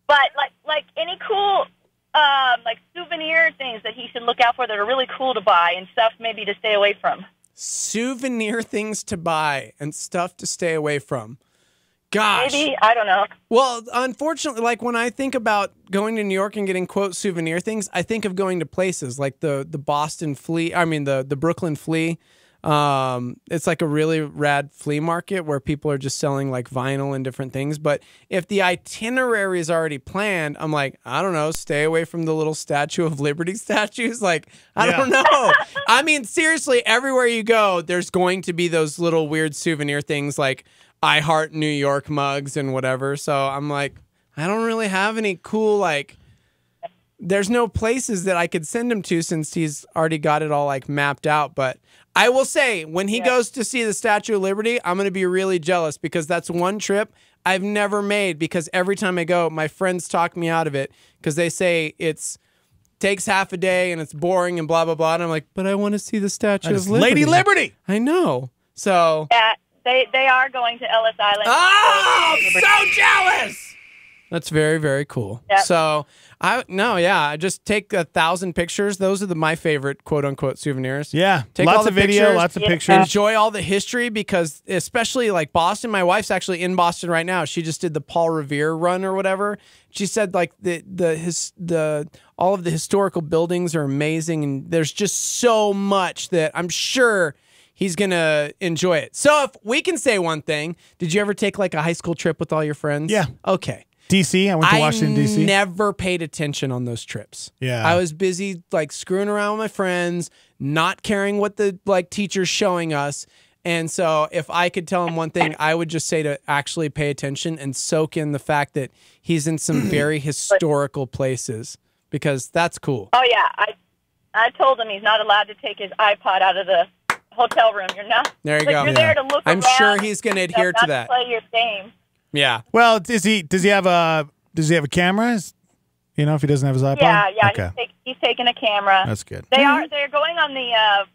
But, like any cool, like souvenir things that he should look out for that are really cool to buy and stuff maybe to stay away from. Souvenir things to buy and stuff to stay away from. Gosh. Maybe, I don't know. Well, unfortunately, like when I think about going to New York and getting, quote, souvenir things, I think of going to places like the Boston Flea, the Brooklyn Flea. It's like a really rad flea market where people are just selling like vinyl and different things. But if the itinerary is already planned, I'm like, I don't know, stay away from the little Statue of Liberty statues. Like, I don't know. I mean, seriously, everywhere you go, there's going to be those little weird souvenir things like I Heart New York mugs and whatever. So I'm like, I don't really have any cool, like, there's no places that I could send him to since he's already got it all like mapped out. But I will say when he goes to see the Statue of Liberty, I'm going to be really jealous because that's one trip I've never made because every time I go, my friends talk me out of it because they say takes half a day and it's boring and blah, blah, blah. And I'm like, but I want to see the Statue of Liberty. Lady Liberty. I know. So. Yeah. They are going to Ellis Island. Oh, so jealous! That's very, very cool. Yep. So, I just take 1,000 pictures. Those are my favorite quote-unquote souvenirs. Yeah, take lots all the of video, pictures, lots of pictures. Enjoy all the history because especially like Boston, my wife's actually in Boston right now. She just did the Paul Revere run or whatever. She said like all of the historical buildings are amazing and there's just so much that I'm sure he's going to enjoy it. So if we can say one thing, did you ever take like a high school trip with all your friends? Yeah. Okay. DC. I went to Washington, D.C. I never paid attention on those trips. Yeah. I was busy like screwing around with my friends, not caring what the like teacher's showing us. And so if I could tell him one thing, I would just say to actually pay attention and soak in the fact that he's in some very historical places because that's cool. Oh, yeah. I told him he's not allowed to take his iPod out of the hotel room. You're not. There you go. You're there to look I'm around. sure he's going to adhere to that. Play your game. Yeah. Well, does he have a camera? You know, if he doesn't have his iPod. Yeah. Okay. He's taking a camera. That's good. They're going on the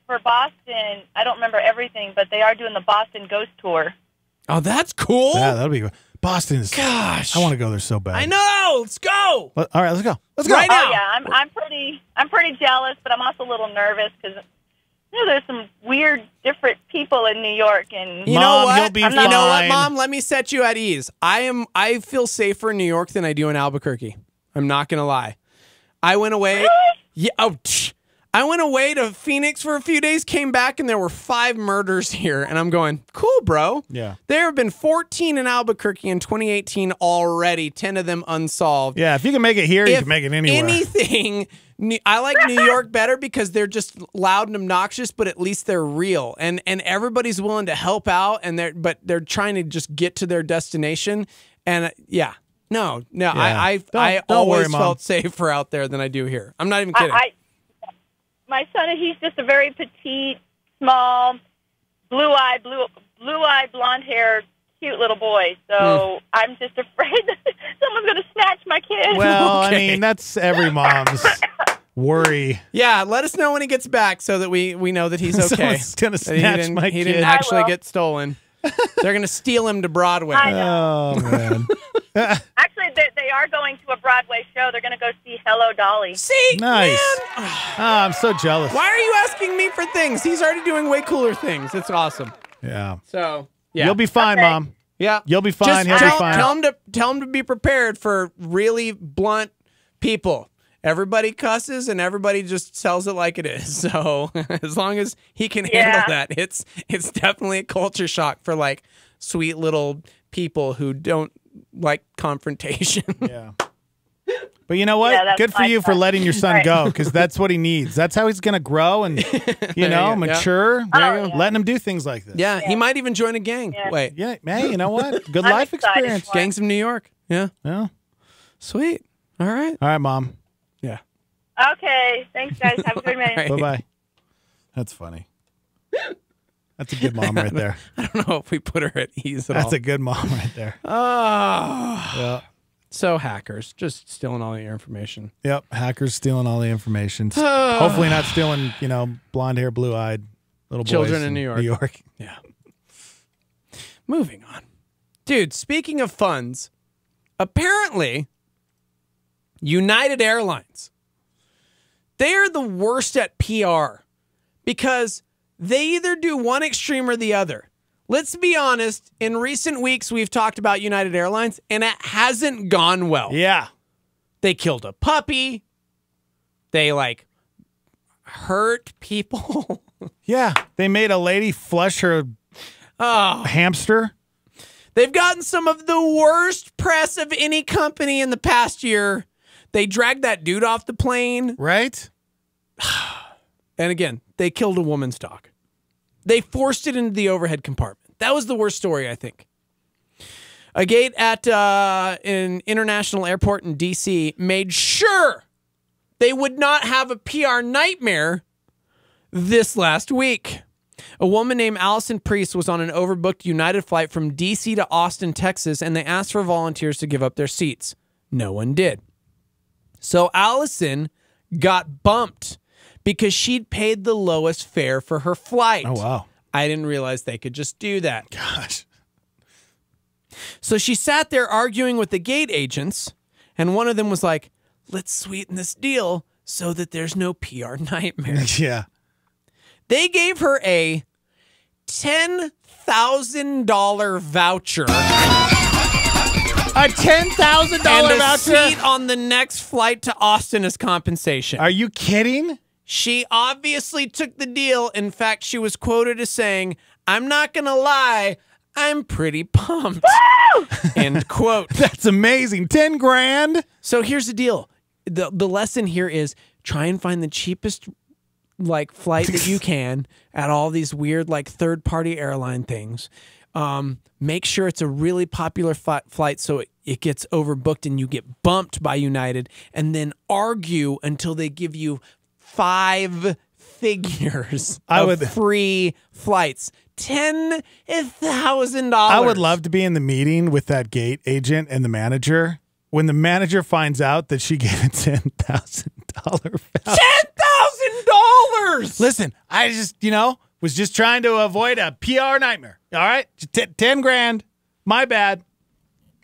for Boston. I don't remember everything, but they are doing the Boston Ghost Tour. Oh, that's cool. Yeah, that'll be Boston. Gosh, I want to go there so bad. I know. Let's go. All right, let's go. Let's go right now. Oh yeah, I'm pretty jealous, but I'm also a little nervous because. There's some weird, different people in New York, and you know what? You'll be fine. You know what, Mom? Let me set you at ease. I feel safer in New York than I do in Albuquerque. I'm not gonna lie. I went away. Really? Yeah. I went away to Phoenix for a few days, came back, and there were 5 murders here. And I'm going, cool, bro. Yeah. There have been 14 in Albuquerque in 2018 already, 10 of them unsolved. Yeah, if you can make it here, you can make it anywhere. Anything, I like New York better because they're just loud and obnoxious, but at least they're real. And everybody's willing to help out, but they're trying to just get to their destination. And yeah. No. I Don't always worry, Mom. felt safer out there than I do here. I'm not even kidding. my son, he's just a very petite, small, blue-eyed, blonde hair, cute little boy. So I'm just afraid that someone's going to snatch my kid. Well, I mean, that's every mom's worry. Yeah, let us know when he gets back so that we know that he's okay. Someone's going to snatch my kid. He didn't actually get stolen. They're going to steal him to Broadway. I know. Oh, man. Actually, they are going to a Broadway show. They're going to go see Hello, Dolly. See? Nice. Man. Oh, I'm so jealous. Why are you asking me for things? He's already doing way cooler things. It's awesome. Yeah. So, yeah. You'll be fine, Mom. Yeah. You'll be fine. Just He'll be fine. Tell him to be prepared for really blunt people. Everybody cusses and everybody just tells it like it is. So as long as he can handle that, it's definitely a culture shock for like sweet little people who don't like confrontation. Yeah. But you know what? Good for you for letting your son go, because that's what he needs. That's how he's going to grow and, mature. Letting him do things like this. Yeah, he might even join a gang. Yeah. Wait. Yeah, man, you know what? Good life experience. Gangs of New York. Yeah. Yeah. Sweet. All right. All right, Mom. Yeah. Okay. Thanks, guys. Have a good night. Bye-bye. That's funny. That's a good mom right there. I don't know if we put her at ease at all. That's a good mom right there. Oh. Yeah. So hackers just stealing all your information. Yep. Hackers stealing all the information. Hopefully not stealing, blonde hair, blue-eyed little children boys in New York. New York. Yeah. Moving on. Dude, speaking of funds, apparently United Airlines, they are the worst at PR because they either do one extreme or the other. Let's be honest, in recent weeks, we've talked about United Airlines, and it hasn't gone well. Yeah. They killed a puppy. They, hurt people. Yeah. They made a lady flush her hamster. They've gotten some of the worst press of any company in the past year. They dragged that dude off the plane. Right? And again, they killed a woman's dog. They forced it into the overhead compartment. That was the worst story, I think. A gate at an international airport in D.C. made sure they would not have a PR nightmare this last week. A woman named Allison Priest was on an overbooked United flight from D.C. to Austin, Texas, and they asked for volunteers to give up their seats. No one did. So Allison got bumped because she'd paid the lowest fare for her flight. Oh, wow. I didn't realize they could just do that. Gosh. So she sat there arguing with the gate agents, and one of them was like, let's sweeten this deal so that there's no PR nightmare. Yeah. They gave her a $10,000 voucher. A $10,000 and a voucher? seat on the next flight to Austin as compensation. Are you kidding? She obviously took the deal. In fact, she was quoted as saying, I'm not going to lie, I'm pretty pumped. End quote. That's amazing. 10 grand? So here's the deal. The lesson here is try and find the cheapest flight that you can at all these weird third-party airline things. Make sure it's a really popular flight so it gets overbooked and you get bumped by United, and then argue until they give you 5 figures of free flights. $10,000. I would love to be in the meeting with that gate agent and the manager. When the manager finds out that she gave a $10,000 voucher. $10,000! Listen, I just, was just trying to avoid a PR nightmare. All right? 10 grand. My bad.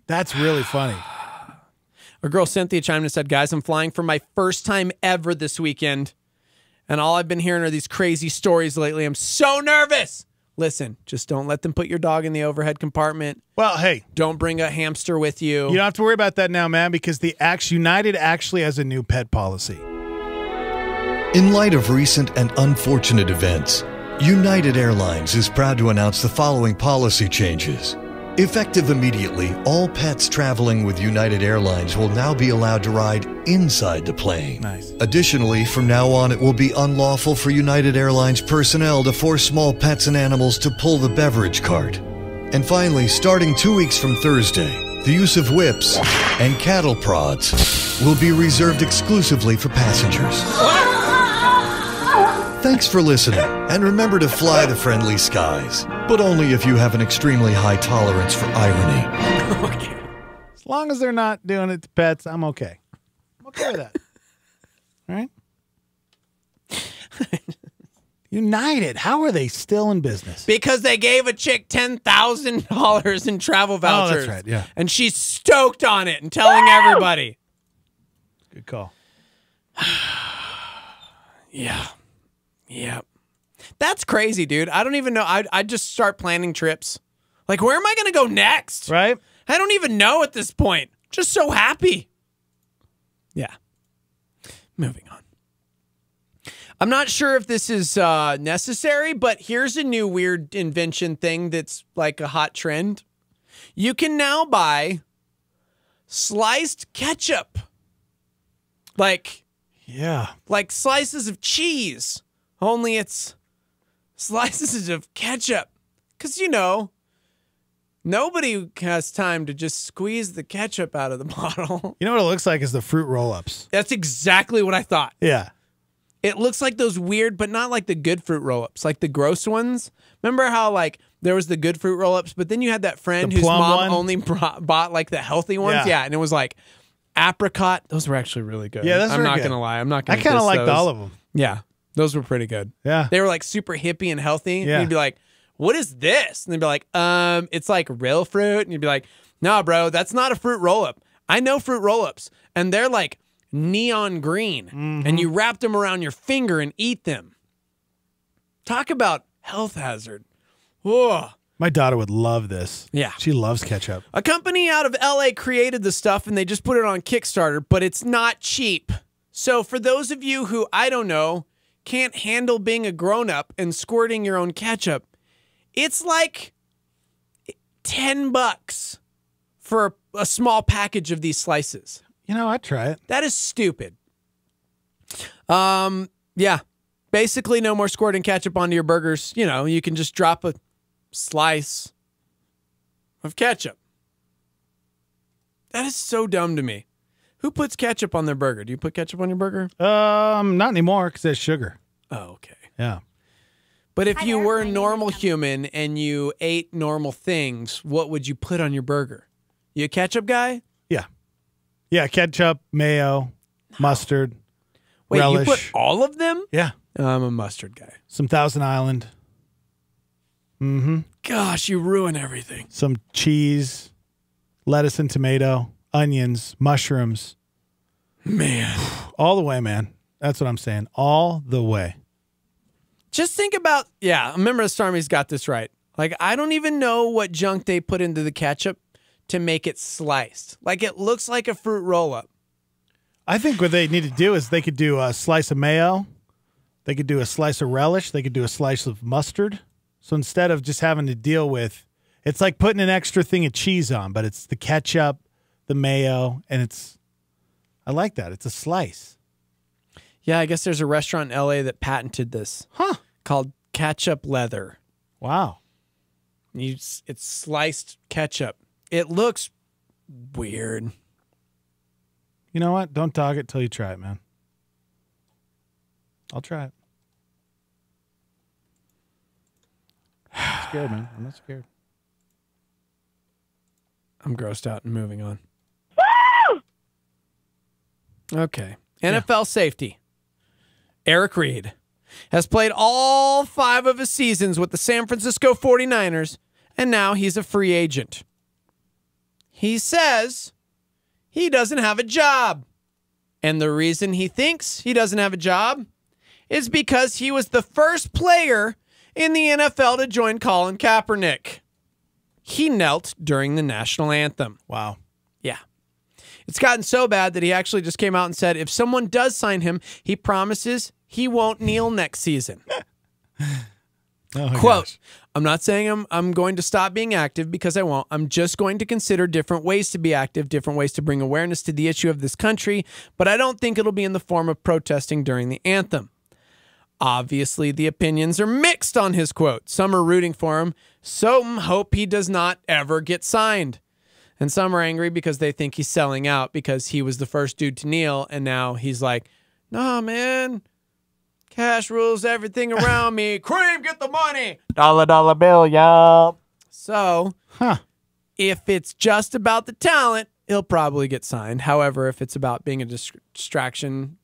That's really funny. Our girl Cynthia chimed in and said, guys, I'm flying for my first time ever this weekend. And all I've been hearing are these crazy stories lately. I'm so nervous. Listen, just don't let them put your dog in the overhead compartment. Well, hey. Don't bring a hamster with you. You don't have to worry about that now, man, because United actually has a new pet policy. In light of recent and unfortunate events, United Airlines is proud to announce the following policy changes. Effective immediately, all pets traveling with United Airlines will now be allowed to ride inside the plane. Nice. Additionally, from now on, it will be unlawful for United Airlines personnel to force small pets and animals to pull the beverage cart. And finally, starting 2 weeks from Thursday, the use of whips and cattle prods will be reserved exclusively for passengers. Thanks for listening, and remember to fly the friendly skies, but only if you have an extremely high tolerance for irony. Okay. As long as they're not doing it to pets, I'm okay. I'm okay with that. All right? United, how are they still in business? Because they gave a chick $10,000 in travel vouchers. Oh, that's right, yeah. And she's stoked on it and telling everybody. Good call. Yeah. Yeah. That's crazy, dude. I don't even know. I'd just start planning trips. Like, where am I going to go next? Right? I don't even know at this point. Just so happy. Yeah. Moving on. I'm not sure if this is necessary, but here's a new weird invention thing that's like a hot trend. You can now buy sliced ketchup. Like slices of cheese. Only it's slices of ketchup. Because, nobody has time to just squeeze the ketchup out of the bottle. You know what it looks like is the fruit roll-ups. That's exactly what I thought. Yeah. It looks like those weird, but not like the good fruit roll-ups, like the gross ones. Remember how there was the good fruit roll-ups, but then you had that friend whose mom only bought like the healthy ones? Yeah, and it was like apricot. Those were actually really good. Yeah, I'm not going to lie. I kind of liked all of them. Yeah, those were pretty good. Yeah. They were like super hippie and healthy. Yeah. And you'd be like, what is this? And they'd be like, it's like real fruit. And you'd be like, no, bro, that's not a fruit roll-up. I know fruit roll-ups. And they're like neon green. And you wrap them around your finger and eat them. Talk about health hazard. Whoa. My daughter would love this. Yeah. She loves ketchup. A company out of LA created the stuff and they just put it on Kickstarter, but it's not cheap. So for those of you who, I don't know, can't handle being a grown-up and squirting your own ketchup, it's like $10 for a small package of these slices. I'd try it. That is stupid. Yeah. Basically, no more squirting ketchup onto your burgers. You can just drop a slice of ketchup. That is so dumb to me. Who puts ketchup on their burger? Do you put ketchup on your burger? Not anymore because it's sugar. Oh, okay. Yeah. But if you were a normal human and you ate normal things, what would you put on your burger? You a ketchup guy? Yeah. Yeah, ketchup, mayo, mustard, relish. You put all of them? Yeah. I'm a mustard guy. Some Thousand Island. Mm-hmm. Gosh, you ruin everything. Some cheese, lettuce and tomato, onions, mushrooms. Man. All the way, man. That's what I'm saying. All the way. Just think about, remember Stormy's got this right. Like, I don't even know what junk they put into the ketchup to make it sliced. Like, it looks like a fruit roll-up. I think what they need to do is they could do a slice of mayo. They could do a slice of relish. They could do a slice of mustard. So instead of just having to deal with, it's like putting an extra thing of cheese on, but it's the ketchup, the mayo, and I like that. It's a slice. Yeah, I guess there's a restaurant in LA that patented this. Called ketchup leather. Wow. It's sliced ketchup. It looks weird. You know what? Don't dog it till you try it, man. I'll try it. I'm scared, man. I'm not scared. I'm grossed out and moving on. Okay. NFL safety. Eric Reed has played all 5 of his seasons with the San Francisco 49ers, and now he's a free agent. He says he doesn't have a job. And the reason he thinks he doesn't have a job is because he was the first player in the NFL to join Colin Kaepernick. He knelt during the national anthem. Wow. Yeah. It's gotten so bad that he actually just came out and said if someone does sign him, he promises he won't kneel next season. Quote, gosh. I'm not saying I'm going to stop being active because I won't. I'm just going to consider different ways to be active, different ways to bring awareness to the issue of this country, but I don't think it'll be in the form of protesting during the anthem. Obviously, the opinions are mixed on his quote. Some are rooting for him. Some hope he does not ever get signed. And some are angry because they think he's selling out because he was the first dude to kneel, and now he's like, nah, man, Cash rules everything around me. Cream, get the money. Dollar bill, y'all. So, if it's just about the talent, he'll probably get signed. However, if it's about being a distraction,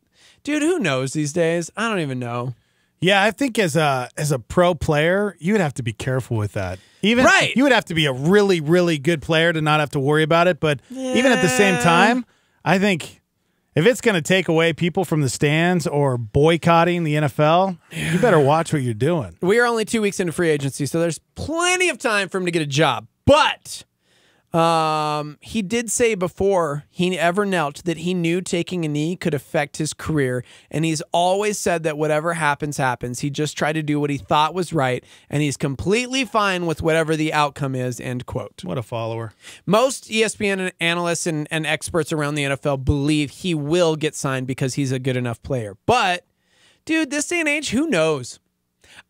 dude, who knows these days? I don't even know. Yeah, I think as a pro player, you would have to be careful with that. You would have to be a really, really good player to not have to worry about it. But even at the same time, I think if it's going to take away people from the stands or boycotting the NFL, you better watch what you're doing. We are only 2 weeks into free agency, so there's plenty of time for him to get a job. But he did say before he ever knelt that he knew taking a knee could affect his career, and he's always said that whatever happens, happens. He just tried to do what he thought was right, and he's completely fine with whatever the outcome is, end quote. What a follower. Most ESPN analysts and experts around the NFL believe he will get signed because he's a good enough player. But, dude, this day and age, who knows?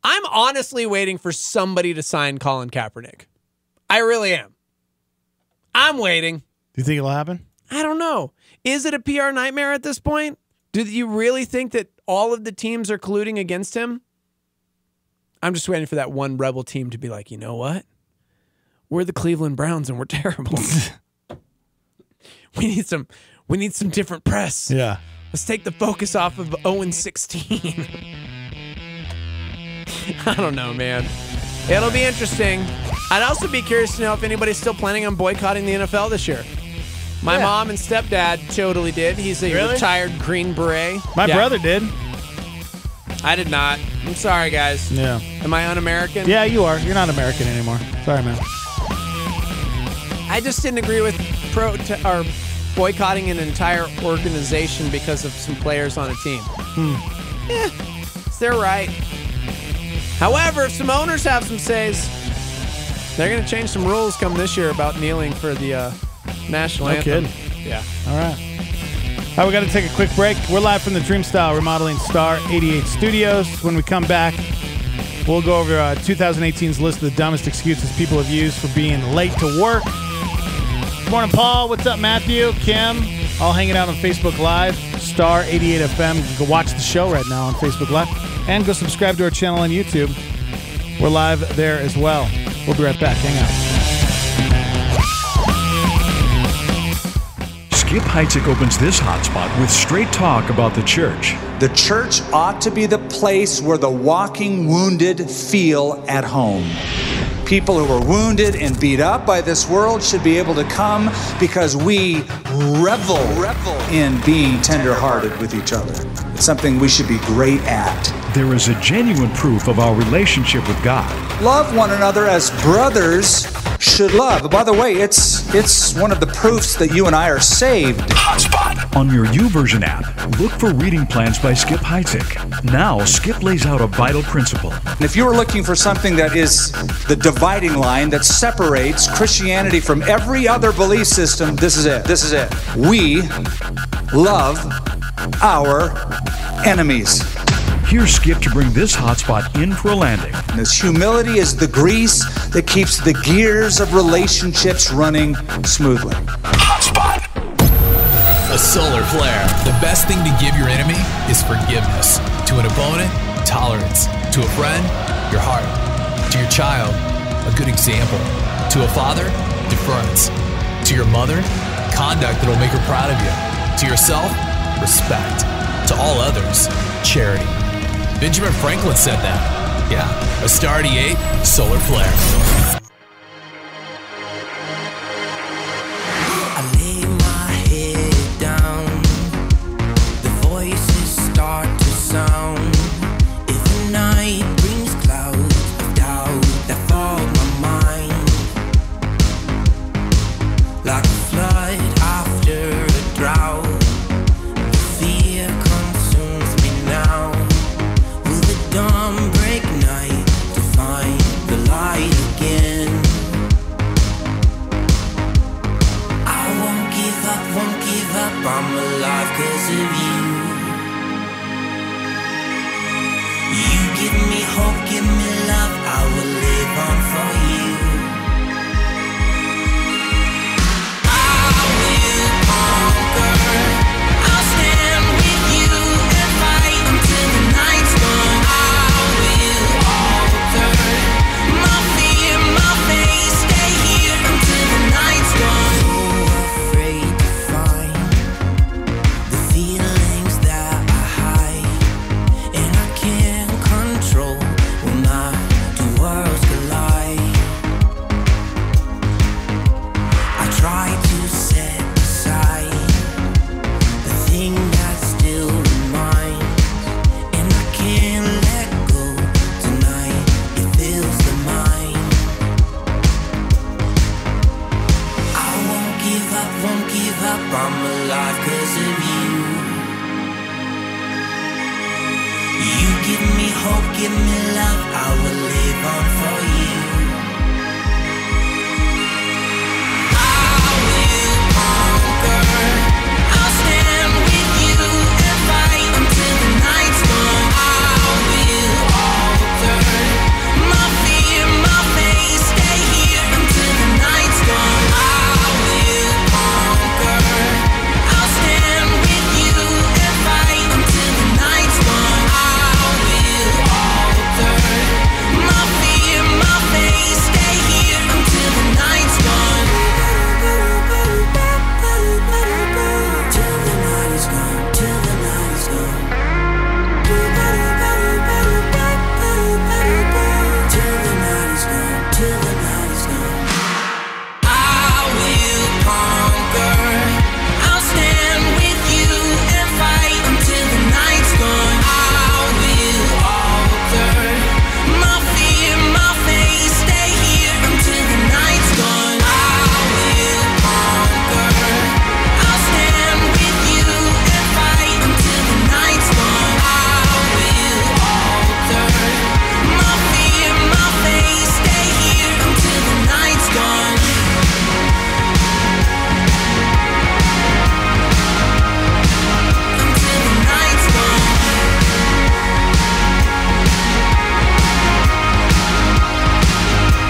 I'm honestly waiting for somebody to sign Colin Kaepernick. I really am. I'm waiting. Do you think it'll happen? I don't know. Is it a PR nightmare at this point? Do you really think that all of the teams are colluding against him? I'm just waiting for that one rebel team to be like, you know what? We're the Cleveland Browns and we're terrible. We need some different press. Yeah. Let's take the focus off of 0-16. I don't know, man. It'll be interesting. I'd also be curious to know if anybody's still planning on boycotting the NFL this year. My mom and stepdad totally did. He's a retired Green Beret. My brother did. I did not. I'm sorry, guys. Yeah. Am I un-American? Yeah, you are. You're not American anymore. Sorry, man. I just didn't agree with boycotting an entire organization because of some players on a team. Yeah, it's their right. However, if some owners have some says, they're going to change some rules come this year about kneeling for the national anthem. No kidding. Yeah. All right. All right, we got to take a quick break. We're live from the Dream Style Remodeling Star 88 Studios. When we come back, we'll go over 2018's list of the dumbest excuses people have used for being late to work. Good morning, Paul. What's up, Matthew? Kim? All hanging out on Facebook Live. Star 88 FM. You can go watch the show right now on Facebook Live. And go subscribe to our channel on YouTube. We're live there as well. We'll be right back. Hang out. Skip Heitzig opens this hotspot with straight talk about the church. The church ought to be the place where the walking wounded feel at home. People who are wounded and beat up by this world should be able to come because we revel in being tender-hearted with each other. It's something we should be great at. There is a genuine proof of our relationship with God. Love one another as brothers should love. By the way, it's one of the proofs that you and I are saved. Hotspot. On your YouVersion app, look for reading plans by Skip Heitzig. Now, Skip lays out a vital principle. And if you are looking for something that is the dividing line that separates Christianity from every other belief system, this is it. This is it. We love our enemies. Here's Skip to bring this hotspot in for a landing. And this humility is the grease that keeps the gears of relationships running smoothly. Hotspot. A solar flare. The best thing to give your enemy is forgiveness. To an opponent, tolerance. To a friend, your heart. To your child, a good example. To a father, deference. To your mother, conduct that will make her proud of you. To yourself, respect. To all others, charity. Benjamin Franklin said that. Yeah, a Star 88 solar flare. I lay my head down, the voices start to sound. If the night brings clouds of doubt that fog my mind, like a flood after a drought, the fear consumes me now. Dawn break night to find the light again. I won't give up, I'm alive 'cause of you. You give me hope, give me love, I will live on for you. I will conquer, I'll stand with you and fight until the night's gone. I'm alive 'cause of you. You give me hope, give me love, I will live on for you. I will conquer, I'll stand with you and fight until the night's gone. I will alter my fear, my face, stay here until the night's gone. I will conquer, I'll stand with you and fight until the night's gone. I will alter my fear, my face, stay here until the night's gone. Till the night is gone, till the night is gone. Till the night is gone, till the night is gone. I will conquer, I'll stand with you and fight until the night's gone. I will alter my fear, my face, stay here until the night's gone. I will conquer, I'll stand with you and fight until the night's gone. I will alter my fear, my face, stay here until the night's gone. Until the night's gone.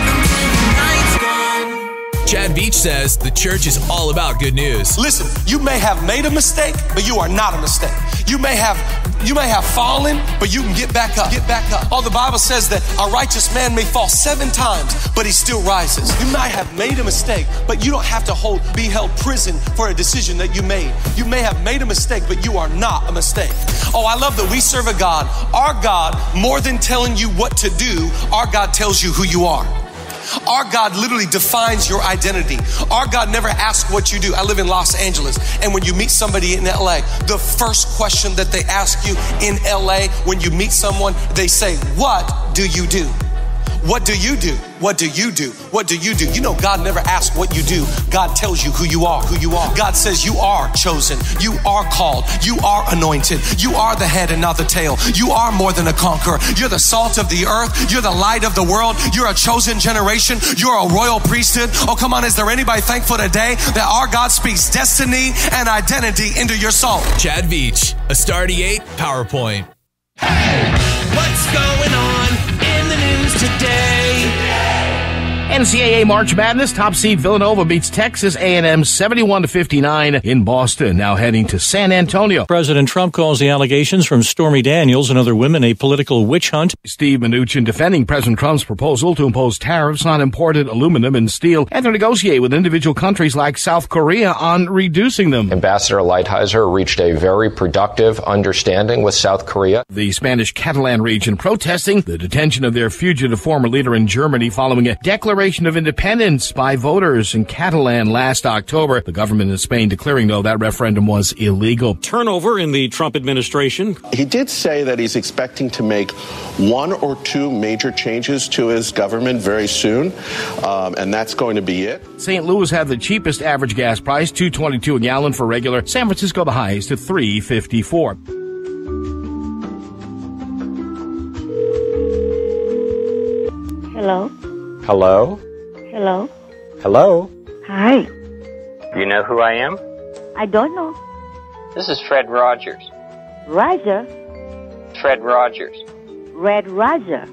Until the night's gone. Chad Beach says the church is all about good news. Listen, you may have made a mistake, but you are not a mistake. You may have fallen, but you can get back up. Get back up. Oh, the Bible says that a righteous man may fall 7 times, but he still rises. You might have made a mistake, but you don't have to be held prison for a decision that you made. You may have made a mistake, but you are not a mistake. Oh, I love that we serve a God. Our God, more than telling you what to do, our God tells you who you are. Our God literally defines your identity. Our God never asks what you do. I live in Los Angeles, and when you meet somebody in LA, the first question that they ask you in LA when you meet someone, they say, "What do you do? What do you do? What do you do? What do you do?" You know, God never asks what you do. God tells you who you are, who you are. God says you are chosen. You are called. You are anointed. You are the head and not the tail. You are more than a conqueror. You're the salt of the earth. You're the light of the world. You're a chosen generation. You're a royal priesthood. Oh, come on. Is there anybody thankful today that our God speaks destiny and identity into your soul? Chad Beach, a Star 8 PowerPoint. What's going on in the news today? NCAA March Madness, top seed Villanova beats Texas A&M 71-59 in Boston, now heading to San Antonio. President Trump calls the allegations from Stormy Daniels and other women a political witch hunt. Steve Mnuchin defending President Trump's proposal to impose tariffs on imported aluminum and steel and to negotiate with individual countries like South Korea on reducing them. Ambassador Lighthizer reached a very productive understanding with South Korea. The Spanish Catalan region protesting the detention of their fugitive former leader in Germany following a declaration of independence by voters in Catalan last October. The government in Spain declaring, though, that referendum was illegal. Turnover in the Trump administration. He did say that he's expecting to make 1 or 2 major changes to his government very soon, and that's going to be it. St. Louis had the cheapest average gas price, $2.22 a gallon for regular. San Francisco the highest at $3.54. Hello? Hello? Hello? Hello? Hi. You know who I am? I don't know. This is Fred Rogers. Roger? Fred Rogers. Red Roger.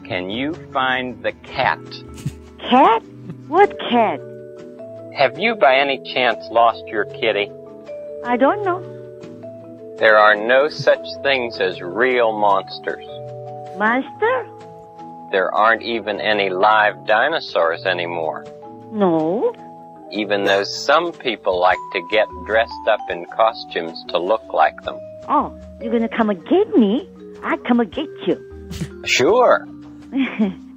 Can you find the cat? Cat? What cat? Have you by any chance lost your kitty? I don't know. There are no such things as real monsters. Monster? There aren't even any live dinosaurs anymore. No. Even though some people like to get dressed up in costumes to look like them. Oh, you're gonna come and get me? I'll come and get you. Sure.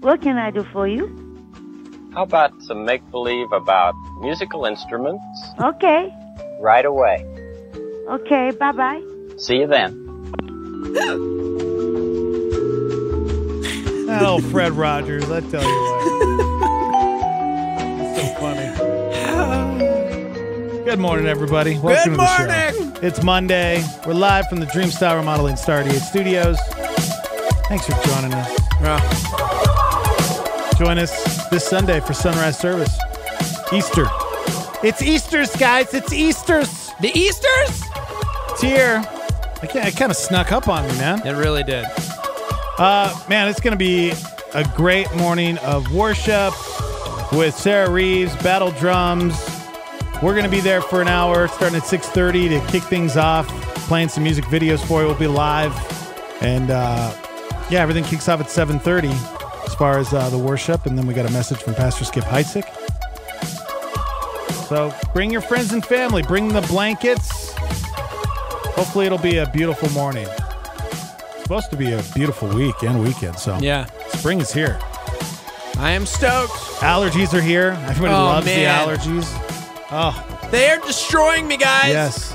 What can I do for you? How about some make-believe about musical instruments? Okay. Right away. Okay, bye-bye. See you then. Oh, Fred Rogers, I tell you what. It's so funny. Good morning, everybody. Welcome to the show. It's Monday. We're live from the Dream Style Remodeling Star 88 Studios. Thanks for joining us. Join us this Sunday for sunrise service. Easter. It's Easter's, guys. It's Easter's. The Easter's? It's here. It kind of snuck up on me, man. It really did. Man, it's going to be a great morning of worship with Sarah Reeves, battle drums. We're going to be there for an hour, starting at 6:30 to kick things off, playing some music videos for you. We'll be live. And, yeah, everything kicks off at 7:30 as far as the worship. And then we got a message from Pastor Skip Heitzig. So bring your friends and family. Bring the blankets. Hopefully it'll be a beautiful morning. It's supposed to be a beautiful week and weekend. So yeah, spring is here. I am stoked. Allergies are here. Everybody loves the allergies. Oh, they are destroying me, guys.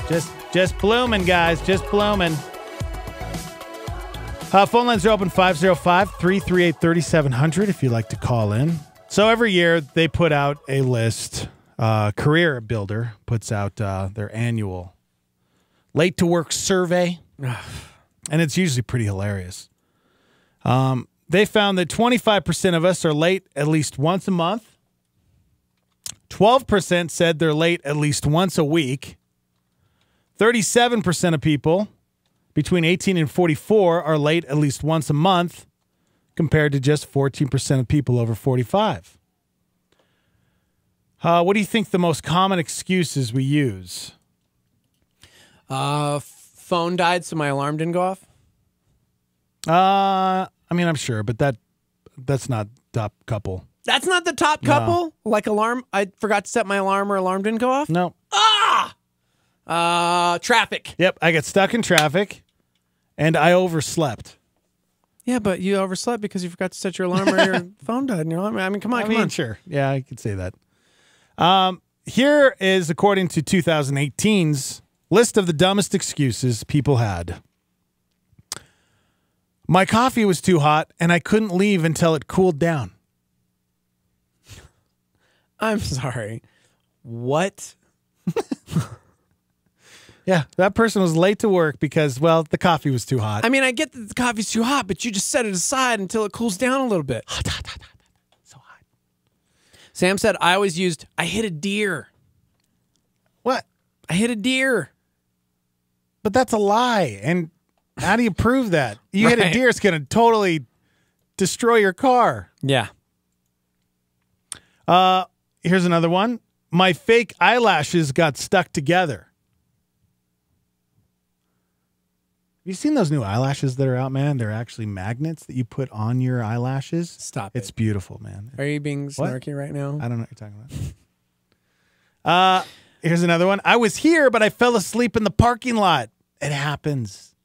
Yes. Just blooming, guys. Just blooming. Phone lines are open 505-338-3700 if you'd like to call in. So every year they put out a list. Career Builder puts out their annual late to work survey. And it's usually pretty hilarious. They found that 25% of us are late at least once a month. 12% said they're late at least once a week. 37% of people between 18 and 44 are late at least once a month, compared to just 14% of people over 45. What do you think the most common excuses we use? Phone died, so my alarm didn't go off. I mean, I'm sure, but that's not top couple. That's not the top couple? No. Like alarm, I forgot to set my alarm or alarm didn't go off? No. Traffic. Yep, I got stuck in traffic, and I overslept. Yeah, but you overslept because you forgot to set your alarm or your phone died in your alarm. I mean, come on. Sure. Yeah, I could say that. Here is, according to 2018's list of the dumbest excuses people had. My coffee was too hot, and I couldn't leave until it cooled down. I'm sorry. What? Yeah, that person was late to work because, well, the coffee was too hot. I mean, I get that the coffee's too hot, but you just set it aside until it cools down a little bit. So hot. Sam said, I hit a deer. What? I hit a deer. But that's a lie. And how do you prove that? You hit a deer, it's going to totally destroy your car. Yeah. Here's another one. My fake eyelashes got stuck together. Have you seen those new eyelashes that are out, man? They're actually magnets that you put on your eyelashes. Stop it. It's beautiful, man. Are you being snarky right now? I don't know what you're talking about. Here's another one. I was here, but I fell asleep in the parking lot. It happens.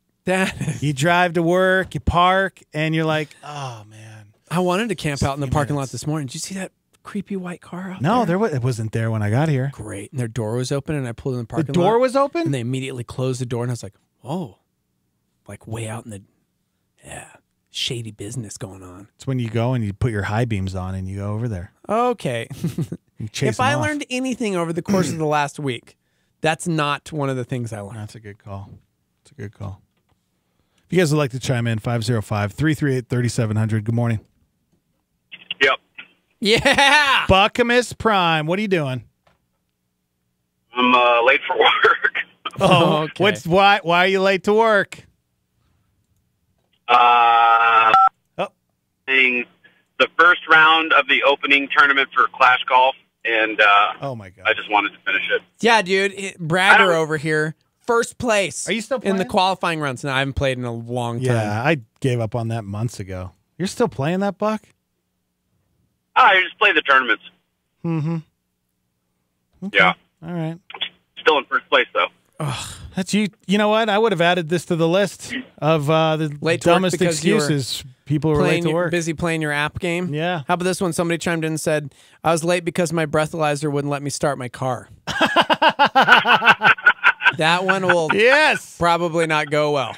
You drive to work, you park, and you're like, oh, man. I wanted to camp out in the parking lot this morning. Did you see that creepy white car out there? No, it wasn't there when I got here. Great. And their door was open, and I pulled in the parking lot. The door was open? And they immediately closed the door, and I was like, whoa. Like way out in the, shady business going on. It's when you go and you put your high beams on and you go over there. Okay. If I learned anything over the course of the last week, that's not one of the things I learned. That's a good call. It's a good call. If you guys would like to chime in, 505-338-3700. Good morning. Yep. Yeah. Buckamus Prime. What are you doing? I'm late for work. Oh, okay. Why are you late to work? The first round of the opening tournament for Clash Golf, and oh my god, I just wanted to finish it. Yeah, dude, bragger over here, first place. Are you still playing? In the qualifying rounds? No, I haven't played in a long time. Yeah, I gave up on that months ago. You're still playing that, Buck? I just play the tournaments. Mm-hmm. Okay. Yeah. All right. Still in first place though. Ugh, that's you. You know what? I would have added this to the list of the dumbest excuses people were late to work. Busy playing your app game. Yeah. How about this one? Somebody chimed in and said, "I was late because my breathalyzer wouldn't let me start my car." That one will probably not go well.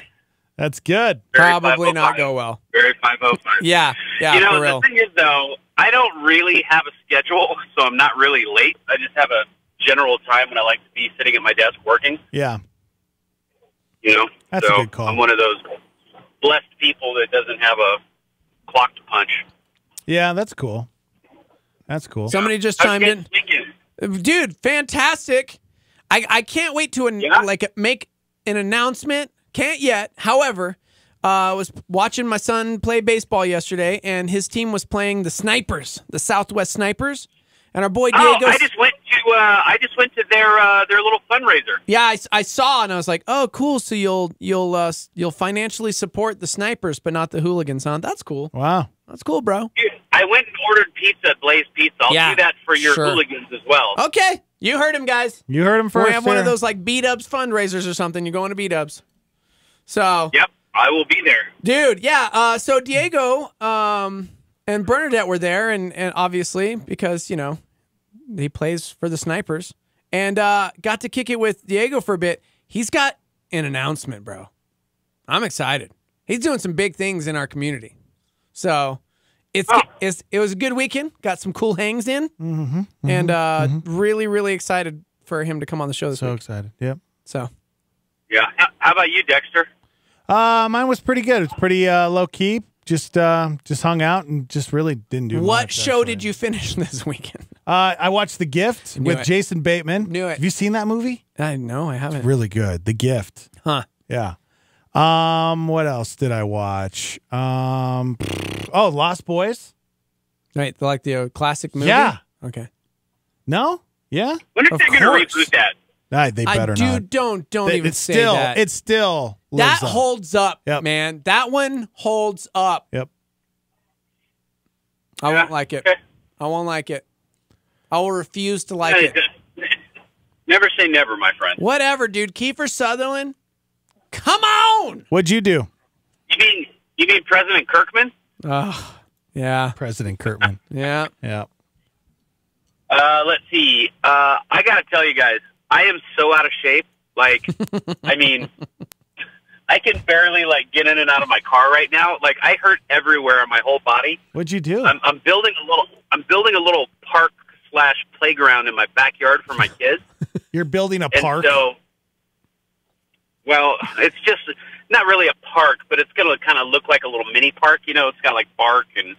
That's good. Probably not go well. Very 505. Yeah. You know, for real. the thing is, though, I don't really have a schedule, so I'm not really late. I just have a general time when I like to be sitting at my desk working. Yeah. You know, That's so a good call. I'm one of those blessed people that doesn't have a clock to punch. Yeah, that's cool. That's cool. Somebody just chimed in. Dude, fantastic. I can't wait to make an announcement. Can't yet. However, I was watching my son play baseball yesterday, and his team was playing the Snipers, the Southwest Snipers. And our boy Diego. I just went to their little fundraiser. Yeah, I saw, and I was like, "Oh, cool! So you'll financially support the Snipers, but not the hooligans, huh? That's cool. Wow, that's cool, bro." Dude, I went and ordered pizza at Blaze Pizza. I'll do that for your hooligans as well. Okay, you heard him, guys. You heard him first. We have one of those like B-Dubs fundraisers or something. You're going to B-Dubs. So. Yep, I will be there, dude. Yeah. So Diego, and Bernadette were there, and obviously because he plays for the Snipers, and got to kick it with Diego for a bit. He's got an announcement, bro. I'm excited. He's doing some big things in our community, so it was a good weekend. Got some cool hangs in, and really, really excited for him to come on the show this week. So excited. Yep. So. Yeah. How about you, Dexter? Mine was pretty good. It's pretty low key. Just hung out and just really didn't do much. What show did you finish this weekend? I watched The Gift with Jason Bateman. Knew it. Have you seen that movie? No, I haven't. It's really good. The Gift. Huh. Yeah. What else did I watch? Lost Boys. Right, like the classic movie? Yeah. Okay. No? Yeah? When are they going to reboot that? They better not. Don't even say still, that. It still that lives up. holds up, Yep. man. That one holds up. Yep. I won't like it. I won't like it. I will refuse to like it. Never say never, my friend. Whatever, dude. Kiefer Sutherland, come on. What'd you do? You mean President Kirkman? Oh, yeah. President Kirkman. Yeah. Yeah. Let's see. I got to tell you guys, I am so out of shape. Like, I mean, I can barely get in and out of my car right now. Like, I hurt everywhere on my whole body. What'd you do? I'm building a little park/playground in my backyard for my kids. You're building a park? And so, well, it's just not really a park, but it's going to kind of look like a little mini park. It's got bark and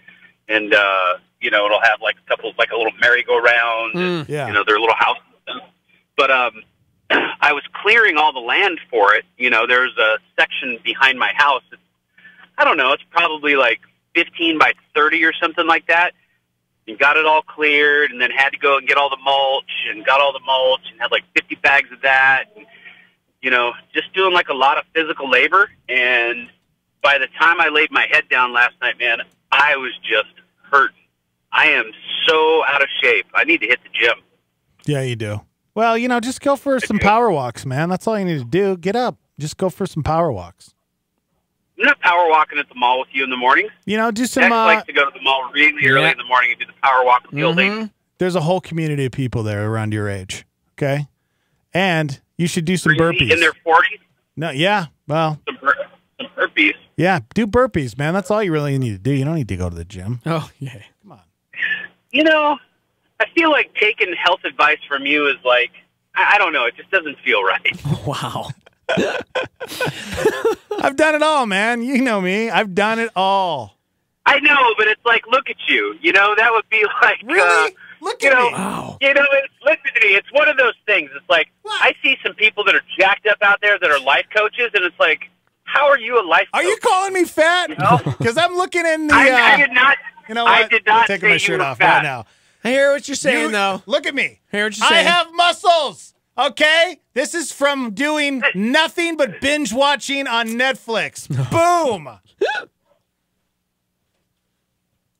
it'll have a little merry-go-round. And, their little house and stuff. But I was clearing all the land for it. There's a section behind my house. I don't know. It's probably 15 by 30 or something like that. And got it all cleared, and then had to go and get all the mulch, and got all the mulch, and had 50 bags of that. And, just doing a lot of physical labor. And by the time I laid my head down last night, man, I was just hurting. I am so out of shape. I need to hit the gym. Yeah, you do. Well, just go for some power walks, man. That's all you need to do. Get up. Just go for some power walks. I'm not power walking at the mall with you in the mornings. Do some... Dex likes to go to the mall really early in the morning and do the power walk with the old lady. There's a whole community of people there around your age, okay? And you should do some burpees. In their 40s? No, yeah, well... Some burpees. Yeah, do burpees, man. That's all you really need to do. You don't need to go to the gym. Oh, yeah. Come on. I feel like taking health advice from you is I don't know. It just doesn't feel right. Wow. I've done it all, man. You know me. I've done it all. I know, but it's look at you. That would be really? Look at me. Wow. Listen to me. It's one of those things. It's I see some people that are jacked up out there that are life coaches, and it's how are you a life coach? Are you calling me fat? Because I'm looking in the... I did not. You know what? I did not taking say my shirt you were off fat. right now. I hear what you're saying, though. Look at me. I hear what you're saying. I have muscles, okay? This is from doing nothing but binge watching on Netflix. Boom.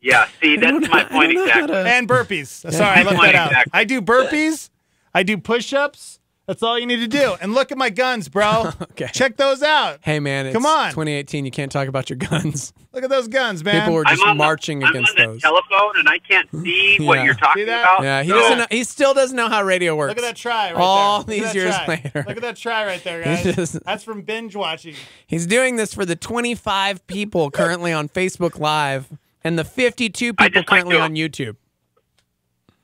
Yeah, see, that's my point exactly. And burpees. Sorry, I left that out. I do burpees. I do push-ups. That's all you need to do. And look at my guns, bro. Okay. Check those out. Hey, man, it's Come on. 2018. You can't talk about your guns. Look at those guns, man. People were just marching against I'm on those. the telephone, and I can't see what you're talking about. Yeah, he doesn't. He still doesn't know how radio works. Look at that try right all there. these years later. Look at that try right there, guys. That's from binge watching. He's doing this for the 25 people currently on Facebook Live and the 52 people currently on YouTube.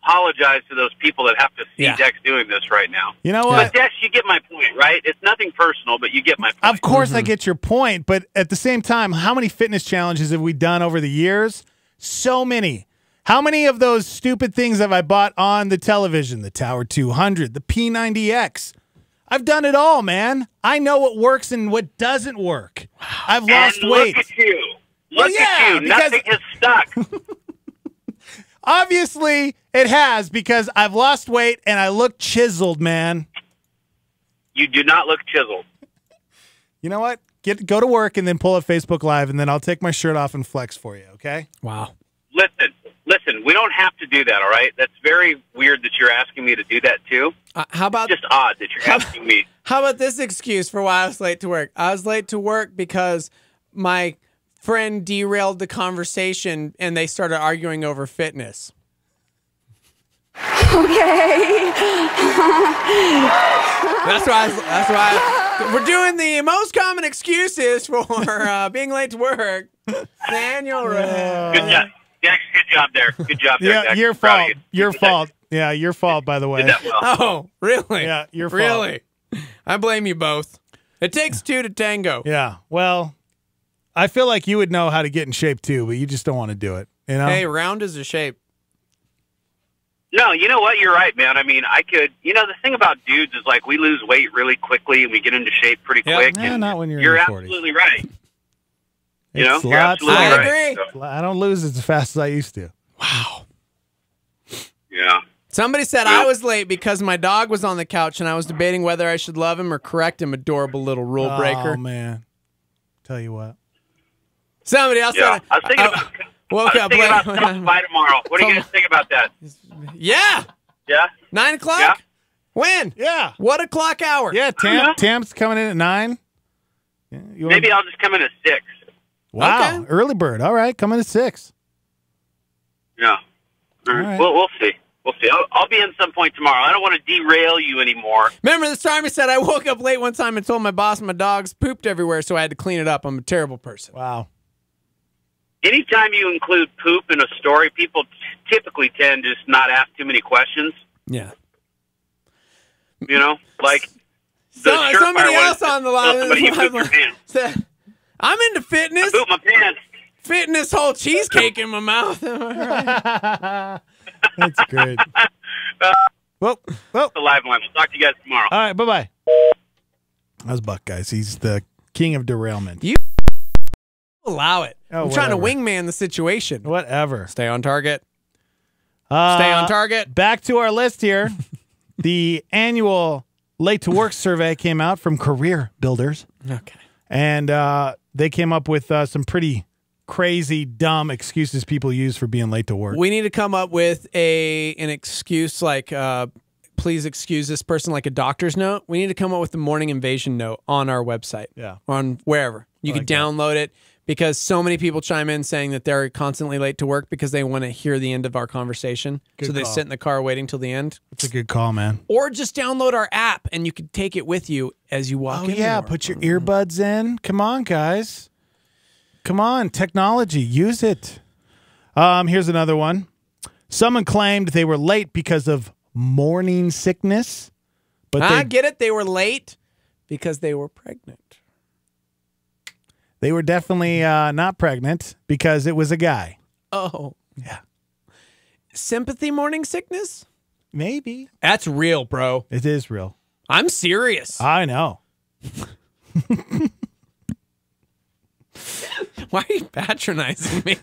apologize to those people that have to see Dex doing this right now. You know what? But Dex, you get my point, right? It's nothing personal, but you get my point. Of course I get your point, but at the same time, how many fitness challenges have we done over the years? So many. How many of those stupid things have I bought on the television? The Tower 200, the P90X. I've done it all, man. I know what works and what doesn't work. I've lost weight. Look at you. Look at you. Nothing is stuck. Obviously, it has, because I've lost weight and I look chiseled, man. You do not look chiseled. You know what? Go to work and then pull up Facebook Live, and then I'll take my shirt off and flex for you, okay? Wow. Listen, we don't have to do that, all right? That's very weird that you're asking me to do that, too. How about... It's just odd that you're asking me. How about this excuse for why I was late to work? I was late to work because my friend derailed the conversation and they started arguing over fitness. Okay. That's why we're doing the most common excuses for being late to work. Daniel, good job. Dex, good job there. Good job there, Dex. Your fault. Your fault. Yeah, your fault, by the way. Did that well. Oh, really? Yeah, your fault. Really? I blame you both. It takes two to tango. Yeah, well, I feel like you would know how to get in shape too, but you just don't want to do it. You know? Hey, round is a shape. No, you know what? You're right, man. I mean, the thing about dudes is, like, we lose weight really quickly and we get into shape pretty quick. Yeah, and not when you're You're in your 40s. absolutely right. You're absolutely right. Agree. So, I don't lose as fast as I used to. Wow. Yeah. Somebody said I was late because my dog was on the couch and I was debating whether I should love him or correct him. Adorable little rule breaker. Oh, man. Tell you what. Somebody else said I was thinking about stopping by tomorrow. What do you guys think about that? Yeah. Yeah? 9 o'clock? Yeah. When? Yeah. What o'clock hour? Yeah, Tam's coming in at 9. Yeah, Maybe I'll just come in at 6. Wow. Okay. Early bird. All right. Come in at 6. Yeah. All right. We'll see. We'll see. I'll be in some point tomorrow. I don't want to derail you anymore. Remember the time he said I woke up late one time and told my boss my dogs pooped everywhere, so I had to clean it up. I'm a terrible person. Wow. Anytime you include poop in a story, people typically tend to just not ask too many questions. Yeah. You know, like somebody else on the line. Somebody pooped their pants. I'm into fitness. I pooped my pants. Fitness whole cheesecake in my mouth. That's great. Well, the live line. We'll talk to you guys tomorrow. All right, bye-bye. That was Buck, guys. He's the king of derailment. You allow it. I'm trying to wingman the situation. Whatever. Stay on target. Stay on target. Back to our list here. The annual Late to Work survey came out from Career Builders. Okay. And they came up with some pretty crazy, dumb excuses people use for being late to work. We need to come up with an excuse like, please excuse this person, like a doctor's note. We need to come up with the morning invasion note on our website. Yeah. On wherever. You can download it, because so many people chime in saying that they're constantly late to work because they want to hear the end of our conversation. Good so they call. sit in the car waiting till the end. That's a good call, man. Or just download our app and you can take it with you as you walk in. Oh, yeah. Put your earbuds in. Come on, guys. Come on. Technology. Use it. Here's another one. Someone claimed they were late because of morning sickness. But I get it. They were late because they were pregnant. They were definitely not pregnant because it was a guy. Oh. Yeah. Sympathy morning sickness? Maybe. That's real, bro. It is real. I'm serious. I know. Why are you patronizing me?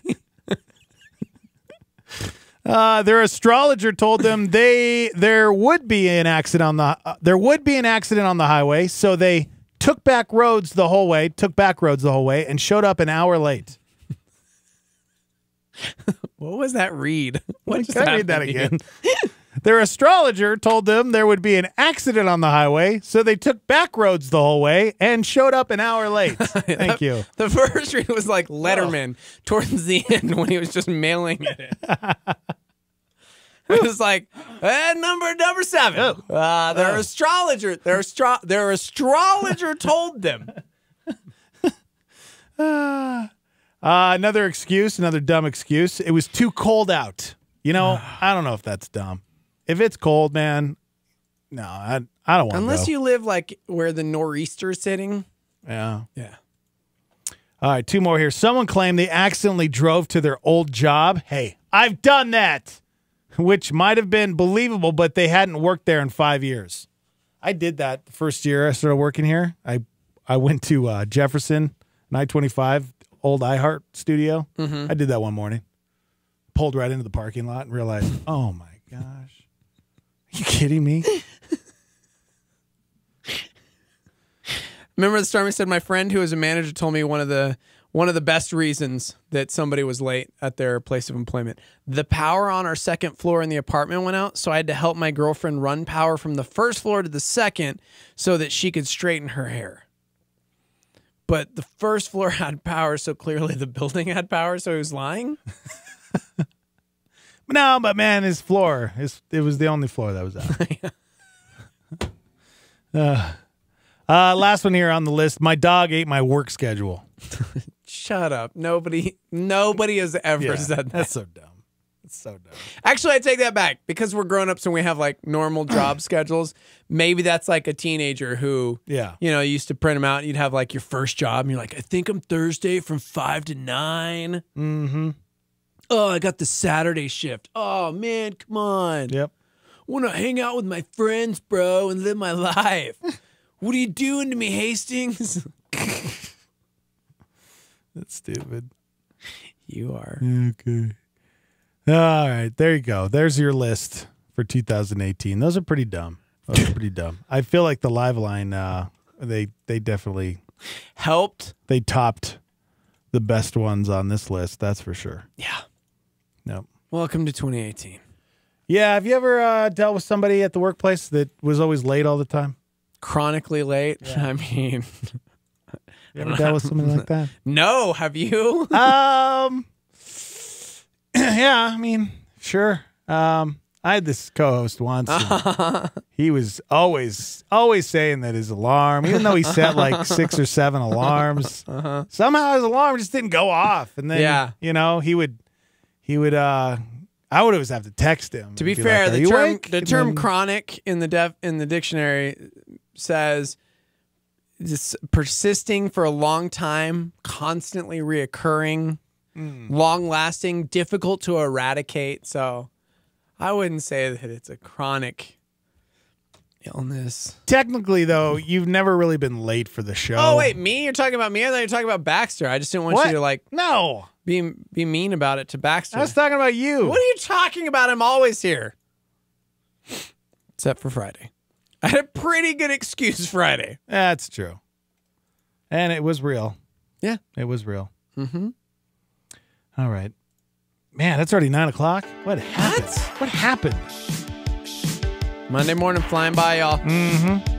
Their astrologer told them there would be an accident on the highway, so they took back roads the whole way, and showed up an hour late. What was that read? Can I read that again? Their astrologer told them there would be an accident on the highway, so they took back roads the whole way and showed up an hour late. Thank you. The first read was like Letterman towards the end when he was just mailing it in. It was like number 7. Their astrologer told them. Another excuse, another dumb excuse. It was too cold out. You know, I don't know if that's dumb. If it's cold, man, no, I don't want to Unless go. you live like where the nor'easter's hitting. Yeah. Yeah. All right, 2 more here. Someone claimed they accidentally drove to their old job. Hey, I've done that, which might have been believable, but they hadn't worked there in 5 years. I did that the first year I started working here. I went to Jefferson, 925, old iHeart studio. Mhm. I did that one morning. Pulled right into the parking lot and realized, oh my gosh. Are you kidding me? Remember the storm? I said my friend who was a manager told me one of the best reasons that somebody was late at their place of employment. The power on our second floor in the apartment went out, so I had to help my girlfriend run power from the first floor to the second so that she could straighten her hair. But the first floor had power, so clearly the building had power, so he was lying. No, but man, his floor, it was the only floor that was out. Last one here on the list. My dog ate my work schedule. Shut up. Nobody has ever said that. That's so dumb. It's so dumb. Actually, I take that back. Because we're grown-ups and we have like normal job schedules, maybe that's like a teenager who, you know, used to print them out and you'd have like your first job and you're like, I think I'm Thursday from 5 to 9. Mm-hmm. Oh, I got the Saturday shift. Oh, man, come on. Yep. Want to hang out with my friends, bro, and live my life. What are you doing to me, Hastings? That's stupid. You are. Okay. All right. There you go. There's your list for 2018. Those are pretty dumb. I feel like the live line, they definitely helped. They topped the best ones on this list. That's for sure. Yeah. Nope. Welcome to 2018. Yeah. Have you ever dealt with somebody at the workplace that was always late all the time? Chronically late? Yeah. I mean... You ever dealt with something like that? No. Have you? Yeah, I mean, sure. I had this co-host once. And he was always saying that his alarm, even though he set like 6 or 7 alarms, somehow his alarm just didn't go off. And then, you know, he would. I would always have to text him. To be fair, the term chronic in the dictionary says just persisting for a long time, constantly reoccurring, long-lasting, difficult to eradicate. So I wouldn't say that it's a chronic illness. Technically, though, you've never really been late for the show. Oh, wait, me? You're talking about me? I thought you were talking about Baxter. I just didn't want you to, like... No. Be mean about it to Baxter. I was talking about you. What are you talking about? I'm always here. Except for Friday. I had a pretty good excuse Friday. That's true. And it was real. Yeah. It was real. Mm-hmm. All right. Man, it's already 9 o'clock. What happened? What happened? Monday morning flying by, y'all. Mm-hmm.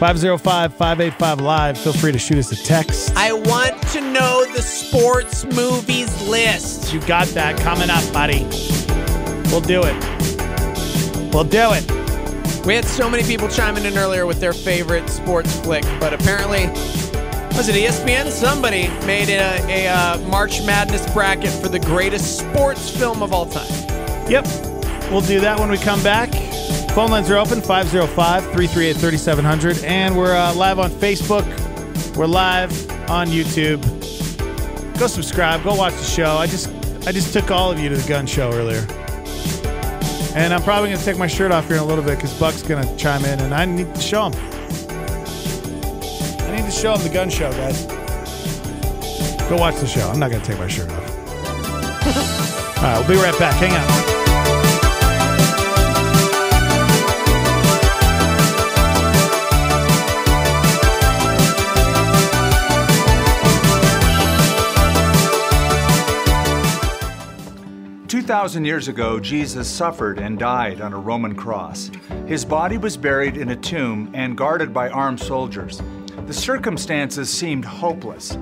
505-585-LIVE. Feel free to shoot us a text. I want to know the sports movies list. You got that coming up, buddy. We'll do it. We'll do it. We had so many people chiming in earlier with their favorite sports flick, but apparently, was it ESPN? Somebody made a March Madness bracket for the greatest sports film of all time. Yep. We'll do that when we come back. Phone lines are open, 505-338-3700. And we're live on Facebook. We're live on YouTube. Go subscribe. Go watch the show. I just took all of you to the gun show earlier. And I'm probably going to take my shirt off here in a little bit because Buck's going to chime in, and I need to show him. I need to show him the gun show, guys. Go watch the show. I'm not going to take my shirt off. All right, we'll be right back. Hang on. 2,000 years ago, Jesus suffered and died on a Roman cross. His body was buried in a tomb and guarded by armed soldiers. The circumstances seemed hopeless,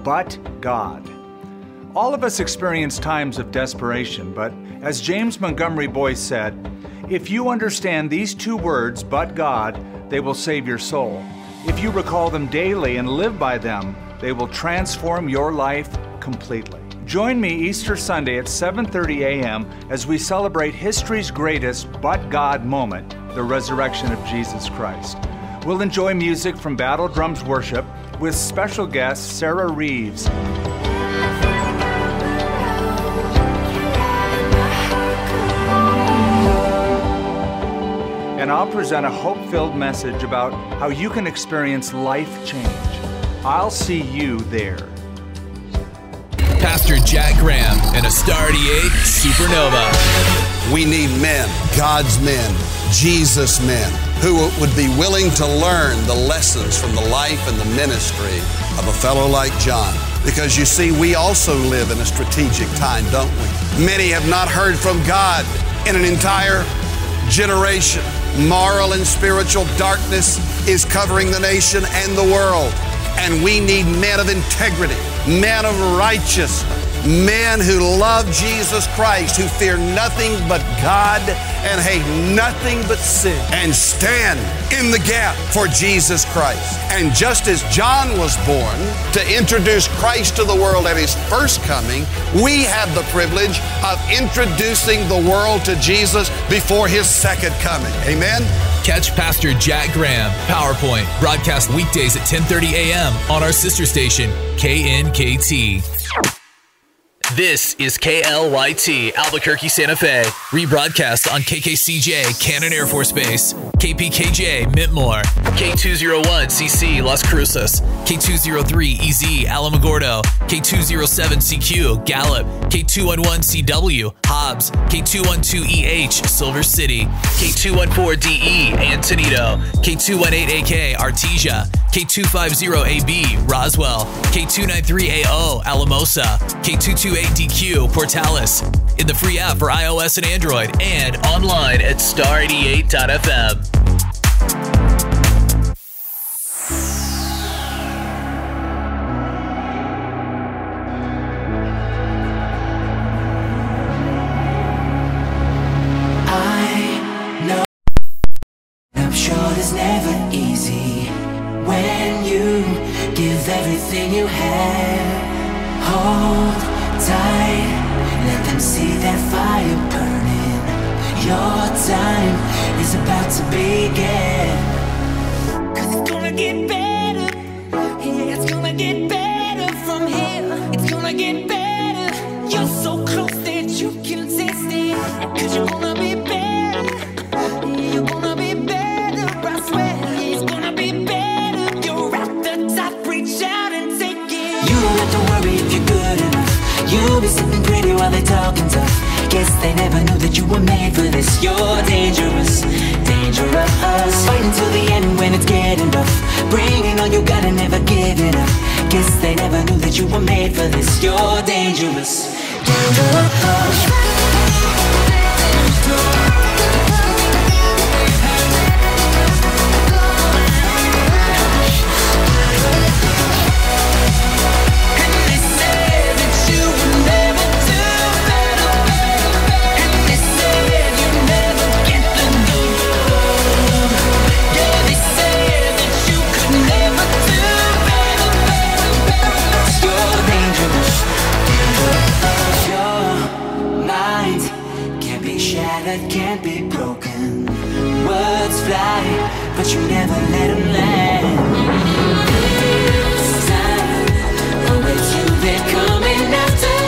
but God. All of us experience times of desperation, but as James Montgomery Boyce said, if you understand these 2 words, but God, they will save your soul. If you recall them daily and live by them, they will transform your life completely. Join me Easter Sunday at 7:30 a.m. as we celebrate history's greatest but God moment, the resurrection of Jesus Christ. We'll enjoy music from Battle Drums Worship with special guest Sarah Reeves. And I'll present a hope-filled message about how you can experience life change. I'll see you there. Pastor Jack Graham and a Star 88 Supernova. We need men, God's men, Jesus men, who would be willing to learn the lessons from the life and the ministry of a fellow like John. Because you see, we also live in a strategic time, don't we? Many have not heard from God in an entire generation. Moral and spiritual darkness is covering the nation and the world. And we need men of integrity, men of righteousness, men who love Jesus Christ, who fear nothing but God and hate nothing but sin, and stand in the gap for Jesus Christ. And just as John was born to introduce Christ to the world at his first coming, we have the privilege of introducing the world to Jesus before his second coming. Amen? Catch Pastor Jack Graham, PowerPoint, broadcast weekdays at 10:30 a.m. on our sister station, KNKT. This is KLYT, Albuquerque, Santa Fe, rebroadcast on KKCJ, Cannon Air Force Base, KPKJ, Mintmore, K201CC, Las Cruces, K203EZ, Alamogordo, K207CQ, Gallup, K211CW, Hobbs, K212EH, Silver City, K214DE, Antonito, K218AK, Artesia, K250AB, Roswell, K293AO, Alamosa, K228DQ, Portales, in the free app for iOS and Android, and online at star88.fm. It's never easy when you give everything you have. Hold tight, let them see that fire burning. Your time is about to begin. 'Cause it's gonna get better. Yeah, it's gonna get better from here. It's gonna get better. You're so close that you can taste it. 'Cause you're gonna be better. Yeah, you're gonna be better. I swear it's gonna be better. You're at the top, reach out and take it. You don't have to worry if you're good enough. You'll be sitting pretty while they're talking tough. Guess they never knew that you were made for this. You're dangerous, dangerous. Fight until the end when it's getting rough. Bringing all you got and never giving up. Guess they never knew that you were made for this. You're dangerous, dangerous. Can't be broken. Words fly, but you never let them land. This time, oh, it's you they're coming after.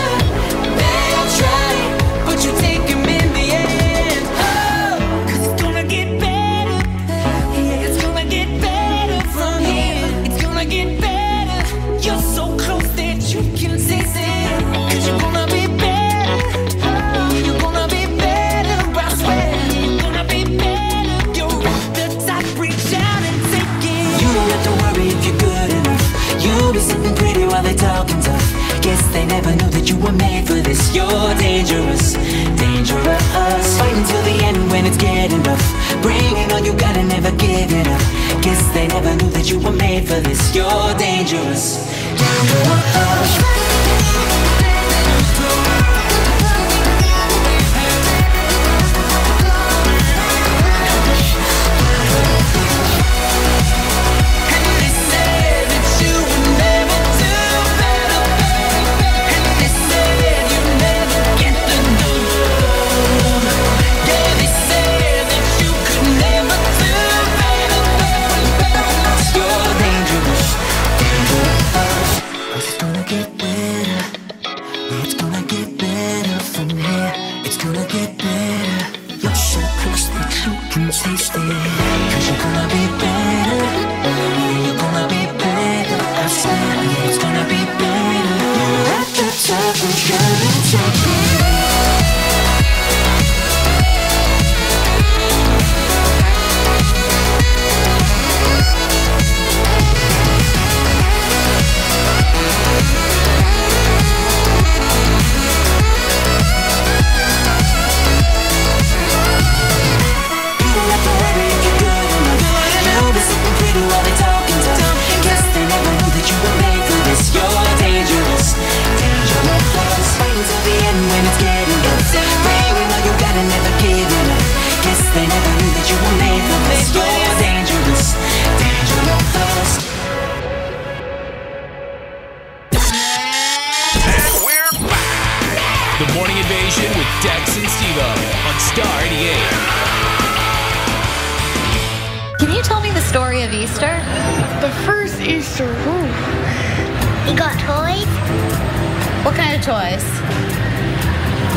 They'll try, but you take them in the end. Oh, 'cause it's gonna get better. Yeah, it's gonna get better from here. It's gonna get better. You're so close that you can taste it. 'Cause you're gonna be better. You're gonna be better. You'll be sitting pretty while they're talking tough. Guess they never knew that you were made for this. You're dangerous, dangerous. Fight until the end when it's getting rough. Bringing all you got and never giving up. Guess they never knew that you were made for this. You're dangerous, dangerous. Alex and Steve-O on Star 88. Can you tell me the story of Easter? The first Easter, you got toys? What kind of toys?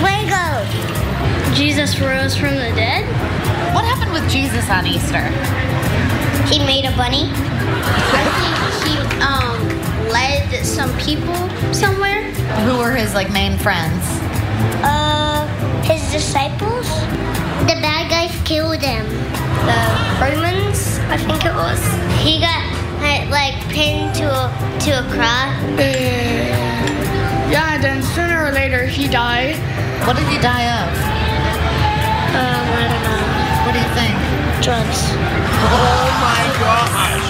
Legos. Jesus rose from the dead? What happened with Jesus on Easter? He made a bunny. I think he led some people somewhere. Who were his main friends? His disciples. The bad guys killed him. The Romans, I think it was. He got pinned to a cross. Yeah, then sooner or later he died. What did he die of? I don't know. What do you think? Drugs. Oh my gosh!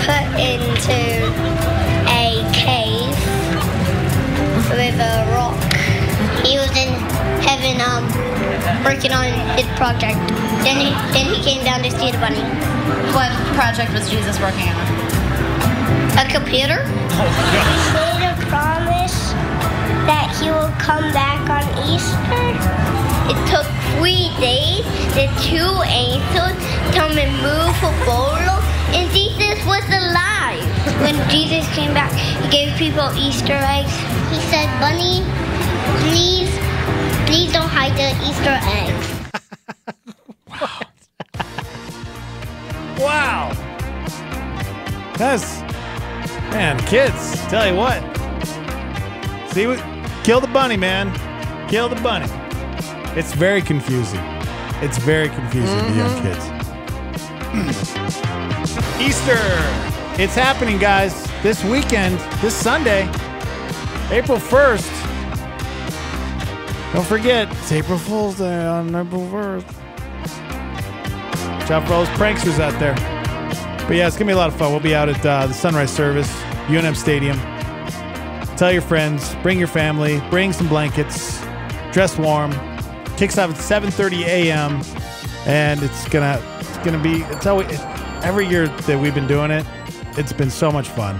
Put into a cave with a rock. He was in heaven working on his project. Then he came down to see the bunny. What project was Jesus working on? A computer? Oh my gosh. He made a promise that he will come back on Easter. It took 3 days. The 2 angels come and move a bowl, and Jesus was alive. When Jesus came back, he gave people Easter eggs. He said, "Bunny, please don't hide the Easter eggs." Wow. Man, kids, tell you what. See, kill the bunny, man. Kill the bunny. It's very confusing. It's very confusing to young kids. Easter. It's happening, guys. This weekend, this Sunday, April 1st. Don't forget, it's April Fool's Day on April 1st. Watch out for all those pranksters out there. But yeah, it's going to be a lot of fun. We'll be out at the sunrise service, UNM Stadium. Tell your friends, bring your family, bring some blankets, dress warm. Kicks off at 7:30 a.m. and it's gonna be every year that we've been doing it, it's been so much fun.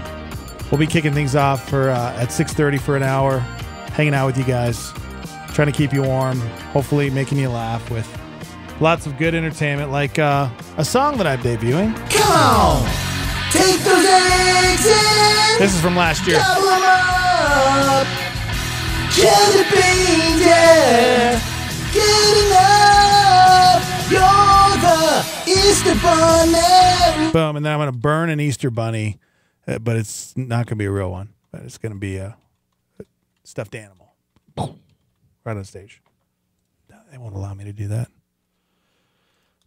We'll be kicking things off at 6:30 for an hour, hanging out with you guys, trying to keep you warm, hopefully making you laugh with lots of good entertainment, like a song that I'm debuting. Come on, take those eggs in. This is from last year. Gobble 'em up. Jelly beans, yeah. Get enough. You're the Easter bunny. Boom, and then I'm going to burn an Easter bunny, but it's not going to be a real one. But it's going to be a stuffed animal. Right on stage. They won't allow me to do that.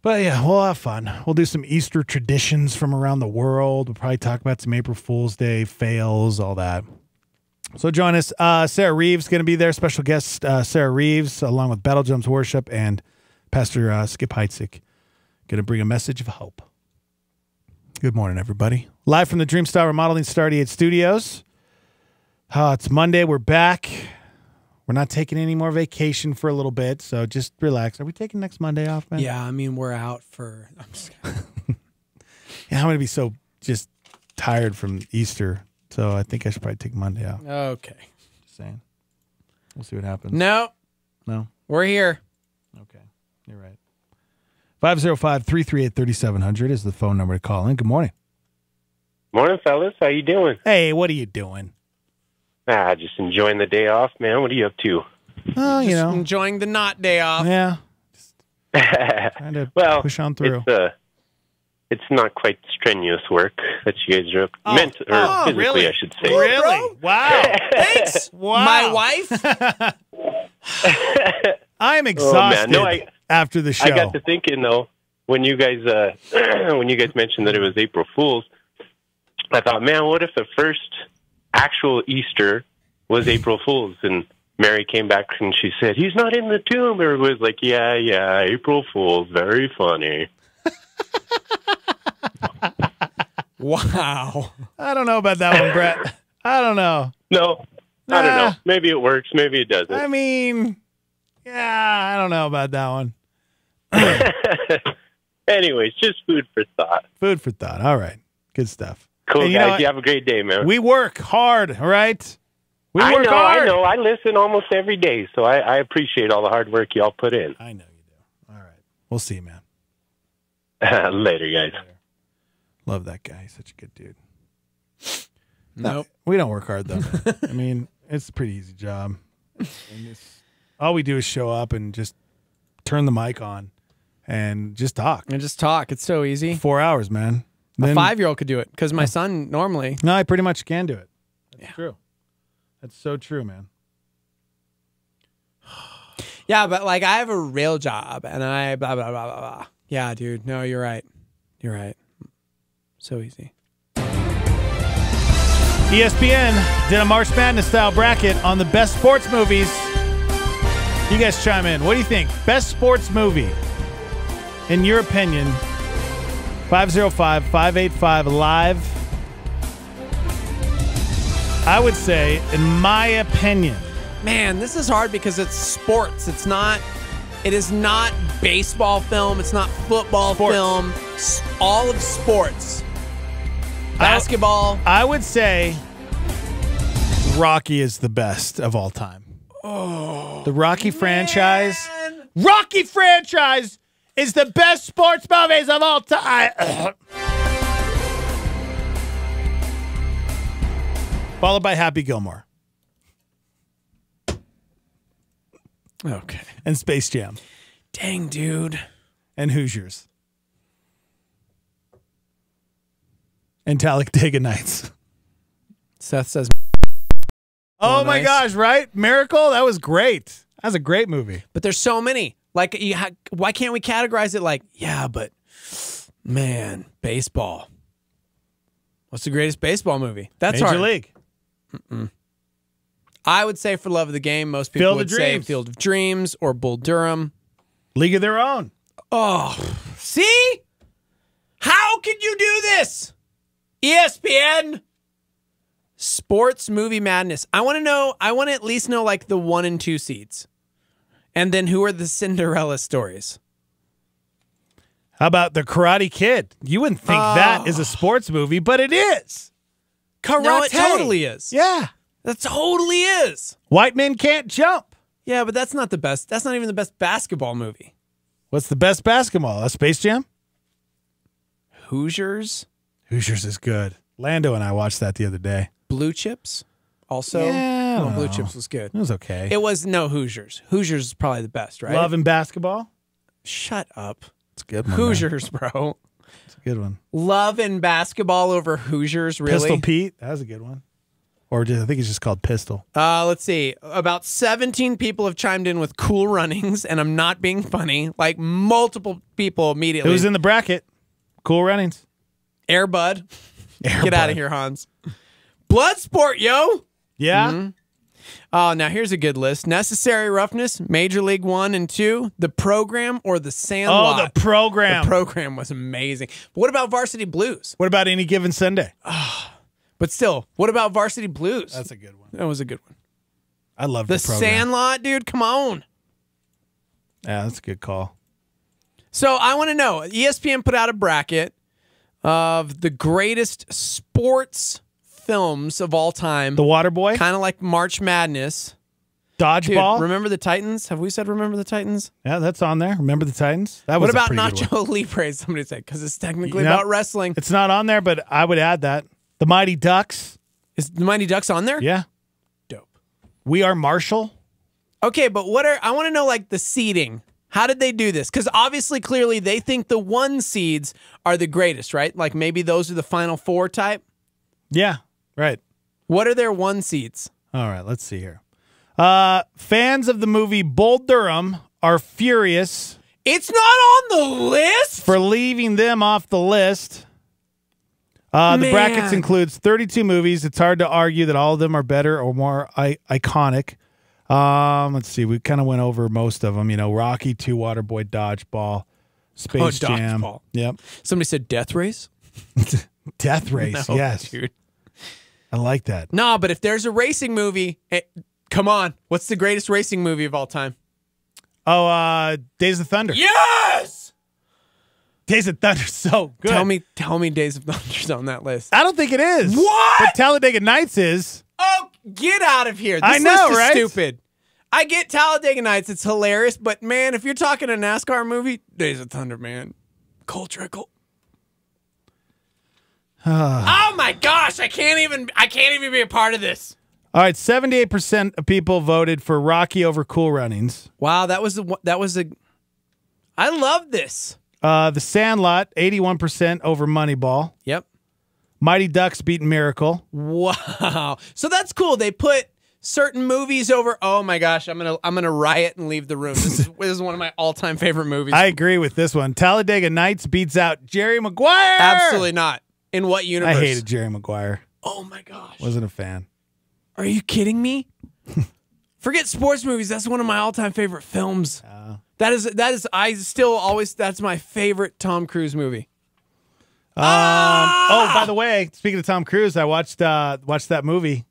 But yeah, we'll have fun. We'll do some Easter traditions from around the world. We'll probably talk about some April Fool's Day fails, all that. So join us. Sarah Reeves going to be there. Special guest Sarah Reeves, along with Battle Drums Worship and Pastor Skip Heitzig, going to bring a message of hope. Good morning, everybody. Live from the Dreamstar Remodeling Star 88 Studios. It's Monday. We're back. We're not taking any more vacation for a little bit, so just relax. Are we taking next Monday off, man? Yeah, I mean, we're out for... I'm just yeah, I'm going to be so just tired from Easter, so I think I should probably take Monday off. Okay. Just saying. We'll see what happens. No. No? We're here. Okay. You're right. 505-338-3700 is the phone number to call in. Good morning. Morning, fellas. How you doing? Hey, what are you doing? Just enjoying the day off, man. What are you up to? Oh, you know. Enjoying the not day off. Yeah. Trying to push on through. It's not quite strenuous work that you guys are up physically, really? I should say. Really? Wow. Thanks. Wow. My wife? I'm exhausted after the show. I got to thinking, though, when you guys mentioned that it was April Fool's, I thought, man, what if the first actual Easter was April Fool's? And Mary came back and she said, he's not in the tomb. Everybody's like, yeah, April Fool's, very funny. Wow. I don't know about that one, Brett. I don't know. No, I don't know. Maybe it works. Maybe it doesn't. I mean, yeah, I don't know about that one. Anyways, just food for thought. Food for thought. All right. Good stuff. Cool, and guys. You have a great day, man. We work hard, all right? We work hard. I know. I listen almost every day, so I appreciate all the hard work y'all put in. I know you do. All right. We'll see you, man. Later, guys. Love that guy. He's such a good dude. Nope. We don't work hard, though. I mean, it's a pretty easy job. And all we do is show up and just turn the mic on and just talk. It's so easy. 4 hours, man. A 5-year-old could do it because my son normally. No, I pretty much can do it. That's true. That's so true, man. Yeah, but like I have a real job and I blah, blah, blah, blah, blah. Yeah, dude. No, you're right. You're right. So easy. ESPN did a March Madness style bracket on the best sports movies. You guys chime in. What do you think? Best sports movie, in your opinion? 505-585-LIVE. I would say, in my opinion. Man, this is hard because it's sports. It is not baseball film. It's not football film. All of sports. Basketball. I would say Rocky is the best of all time. Oh, the Rocky franchise. Rocky franchise is the best sports movies of all time. Followed by Happy Gilmore. Okay. And Space Jam. Dang, dude. And Hoosiers. And Talladega Nights. Seth says. Oh my gosh, right? Miracle? That was great. That was a great movie. But there's so many. Like, why can't we categorize it like, yeah, but man, baseball. What's the greatest baseball movie? That's Major hard. League. I would say for love of the game, most people would say Field of Dreams or Bull Durham. League of Their Own. Oh, see? How could you do this? ESPN. Sports movie madness. I want to at least know like the 1 and 2 seeds. And then who are the Cinderella stories? How about The Karate Kid? You wouldn't think that is a sports movie, but it is. Karate. No, it totally is. Yeah. That totally is. White Men Can't Jump. Yeah, but that's not the best. That's not even the best basketball movie. What's the best basketball? A Space Jam? Hoosiers. Hoosiers is good. Lando and I watched that the other day. Blue Chips. Also, Yeah, Blue Chips was good. It was okay. It was no Hoosiers. Hoosiers is probably the best, right? Love and Basketball? Shut up. It's a good one. Hoosiers, bro. It's a good one. Love and Basketball over Hoosiers, really? Pistol Pete? That was a good one. Or I think it's just called Pistol. Let's see. About 17 people have chimed in with Cool Runnings, and I'm not being funny. Like multiple people immediately. It was in the bracket. Cool Runnings. Air Bud. Get out of here, Hans. Bloodsport, yo. Yeah. Mm-hmm. Oh, now here's a good list. Necessary Roughness, Major League 1 and 2, The Program, or The Sandlot. Oh, The Program. The Program was amazing. But what about Varsity Blues? What about Any Given Sunday? But still, what about Varsity Blues? That's a good one. That was a good one. I love The Program. Sandlot, dude, come on. Yeah, that's a good call. So I want to know, ESPN put out a bracket of the greatest sports films of all time. The Waterboy? Kind of like March Madness. Dodgeball? Dude, Remember the Titans? Have we said Remember the Titans? Yeah, that's on there. Remember the Titans? That was What about a pretty good one. Nacho Libre, somebody said, because it's technically You know, about wrestling. It's not on there, but I would add that. The Mighty Ducks. Is the Mighty Ducks on there? Yeah. Dope. We Are Marshall. Okay, but I want to know like the seeding. How did they do this? Because obviously, clearly, they think the 1 seeds are the greatest, right? Like maybe those are the Final Four type? Yeah, right. What are their 1 seeds? All right, let's see here. Fans of the movie Bull Durham are furious. It's not on the list? For leaving them off the list. The brackets includes 32 movies. It's hard to argue that all of them are better or more iconic. Let's see. We kind of went over most of them. You know, Rocky 2, Waterboy, Dodgeball, Space Jam. Dodgeball. Yep. Somebody said Death Race? Death Race, No, yes. dude. I like that. No, but if there's a racing movie, come on. What's the greatest racing movie of all time? Oh, Days of Thunder. Yes! Days of Thunder's so good. Tell me Days of Thunder's on that list. I don't think it is. What? But Talladega Nights is. Oh, Get out of here. This I know, list is right? stupid. I get Talladega Nights. It's hilarious. But, man, if you're talking a NASCAR movie, Days of Thunder, man. Cole Trickle. Oh, my gosh. I can't even be a part of this. All right, 78% of people voted for Rocky over Cool Runnings. Wow, that was a. I love this. The Sandlot, 81% over Moneyball. Yep. Mighty Ducks beat Miracle. Wow. So that's cool. They put certain movies over. Oh my gosh, I'm gonna riot and leave the room. This is one of my all-time favorite movies. I agree with this one. Talladega Nights beats out Jerry Maguire. Absolutely not. In what universe? I hated Jerry Maguire. Oh my gosh. Wasn't a fan. Are you kidding me? Forget sports movies. That's one of my all-time favorite films. That is. I still always. That's my favorite Tom Cruise movie. Oh, by the way, speaking of Tom Cruise, I watched that movie.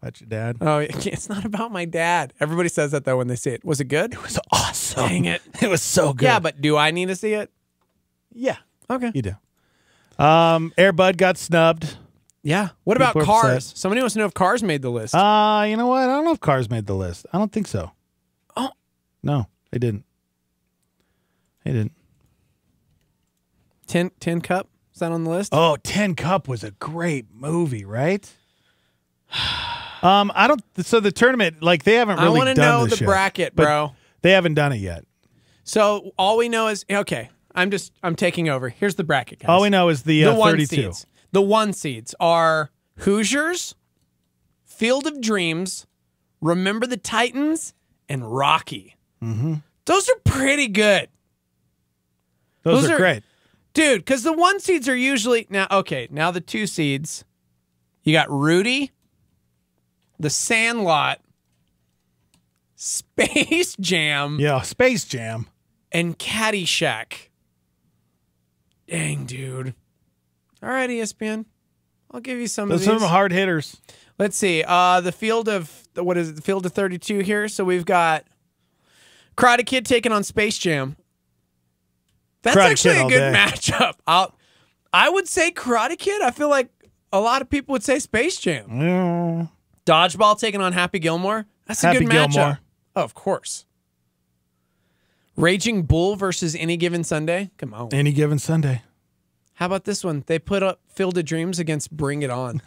About your dad. Oh, it's not about my dad. Everybody says that though when they see it. Was it good? It was awesome. Dang it. It was so good. Yeah, but do I need to see it? Yeah. Okay. You do. Air Bud got snubbed. Yeah. What about People are Cars? upset. Somebody wants to know if Cars made the list. You know what? I don't know if Cars made the list. I don't think so. Oh. No, they didn't. They didn't. Tin Cup? Is that on the list? Oh, Tin Cup was a great movie, right? I don't. So the tournament, like they haven't really. I want to done know this the yet, bracket, but bro. They haven't done it yet. So all we know is okay. I'm taking over. Here's the bracket, guys. All we know is the 32. Seeds. The 1 seeds are Hoosiers, Field of Dreams, Remember the Titans, and Rocky. Mm-hmm. Those are pretty good. Those are great. Dude, because the 1 seeds are usually now the 2 seeds. You got Rudy, The Sandlot, Space Jam. Yeah, Space Jam. And Caddyshack. Dang, dude. All right, ESPN. I'll give you some of these. Those are some hard hitters. Let's see. The field of what is it? The field of 32 here. So we've got Karate Kid taking on Space Jam. That's Karate actually Kid a good day. matchup. I would say Karate Kid. I feel like a lot of people would say Space Jam. Yeah. Dodgeball taking on Happy Gilmore. That's a Happy good matchup. Gilmore. Oh, of course. Raging Bull versus Any Given Sunday. Come on. Any Given Sunday. How about this one? They put up Field of Dreams against Bring It On.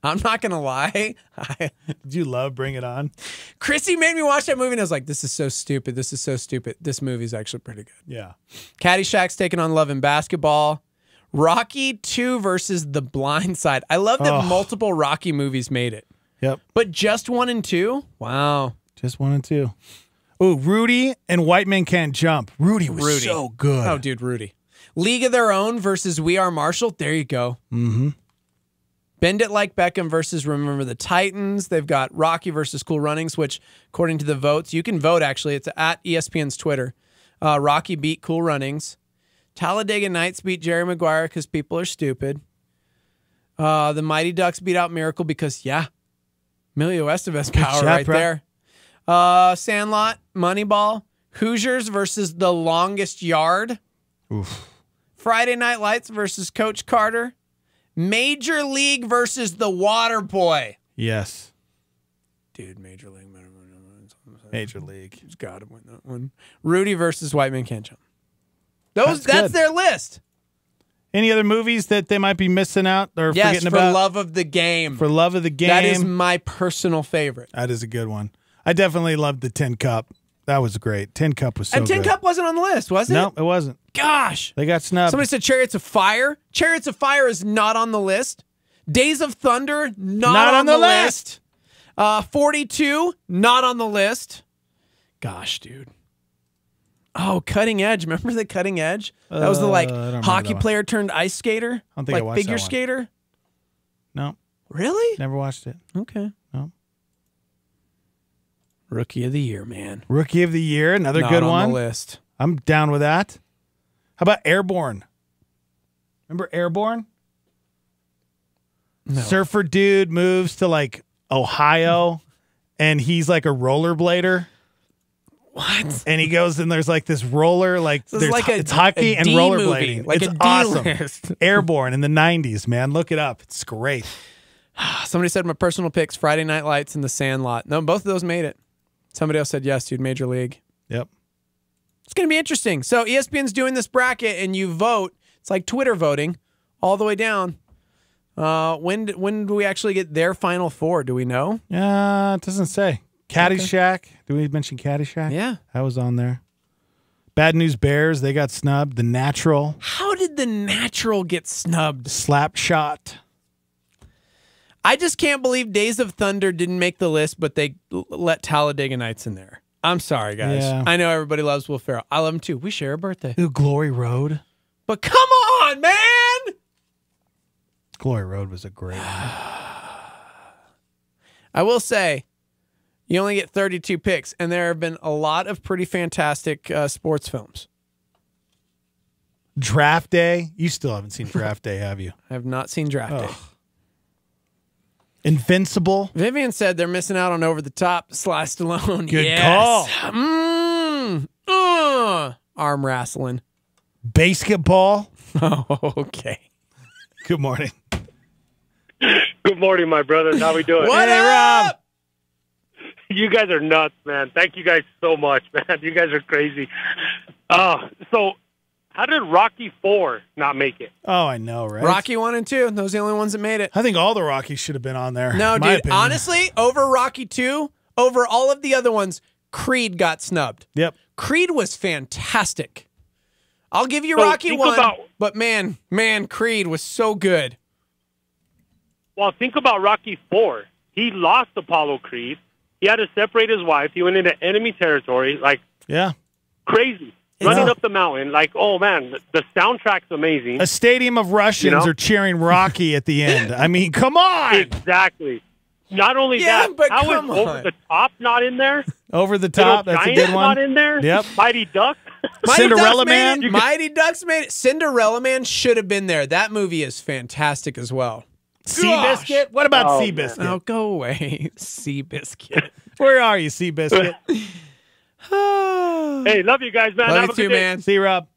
I'm not going to lie. Did you love Bring It On? Chrissy made me watch that movie, and I was like, this is so stupid. This is so stupid. This movie's actually pretty good. Yeah. Caddyshack's taking on Love and Basketball. Rocky 2 versus The Blind Side. I love that multiple Rocky movies made it. Yep. But just 1 and 2? Wow. Just 1 and 2. Ooh, Rudy and White Men Can't Jump. Rudy was so good. Oh, dude, Rudy. League of Their Own versus We Are Marshall. There you go. Mm-hmm. Bend It Like Beckham versus Remember the Titans. They've got Rocky versus Cool Runnings, which, according to the votes, you can vote, actually. It's at ESPN's Twitter. Rocky beat Cool Runnings. Talladega Nights beat Jerry Maguire because people are stupid. The Mighty Ducks beat out Miracle because, yeah, Emilio Estevez power right there. Sandlot, Moneyball, Hoosiers versus The Longest Yard. Oof. Friday Night Lights versus Coach Carter. Major League versus The Water Boy. Yes. Dude, Major League. Major League. He's got to win that one. Rudy versus White Man Can't Jump. That's good. their list. Any other movies that they might be missing out or Yes, forgetting for about? Love of the Game. For Love of the Game. That is my personal favorite. That is a good one. I definitely loved the Tin Cup. That was great. Tin Cup was so And Tin good. Cup wasn't on the list, was it? No, it wasn't. Gosh. They got snubbed. Somebody said Chariots of Fire. Chariots of Fire is not on the list. Days of Thunder, not on the list. 42, not on the list. Gosh, dude. Oh, Cutting Edge. Remember the Cutting Edge? That was the hockey player turned ice skater? I don't think I watched figure that one. skater? No. Really? Never watched it. Okay. No. Rookie of the Year, man. Rookie of the Year, another Not good on one. the list. I'm down with that. How about Airborne? Remember Airborne? No. Surfer dude moves to like Ohio and he's like a rollerblader. What? And he goes and there's like this roller, like This is there's like it's hockey a and D rollerblading. movie, like it's a D awesome. list. Airborne in the 90s, man. Look it up. It's great. Somebody said my personal picks, Friday Night Lights and The Sandlot. No, both of those made it. Somebody else said yes, dude, Major League. Yep. It's going to be interesting. So ESPN's doing this bracket, and you vote. It's like Twitter voting all the way down. When do we actually get their final four? Do we know? It doesn't say. Caddyshack. Okay. Did we mention Caddyshack? Yeah. That was on there. Bad News Bears, they got snubbed. The Natural. How did The Natural get snubbed? Slap Shot. I just can't believe Days of Thunder didn't make the list, but they let Talladega Nights in there. I'm sorry, guys. Yeah. I know everybody loves Will Ferrell. I love him too. We share a birthday. Ooh, Glory Road. But come on, man! Glory Road was a great one. I will say, you only get 32 picks, and there have been a lot of pretty fantastic sports films. Draft Day. You still haven't seen Draft Day, have you? I have not seen Draft Day. Invincible. Vivian said they're missing out on Over the Top. Sly Stallone. Good call. Arm wrestling. Basketball. Oh, okay. Good morning. Good morning, my brothers. How we doing? What up? You guys are nuts, man. Thank you guys so much, man. You guys are crazy. So how did Rocky 4 not make it? Oh, I know, right? Rocky 1 and 2. Those are the only ones that made it. I think all the Rockies should have been on there. No, in my dude. opinion. Honestly, over Rocky 2, over all of the other ones, Creed got snubbed. Yep. Creed was fantastic. I'll give you So Rocky think 1, about- but man, Creed was so good. Well, think about Rocky 4. He lost Apollo Creed. He had to separate his wife. He went into enemy territory, like crazy, running up the mountain. Like, oh, man, the soundtrack's amazing. A stadium of Russians are cheering Rocky at the end. I mean, come on. Exactly. Not only that, but how come is Over on. the Top not in there? Over the Little Top, that's a Giants good one. not in there? Yep. Mighty Ducks? Cinderella Man. Mighty Ducks made it. Cinderella Man should have been there. That movie is fantastic as well. Seabiscuit? What about Oh, Seabiscuit? man. Oh, go away. Seabiscuit. Where are you, Seabiscuit? Hey, love you guys, man. Love Have you a too, good day. man. See you, Rob.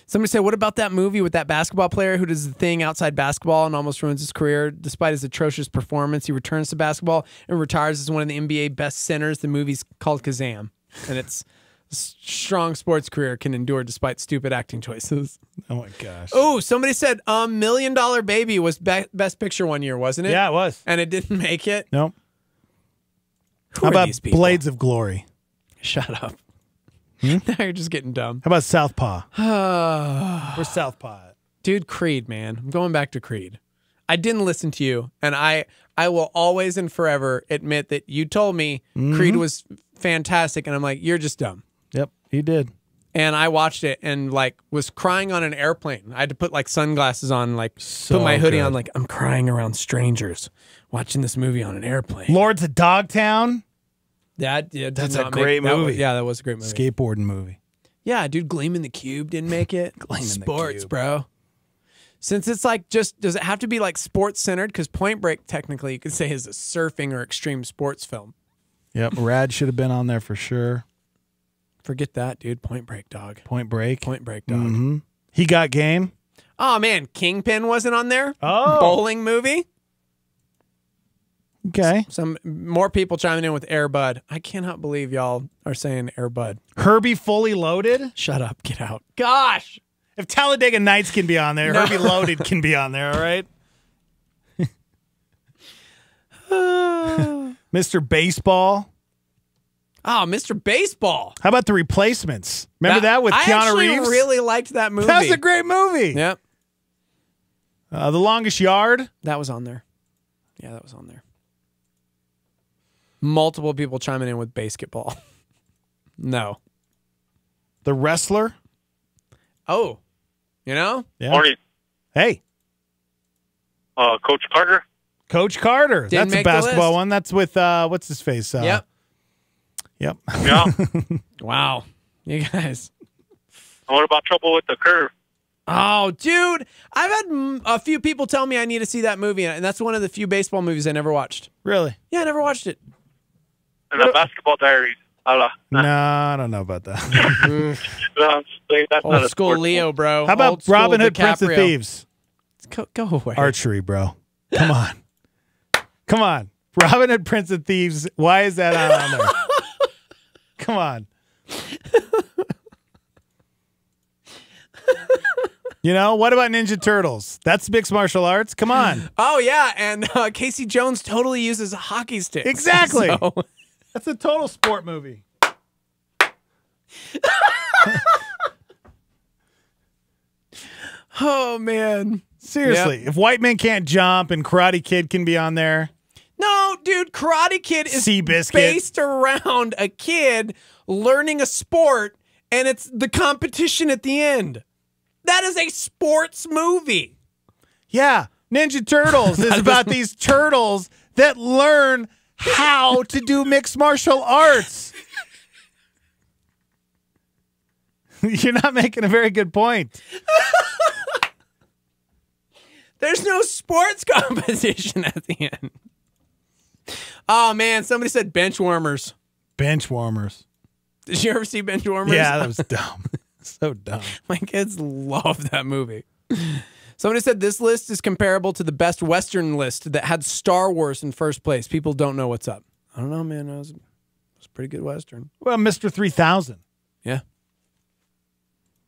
Somebody said, what about that movie with that basketball player who does the thing outside basketball and almost ruins his career? Despite his atrocious performance, he returns to basketball and retires as one of the NBA best centers. The movie's called Kazam. And it's a strong sports career can endure despite stupid acting choices. Oh, my gosh. Oh, somebody said $1 Million Baby was best picture one year, wasn't it? Yeah, it was. And it didn't make it? Nope. Who How are about these people? Blades of Glory? Shut up. Now you're just getting dumb. How about Southpaw? Where's Southpaw at? Dude, Creed, man. I'm going back to Creed. I didn't listen to you, and I will always and forever admit that you told me Creed was fantastic, and I'm like, you're just dumb. Yep, he did. And I watched it and like was crying on an airplane. I had to put like sunglasses on, like So put my hoodie good. on, like I'm crying around strangers watching this movie on an airplane. Lords of Dogtown? That did That's not a great that was- movie. yeah, that was a great movie. Skateboarding movie. Yeah, dude, Gleam in the Cube didn't make it. Gleam in the Sports, Cube. bro. Since it's like just, does it have to be like sports centered? Because Point Break, technically, you could say is a surfing or extreme sports film. Yep, Rad should have been on there for sure. Forget that, dude. Point Break, dog. Point Break. Point Break, dog. Mm-hmm. He Got Game. Oh, man. Kingpin wasn't on there? Oh. Bowling movie? Okay. Some more people chiming in with Air Bud. I cannot believe y'all are saying Air Bud. Herbie Fully Loaded. Shut up. Get out. Gosh. If Talladega Nights can be on there, No. Herbie Loaded can be on there, all right? Mr. Baseball. Oh, Mr. Baseball. How about The Replacements? Remember that with Keanu Reeves? I really liked that movie. That was a great movie. Yep. The Longest Yard. That was on there. Yeah, that was on there. Multiple people chiming in with basketball. No. The Wrestler. Oh. You know? Yeah. Morning. Hey. Coach Carter. Coach Carter. Didn't That's a make the basketball list. one. That's with, what's his face? Yep. Yep. Yeah. Wow. You guys. What about Trouble with the Curve? Oh, dude. I've had a few people tell me I need to see that movie, and that's one of the few baseball movies I never watched. Really? Yeah, I never watched it. And the Basketball Diaries. No, I don't know about that. No, I'm just saying that's not Old a school sports Leo, bro. How about Old school Robin Hood, Prince of DiCaprio. Thieves? Go away. Archery, bro. Come on. Come on. Robin Hood, Prince of Thieves. Why is that not on there? Come on. You know, what about Ninja Turtles? That's mixed martial arts. Come on. Oh, yeah. And Casey Jones totally uses hockey sticks. Exactly. So. That's a total sport movie. Oh, man. Seriously. Yep. If White Men Can't Jump and Karate Kid can be on there. No, dude, Karate Kid is Seabiscuit. based around a kid learning a sport, and it's the competition at the end. That is a sports movie. Yeah. Ninja Turtles is about these turtles that learn how to do mixed martial arts. You're not making a very good point. There's no sports competition at the end. Oh, man. Somebody said bench warmers. Bench warmers. Did you ever see bench warmers? Yeah, that was dumb. So dumb. My kids love that movie. Somebody said this list is comparable to the best Western list that had Star Wars in first place. People don't know what's up. I don't know, man. It was a pretty good Western. Well, Mr. 3000. Yeah.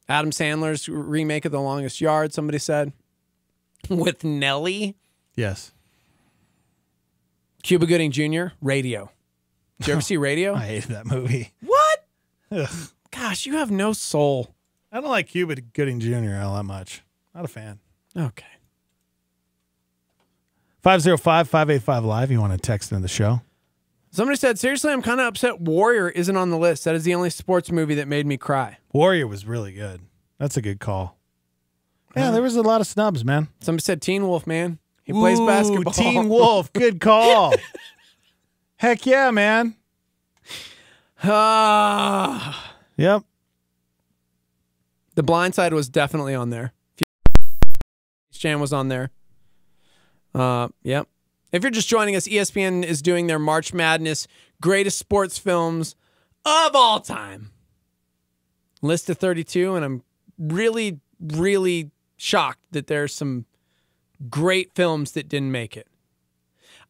Adam Sandler's remake of The Longest Yard, somebody said. With Nelly. Yes. Cuba Gooding Jr., Radio. Did you ever see Radio? I hated that movie. What? Ugh. Gosh, you have no soul. I don't like Cuba Gooding Jr. all that much. Not a fan. Okay. 505-585-LIVE. You want to text in the show? Somebody said, seriously, I'm kind of upset Warrior isn't on the list. That is the only sports movie that made me cry. Warrior was really good. That's a good call. Yeah, there was a lot of snubs, man. Somebody said Teen Wolf, man. He plays basketball. Teen Wolf. Good call. Heck yeah, man. Yep. The Blind Side was definitely on there. Jam was on there. Yep. If you're just joining us, ESPN is doing their March Madness greatest sports films of all time. List of 32, and I'm really, really shocked that there's some great films that didn't make it.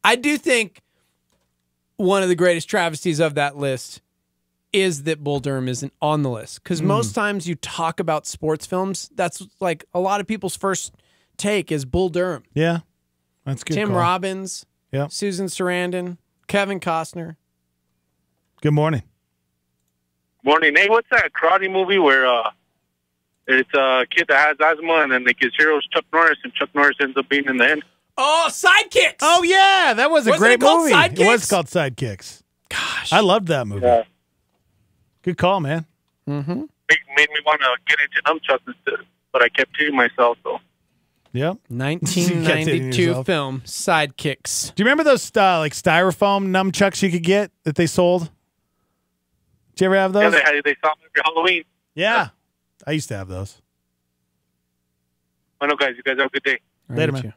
I do think one of the greatest travesties of that list is that Bull Durham isn't on the list. Because most times you talk about sports films, that's like a lot of people's first take is Bull Durham. Yeah, that's good. Tim call. Robbins, Yep. Susan Sarandon, Kevin Costner. Good morning. Morning. Hey, what's that karate movie where it's a kid that has asthma and then his hero is Chuck Norris and Chuck Norris ends up being in the end? Oh, Sidekicks! Oh, yeah, that was a Wasn't great it called movie. Sidekicks? It was called Sidekicks. Gosh. I loved that movie. Yeah. Good call, man. Mm-hmm. It made me want to get into nunchucks instead, but I kept hitting myself, so. Yep. 1992 film, Sidekicks. Do you remember those like styrofoam nunchucks you could get that they sold? Did you ever have those? Yeah, they saw them every Halloween. Yeah. I used to have those. I know, guys. You guys have a good day. Later, man.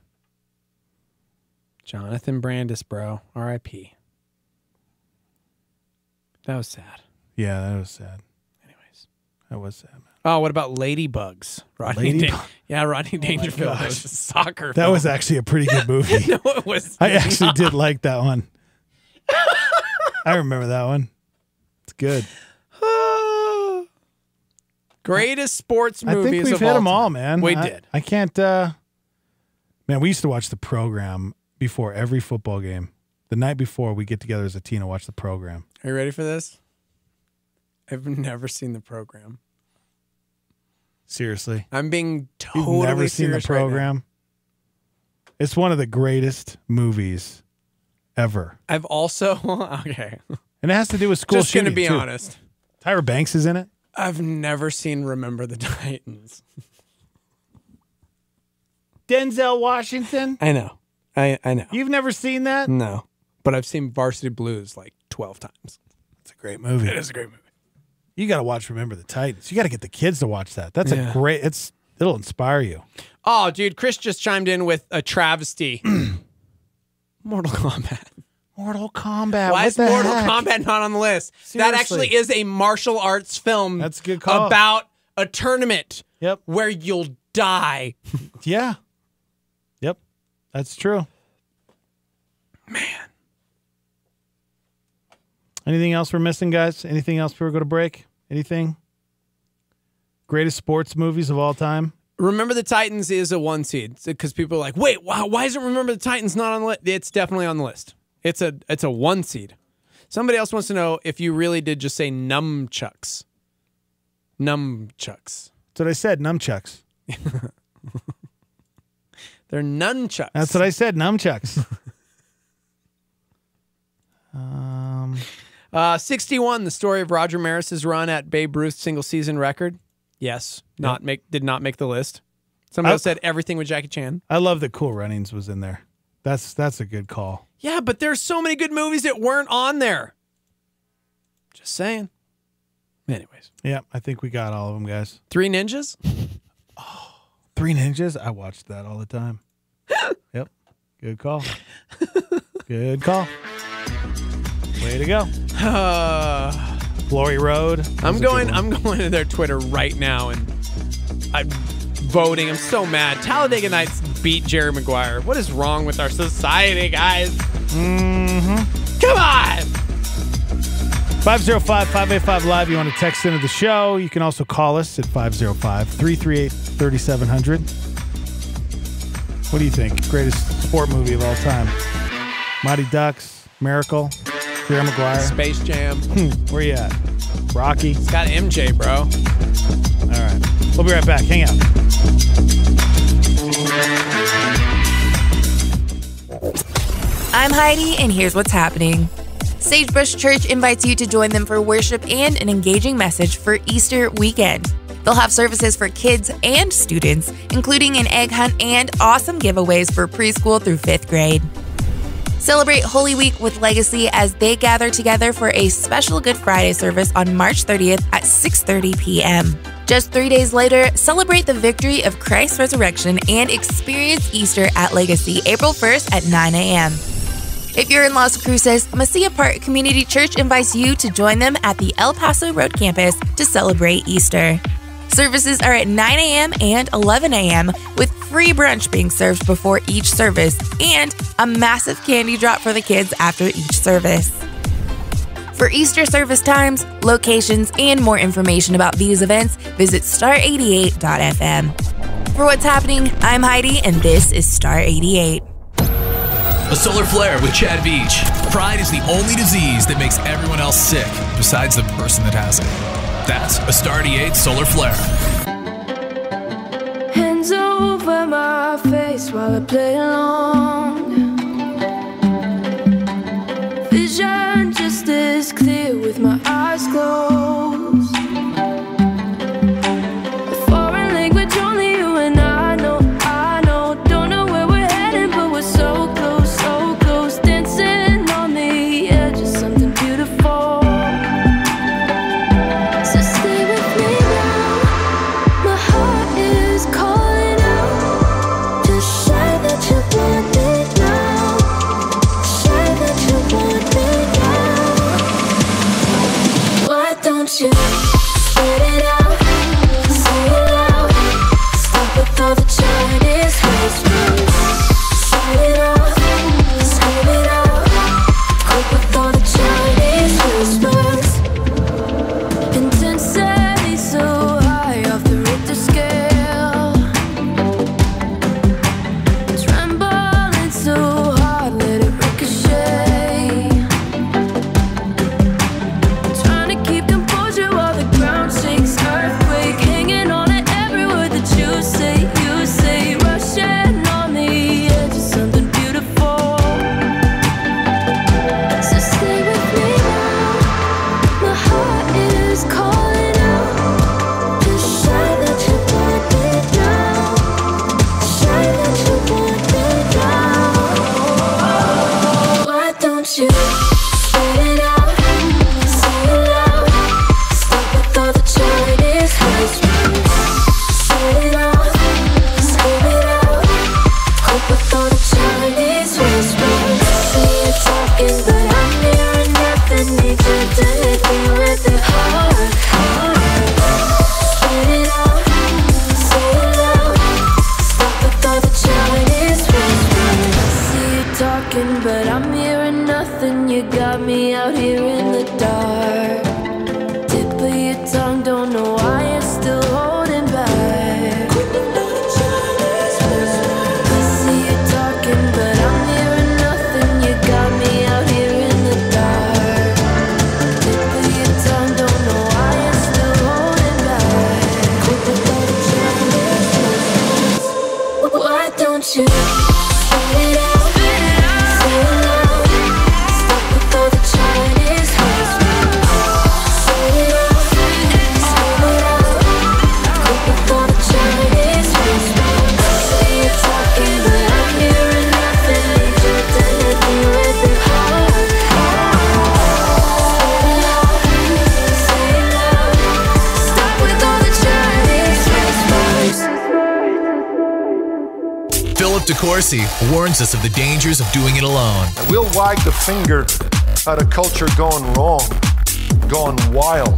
Jonathan Brandis, bro. R.I.P. That was sad. Yeah, that was sad. Anyways. That was sad, man. Oh, what about Ladybugs? Yeah, Rodney Dangerfield. That was a soccer That film. was actually a pretty good movie. No, it was I actually did like that one. I remember that one. It's good. Greatest sports movies I think we've of hit all them all, time. man. We did. I can't. Man, we used to watch the program before every football game. The night before, we get together as a team and watch the program. Are you ready for this? I've never seen the program. Seriously, I'm being totally You've never seen the serious right now. program? It's one of the greatest movies ever. I've also okay. And it has to do with school Just shooting, gonna be too. honest. Tyra Banks is in it. I've never seen Remember the Titans. Denzel Washington. I know. I know. You've never seen that? No. But I've seen Varsity Blues like 12 times. It's a great movie. It is a great movie. You got to watch Remember the Titans. You got to get the kids to watch that. That's Yeah. a great. It'll inspire you. Oh, dude, Chris just chimed in with a travesty. Mortal Kombat. Mortal Kombat. Why What is the Mortal heck? Kombat not on the list? Seriously. That actually is a martial arts film. That's a good call. About a tournament. Yep. Where you'll die. Yeah. Yep. That's true. Man. Anything else we're missing, guys? Anything else before we go to break? Anything? Greatest sports movies of all time? Remember the Titans is a 1 seed because people are like, wait, wow, why isn't Remember the Titans not on the list? It's definitely on the list. It's a 1 seed. Somebody else wants to know if you really did just say nunchucks. Nunchucks. That's what I said, nunchucks. They're nunchucks. That's what I said, nunchucks. 61, the story of Roger Maris's run at Babe Ruth's single-season record. Yes, did not make the list. Somebody else said everything with Jackie Chan. I love that Cool Runnings was in there. That's a good call. Yeah, but there's so many good movies that weren't on there. Just saying. Anyways. Yeah, I think we got all of them, guys. 3 Ninjas? Oh, 3 Ninjas? I watched that all the time. Yep. Good call. Good call. Way to go. Glory Road. I'm going to their Twitter right now and I'm voting. I'm so mad. Talladega Nights beat Jerry Maguire. What is wrong with our society, guys? Come on! 505-585-LIVE. You want to text into the show. You can also call us at 505-338-3700. What do you think? Greatest sport movie of all time? Mighty Ducks, Miracle, Jerry Maguire. Space Jam. Where you at? Rocky. It's got MJ, bro. All right. We'll be right back. Hang out. I'm Heidi, and here's what's happening. Sagebrush Church invites you to join them for worship and an engaging message for Easter weekend. They'll have services for kids and students, including an egg hunt and awesome giveaways for preschool through 5th grade. Celebrate Holy Week with Legacy as they gather together for a special Good Friday service on March 30th at 6:30 p.m. Just 3 days later, celebrate the victory of Christ's resurrection and experience Easter at Legacy April 1st at 9 a.m. If you're in Las Cruces, Mesilla Park Community Church invites you to join them at the El Paso Road campus to celebrate Easter. Services are at 9 a.m. and 11 a.m. with free brunch being served before each service and a massive candy drop for the kids after each service. For Easter service times, locations, and more information about these events, visit star88.fm. For what's happening, I'm Heidi, and this is Star 88. A solar flare with Chad Beach. Pride is the only disease that makes everyone else sick besides the person that has it. That's a Star 88 solar flare. Hands over my face while I play along. Vision just as clear with my eyes closed. A foreign language only you and I know. Don't know where we're heading, but we're so close, dancing on the edge of something beautiful. So stay with me now. My heart is calling out to shine that you want me now. Shine that you want me now. Why don't you let it out? Say it loud. Stop with all the Chinese whispers. Say it out. Scream it out. Cope with all the Chinese whispers. Intensity so high off the Richter scale. Trembling so hard, let it ricochet. Trying to keep composure while the ground shakes. Earthquake hanging on to every word that you say. Rushing on the edge of something beautiful. So stay with me now. My heart is calling out to shine that you want me now. Shine that you want me now. Why don't you let it out? Say it loud. Stop with all the Chinese whispers. Say it out. Scream it out. Cope with all the Chinese whispers. See you talking, but I'm hearing nothing. Need you to hit me with it hard. Let it out. Say it loud. Stop with all the Chinese whispers. See you talking, but I'm hearing nothing. nothing, you got me out here in the dark. Tip of your tongue, don't know why you're still holding back. I see you talking, but I'm hearing nothing, you got me out here in the dark. Tip of your tongue, don't know why you're still holding back. Why don't you spit it out? DeCourcy warns us of the dangers of doing it alone. We'll wag the finger at a culture going wrong, going wild,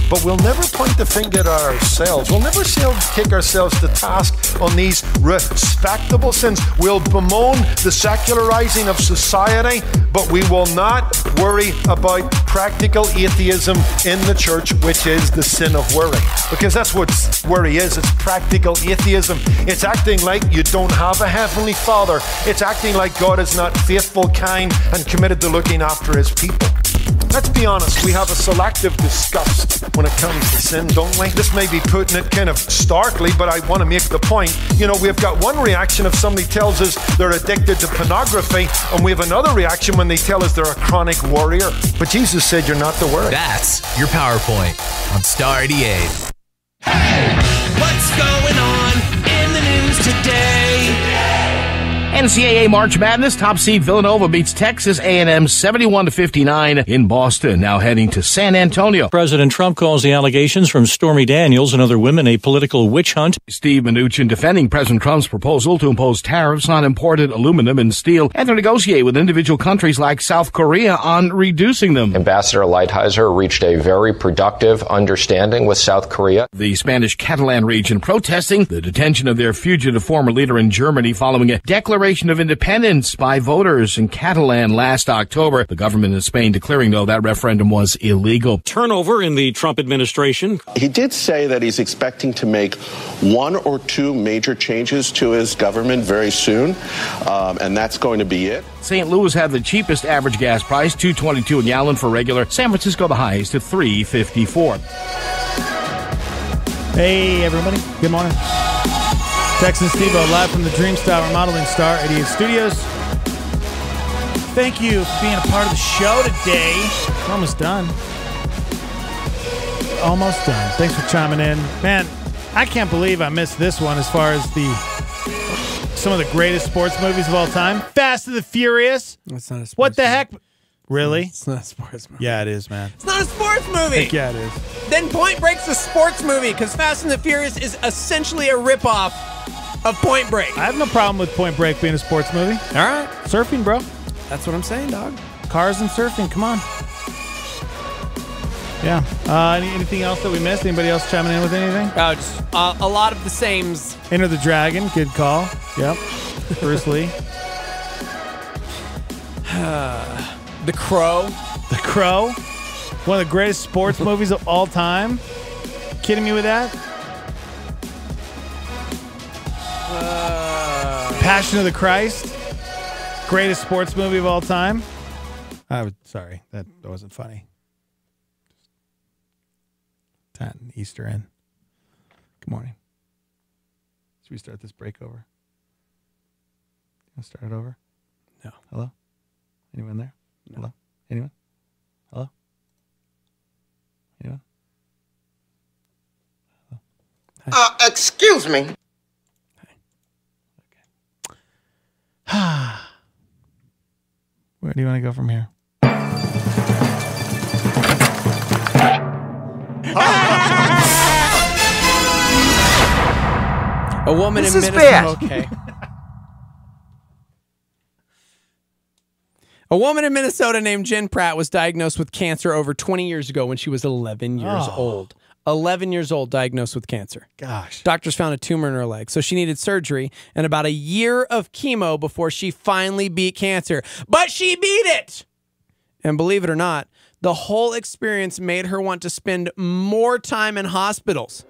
but we'll never point the finger at ourselves. We'll never take ourselves to task on these respectable sins. We'll bemoan the secularizing of society, but we will not worry about practical atheism in the church, which is the sin of worry. Because that's what worry is. It's practical atheism. It's acting like you don't have a heavenly Father. It's acting like God is not faithful, kind, and committed to looking after his people. Let's be honest, we have a selective disgust when it comes to sin, don't we? This may be putting it kind of starkly, but I want to make the point. You know, we've got one reaction if somebody tells us they're addicted to pornography, and we have another reaction when they tell us they're a chronic warrior. But Jesus said you're not to worry. That's your PowerPoint on Star 88. Hey, what's going on in the news today? NCAA March Madness, top seed Villanova beats Texas A&M 71-59 in Boston, now heading to San Antonio. President Trump calls the allegations from Stormy Daniels and other women a political witch hunt. Steve Mnuchin defending President Trump's proposal to impose tariffs on imported aluminum and steel and to negotiate with individual countries like South Korea on reducing them. Ambassador Lighthizer reached a very productive understanding with South Korea. The Spanish Catalan region protesting the detention of their fugitive former leader in Germany following a declaration of independence by voters in Catalan last October. The government in Spain declaring, though, that referendum was illegal. Turnover in the Trump administration. He did say that he's expecting to make one or two major changes to his government very soon, and that's going to be it. St. Louis had the cheapest average gas price, $2.22 a gallon for regular. San Francisco the highest at $3.54. Hey, everybody. Good morning. Tex and Steve-O live from the Dreamstyle Remodeling Star 88 Studios. Thank you for being a part of the show today. We're almost done. Almost done. Thanks for chiming in. Man, I can't believe I missed this one as far as some of the greatest sports movies of all time. Fast and the Furious. That's not a sports What the heck? Really? It's not a sports movie. Yeah, it is, man. It's not a sports movie. Heck yeah, it is. Then Point Break's a sports movie because Fast and the Furious is essentially a ripoff of Point Break. I have no problem with Point Break being a sports movie. All right. Surfing, bro. That's what I'm saying, dog. Cars and surfing, come on. Yeah. Anything else that we missed? Anybody else chiming in with anything? Oh, just a lot of the sames. Enter the Dragon, good call. Yep. Bruce Lee. The Crow. The Crow. One of the greatest sports movies of all time. Kidding me with that? Passion of the Christ. Greatest sports movie of all time. Sorry, that wasn't funny. 10 Easter in. Good morning. Should we start this break over? Want to start it over? No. Hello? Anyone there? No. Hello? Anyone? Hello? Anyone? Hello? Excuse me. Where do you want to go from here? A woman This in is Minnesota. bad. Okay. A woman in Minnesota named Jen Pratt was diagnosed with cancer over 20 years ago when she was 11 years old. 11 years old, diagnosed with cancer. Gosh. Doctors found a tumor in her leg, so she needed surgery and about a year of chemo before she finally beat cancer. But she beat it! And believe it or not, the whole experience made her want to spend more time in hospitals.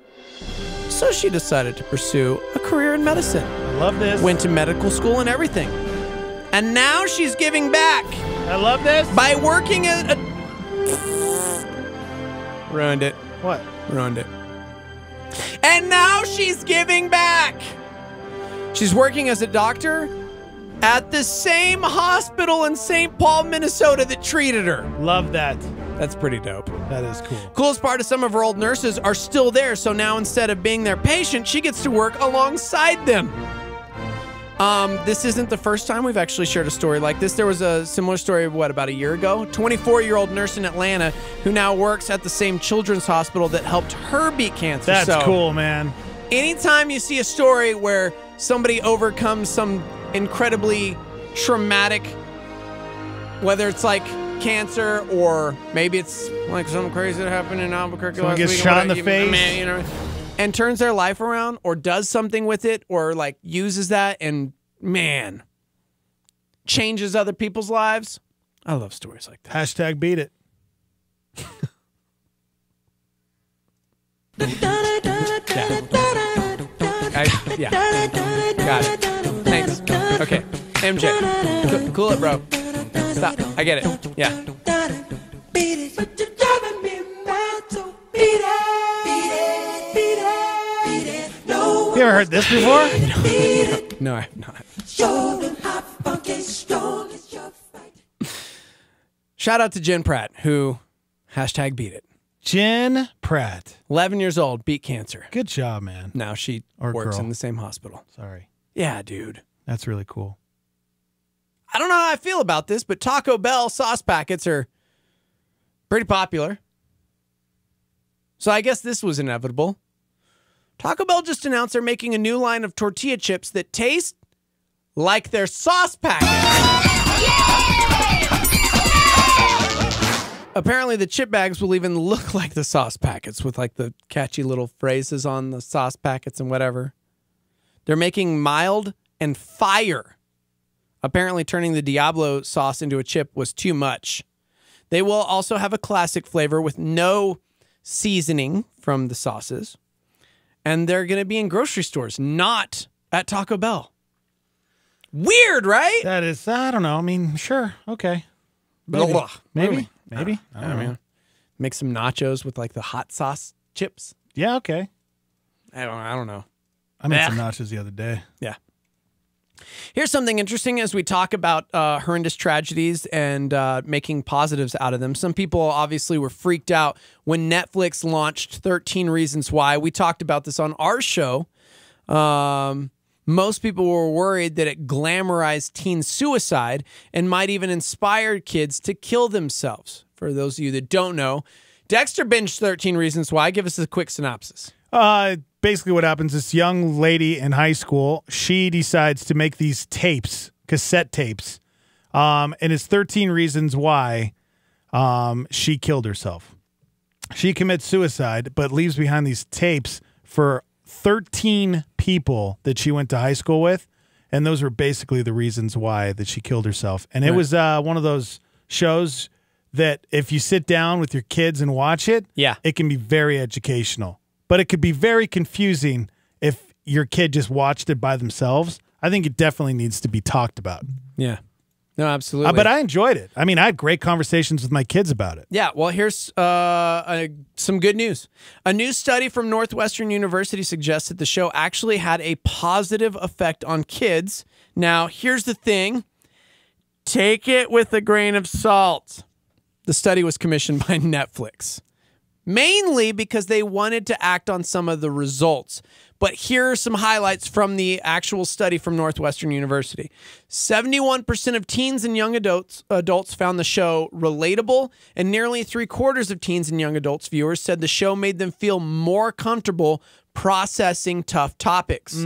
So she decided to pursue a career in medicine. I love this. Went to medical school and everything. And now she's giving back. I love this. By working at a... Ruined it. What? Ruined it. And now she's giving back. She's working as a doctor at the same hospital in St. Paul, Minnesota that treated her. Love that. That's pretty dope. That is cool. Coolest part is some of her old nurses are still there, so now instead of being their patient, she gets to work alongside them. This isn't the first time we've actually shared a story like this. There was a similar story, about a year ago? 24-year-old nurse in Atlanta who now works at the same children's hospital that helped her beat cancer. That's cool, man. Anytime you see a story where somebody overcomes some incredibly traumatic, whether it's like cancer or maybe it's like something crazy that happened in Albuquerque Someone last gets week, shot in the face. And turns their life around or does something with it or like uses that and man, changes other people's lives. I love stories like that. Hashtag beat it. Yeah. Got it. Thanks. Okay. MJ. Cool it, bro. Stop. I get it. Yeah. You ever heard this before? No, I have not. Shout out to Jen Pratt, who hashtag beat it. Jen Pratt. 11 years old, beat cancer. Good job, man. Now she works in the same hospital. Sorry. Yeah, dude. That's really cool. I don't know how I feel about this, but Taco Bell sauce packets are pretty popular. So I guess this was inevitable. Taco Bell just announced they're making a new line of tortilla chips that taste like their sauce packets. Apparently the chip bags will even look like the sauce packets with like the catchy little phrases on the sauce packets and whatever. They're making mild and fire. Apparently turning the Diablo sauce into a chip was too much. They will also have a classic flavor with no seasoning from the sauces. And they're going to be in grocery stores, not at Taco Bell. Weird, right? That is, I don't know. I mean, sure. Okay. Maybe. I don't know. Make some nachos with like the hot sauce chips. Yeah, okay. I don't know. I made some nachos the other day. Yeah. Here's something interesting as we talk about horrendous tragedies and making positives out of them. Some people obviously were freaked out when Netflix launched 13 Reasons Why. We talked about this on our show. Most people were worried that it glamorized teen suicide and might even inspire kids to kill themselves. For those of you that don't know, Dexter binged 13 Reasons Why. Give us a quick synopsis. Basically what happens, this young lady in high school, she decides to make these tapes, cassette tapes, and it's 13 Reasons Why she killed herself. She commits suicide, but leaves behind these tapes for 13 people that she went to high school with, and those were basically the reasons why that she killed herself. And it was one of those shows that if you sit down with your kids and watch it, it can be very educational. But it could be very confusing if your kid just watched it by themselves. I think it definitely needs to be talked about. Yeah. No, absolutely. But I enjoyed it. I mean, I had great conversations with my kids about it. Yeah, well, here's some good news. A new study from Northwestern University suggests that the show actually had a positive effect on kids. Now, here's the thing. Take it with a grain of salt. The study was commissioned by Netflix. Mainly because they wanted to act on some of the results. But here are some highlights from the actual study from Northwestern University. 71% of teens and young adults found the show relatable, and nearly 3/4 of teens and young adults viewers said the show made them feel more comfortable processing tough topics.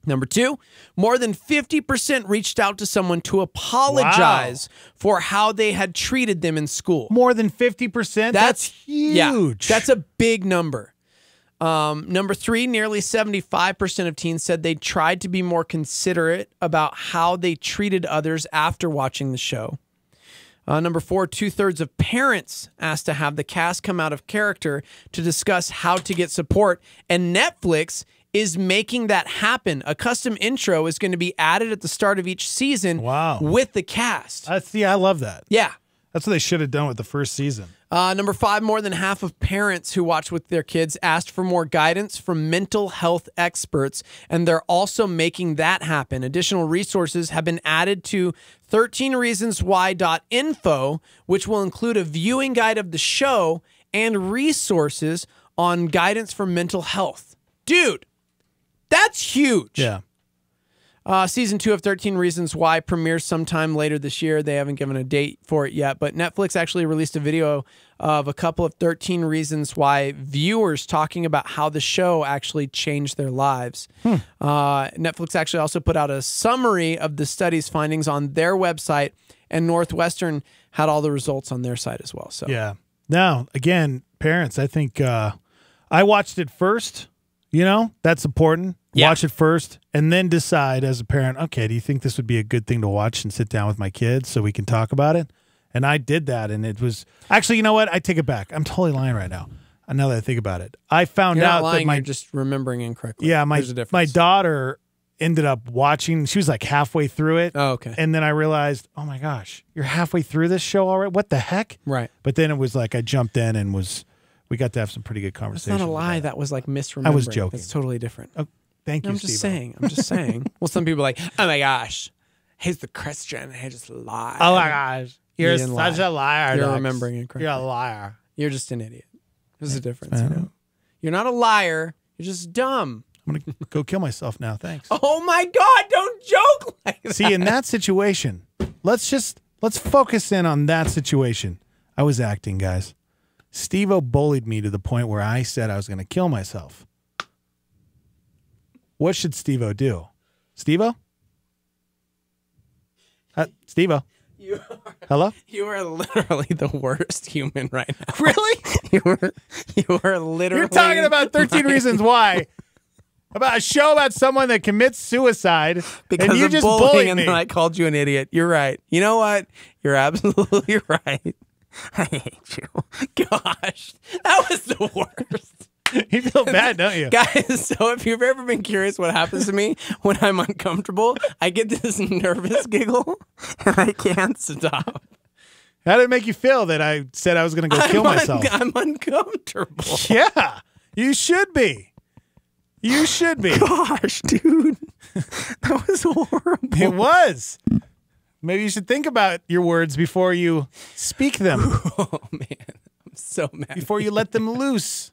Number 2, more than 50% reached out to someone to apologize for how they had treated them in school. More than 50%? That's huge. Yeah, that's a big number. Number 3, nearly 75% of teens said they tried to be more considerate about how they treated others after watching the show. Number 4, 2/3 of parents asked to have the cast come out of character to discuss how to get support. And Netflix is making that happen. A custom intro is going to be added at the start of each season with the cast. I love that. Yeah. That's what they should have done with the first season. Number 5, more than half of parents who watch with their kids asked for more guidance from mental health experts, and they're also making that happen. Additional resources have been added to 13reasonswhy.info, which will include a viewing guide of the show and resources on guidance for mental health. Dude, that's huge. Yeah. Season 2 of 13 Reasons Why premieres sometime later this year. They haven't given a date for it yet, but Netflix actually released a video of a couple of 13 Reasons Why viewers talking about how the show actually changed their lives. Netflix actually also put out a summary of the study's findings on their website, and Northwestern had all the results on their site as well. So yeah. Now, again, parents, I think I watched it first. You know, that's important. Yeah. Watch it first and then decide as a parent, okay, do you think this would be a good thing to watch and sit down with my kids so we can talk about it? And I did that, and it was actually, you know what? I take it back. I'm totally lying right now. Now that I think about it, I found You're out not lying, that you're just remembering incorrectly. yeah, There's a difference. my daughter ended up watching. She was like halfway through it. Oh, okay. And then I realized, oh my gosh, you're halfway through this show already? What the heck? Right. But then it was like I jumped in and we got to have some pretty good That's conversations. not a lie. That was like misremembering. I was joking. It's totally different. Oh, thank you, I'm just Steve-O. saying. I'm just saying. Well, some people are like, oh my gosh, he's the Christian. He just lied. Oh my gosh. You're You didn't such lie. a liar. You're Dex. remembering incorrectly. You're a liar. You're just an idiot. There's a difference. You know? You're not a liar. You're just dumb. I'm going to go kill myself now. Thanks. Oh my God, don't joke like that. See, in that situation, let's focus in on that situation. I was acting, guys. Steve-O bullied me to the point where I said I was going to kill myself. What should Steve-O do? Steve-O? Steve-O? Hello? You are literally the worst human right now. Really? You are literally. You're talking about 13 Reasons Why. About a show about someone that commits suicide, because and you of just bullying, bullied and me. then I called you an idiot. You're right. You know what? You're absolutely right. I hate you. Gosh, that was the worst. You feel bad, don't you? Guys, so if you've ever been curious what happens to me when I'm uncomfortable, I get this nervous giggle, and I can't stop. How did it make you feel that I said I was going to go kill myself? I'm uncomfortable. Yeah, you should be. You should be. Gosh, dude. That was horrible. It was. Maybe you should think about your words before you speak them. Oh, man. I'm so mad. Before you let them loose.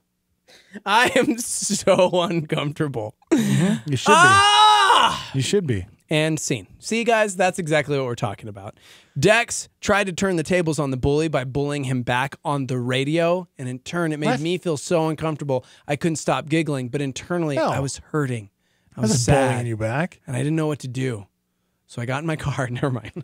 I am so uncomfortable. You should be. You should be. And scene. See, guys, that's exactly what we're talking about. Dex tried to turn the tables on the bully by bullying him back on the radio, and in turn, it made me feel so uncomfortable I couldn't stop giggling, but internally, I was hurting. I was sad. Bullying you back. And I didn't know what to do. So I got in my car. Never mind.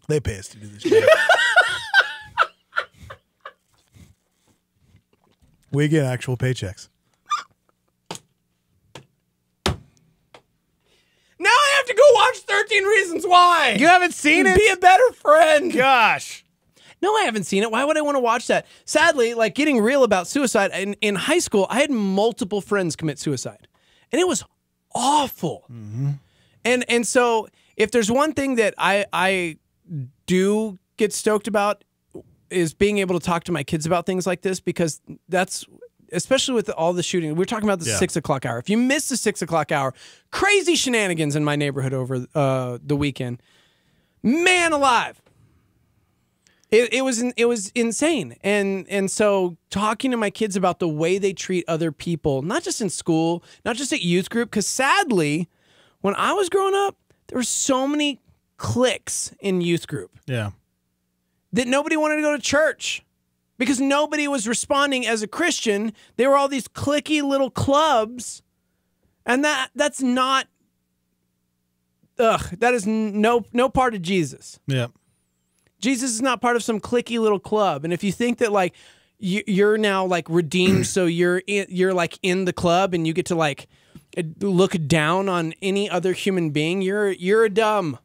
They pay us to do this show. We get actual paychecks. Now I have to go watch 13 Reasons Why. You haven't seen it? Be a better friend. Gosh. No, I haven't seen it. Why would I want to watch that? Sadly, like getting real about suicide, in high school, I had multiple friends commit suicide. And it was awful. Mm-hmm. And so if there's one thing that I do get stoked about is being able to talk to my kids about things like this, because that's, especially with all the shooting, we're talking about the 6 o'clock hour. If you miss the 6 o'clock hour, crazy shenanigans in my neighborhood over the weekend. Man alive. It was insane. And so talking to my kids about the way they treat other people, not just in school, not just at youth group, because sadly, when I was growing up, there were so many cliques in youth group. Yeah. That nobody wanted to go to church because nobody was responding as a Christian. They were all these cliquey little clubs, and that's not. That is no part of Jesus. Yeah. Jesus is not part of some cliquey little club. And if you think that, like, you're now like redeemed, so you're like in the club and you get to like look down on any other human being. You're a dumb.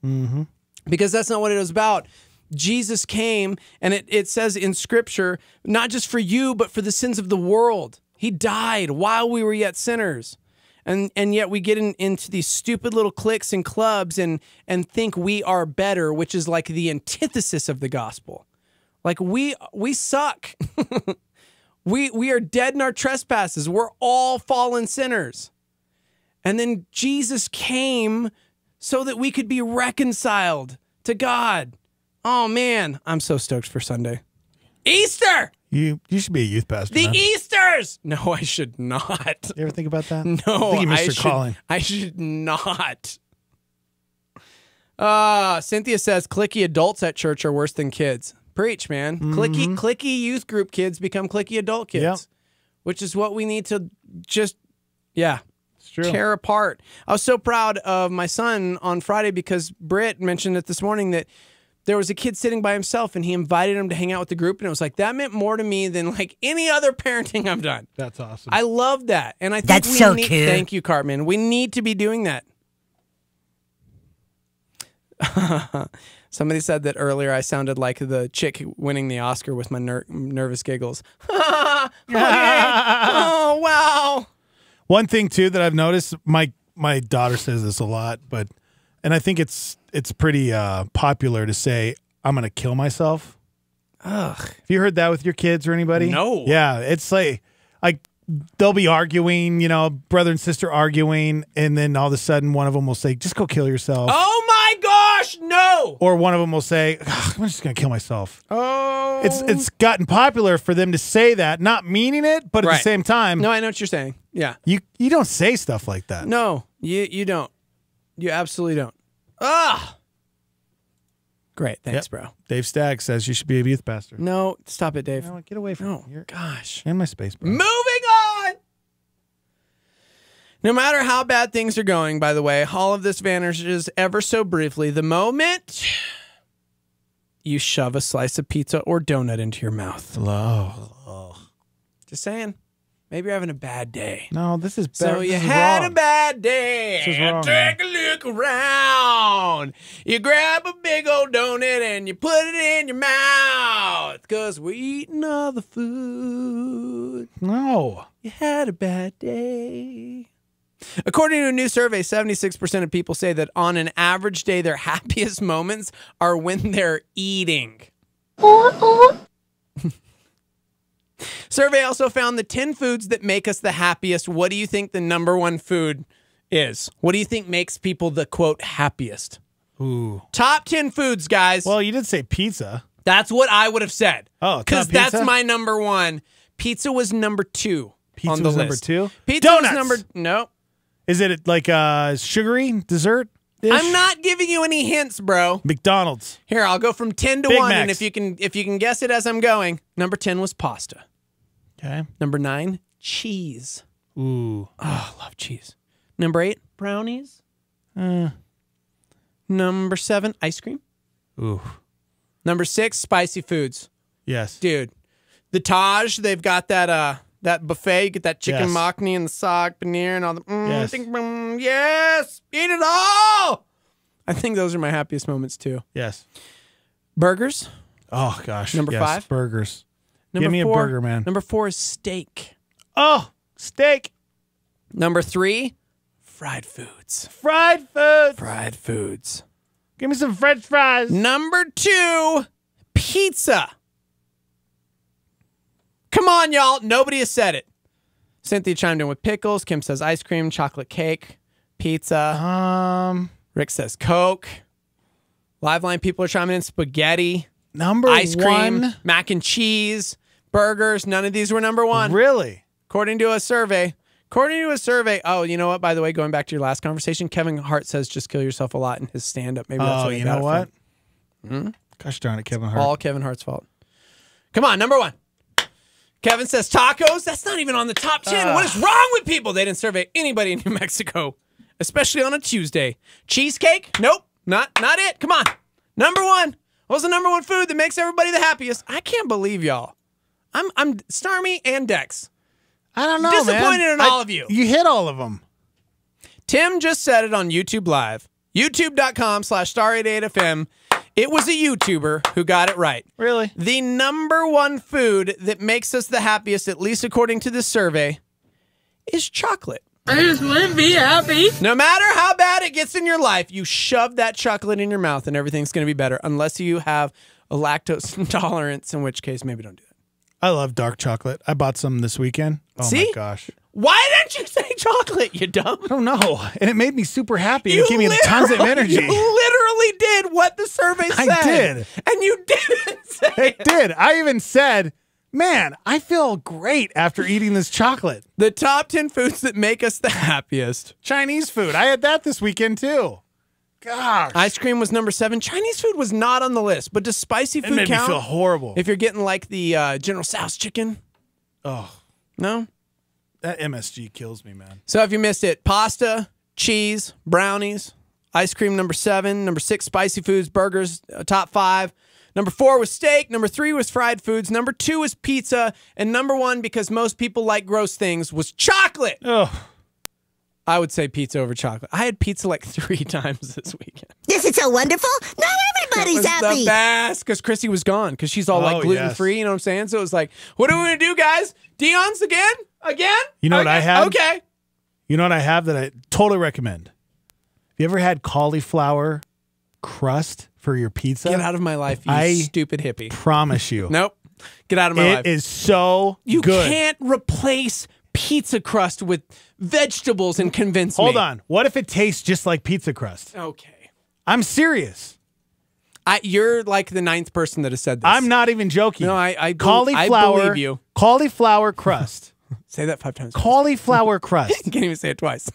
Mm-hmm. Because that's not what it was about. Jesus came, and it says in Scripture, not just for you, but for the sins of the world. He died while we were yet sinners. And yet we get into these stupid little cliques and clubs and think we are better, which is like the antithesis of the gospel. Like we suck. we are dead in our trespasses. We're all fallen sinners. And then Jesus came so that we could be reconciled to God. Oh man, I'm so stoked for Sunday. Easter! You should be a youth pastor. The man. Easters! No, I should not. You ever think about that? No, I think you missed your calling. I should not. Cynthia says cliquey adults at church are worse than kids. Preach, man. Mm-hmm. Cliquey youth group kids become cliquey adult kids. Yep. Which is what we need to just, it's true. tear apart. I was so proud of my son on Friday because Britt mentioned it this morning that there was a kid sitting by himself and he invited him to hang out with the group. And it was like, that meant more to me than like any other parenting I've done. That's awesome. I love that. And I think That's so cute. Thank you, Cartman. We need to be doing that. Somebody said that earlier I sounded like the chick winning the Oscar with my nervous giggles. Okay. Oh, wow. One thing, too, that I've noticed, my daughter says this a lot, and I think it's pretty popular to say, I'm going to kill myself. Ugh. Have you heard that with your kids or anybody? No. Yeah, it's like they'll be arguing, brother and sister arguing, and then all of a sudden one of them will say, just go kill yourself. Oh my gosh, no! Or one of them will say, I'm just going to kill myself. Oh. It's gotten popular for them to say that, not meaning it, but at the same time. No, I know what you're saying. Yeah. You don't say stuff like that. No, you don't. You absolutely don't. Ah. Great. Thanks, bro. Dave Stagg says you should be a youth pastor. No, stop it, Dave. No, get away from me. Gosh. In my space, bro. Moving on. No matter how bad things are going, by the way, all of this vanishes ever so briefly the moment you shove a slice of pizza or donut into your mouth. Just saying. Maybe you're having a bad day. No, this is bad. So you had a bad day. This is wrong, Take a look around. You grab a big old donut and you put it in your mouth because we're eating other food. No. You had a bad day. According to a new survey, 76% of people say that on an average day, their happiest moments are when they're eating. Survey also found the 10 foods that make us the happiest. What do you think the number one food is? What do you think makes people the, quote, happiest? Ooh. Top 10 foods, guys. Well, you did say pizza. That's what I would have said. Oh, because that's my number one. Pizza was number 2 Pizza on the was list. number 2? Pizza Donuts. was number... No. Is it like sugary dessert? I'm not giving you any hints, bro. McDonald's. Here, I'll go from 10 to Big 1, Macs. and if you can guess it as I'm going, number 10 was pasta. Okay. Number 9, cheese. Ooh. Oh, I love cheese. Number 8, brownies. Number 7, ice cream. Ooh. Number 6, spicy foods. Yes. Dude, the Taj, they've got that buffet. You get that chicken Yes. makhni and the saag paneer and all the Yes. yes, eat it all. I think those are my happiest moments too. Yes. Burgers. Oh gosh. Number yes, 5. Burgers. Number Give me 4, a burger, man. Number 4 is steak. Oh, steak. Number 3, fried foods. Fried foods. Fried foods. Give me some French fries. Number 2, pizza. Come on, y'all. Nobody has said it. Cynthia chimed in with pickles. Kim says ice cream, chocolate cake, pizza. Rick says Coke. Liveline people are chiming in spaghetti. Number ice cream, 1. mac and cheese, burgers. None of these were number 1. Really? According to a survey. Oh, you know what? By the way, going back to your last conversation, Kevin Hart says just kill yourself a lot in his stand-up. Maybe that's what you know what? From. Gosh darn it, Kevin Hart. All Kevin Hart's fault. Come on, number 1. Kevin says tacos. That's not even on the top 10. What is wrong with people? They didn't survey anybody in New Mexico, especially on a Tuesday. Cheesecake? Nope, not it. Come on. Number 1. What's the number 1 food that makes everybody the happiest? I can't believe y'all. I'm Starmy and Dex. I don't know, Disappointed in all of you. You hit all of them. Tim just said it on YouTube Live. YouTube.com/star88fm. It was a YouTuber who got it right. Really? The #1 food that makes us the happiest, at least according to this survey, is chocolate. I just want to be happy. No matter how bad it gets in your life, you shove that chocolate in your mouth and everything's going to be better, unless you have a lactose intolerance, in which case maybe don't do that. I love dark chocolate. I bought some this weekend. Oh See? my gosh. Why didn't you say chocolate, you dumb? I don't know. And it made me super happy. It gave me tons of energy. You literally did what the survey said. I did. And you didn't say it. Did. I even said, man, I feel great after eating this chocolate. The top 10 foods that make us the happiest. Chinese food. I had that this weekend too. Gosh. Ice cream was #7. Chinese food was not on the list, but does spicy food It made count? me feel horrible. If you're getting like the General Tso's chicken? Oh. No? That MSG kills me, man. So if you missed it, pasta, cheese, brownies, ice cream #7, #6, spicy foods, burgers, top 5. #4 was steak, #3 was fried foods, #2 was pizza, and #1, because most people like gross things, was chocolate. Oh. I would say pizza over chocolate. I had pizza like 3 times this weekend. This is so wonderful. Not everybody's It was happy. the best, because Chrissy was gone, because she's all like gluten-free, you know what I'm saying? So it was like, what are we going to do, guys? Dion's again? Again? You know what I have? Okay. You know what I have that I totally recommend? Have you ever had cauliflower crust for your pizza? Get out of my life, you stupid hippie. Promise you. Nope. Get out of my life. It is so You good. can't replace pizza crust with vegetables and convince me. Hold on. What if it tastes just like pizza crust? Okay. I'm serious. You're like the 9th person that has said this. I'm not even joking. No, I cauliflower, believe you. Cauliflower crust. Say that 5 times. Cauliflower crust. You can't even say it twice.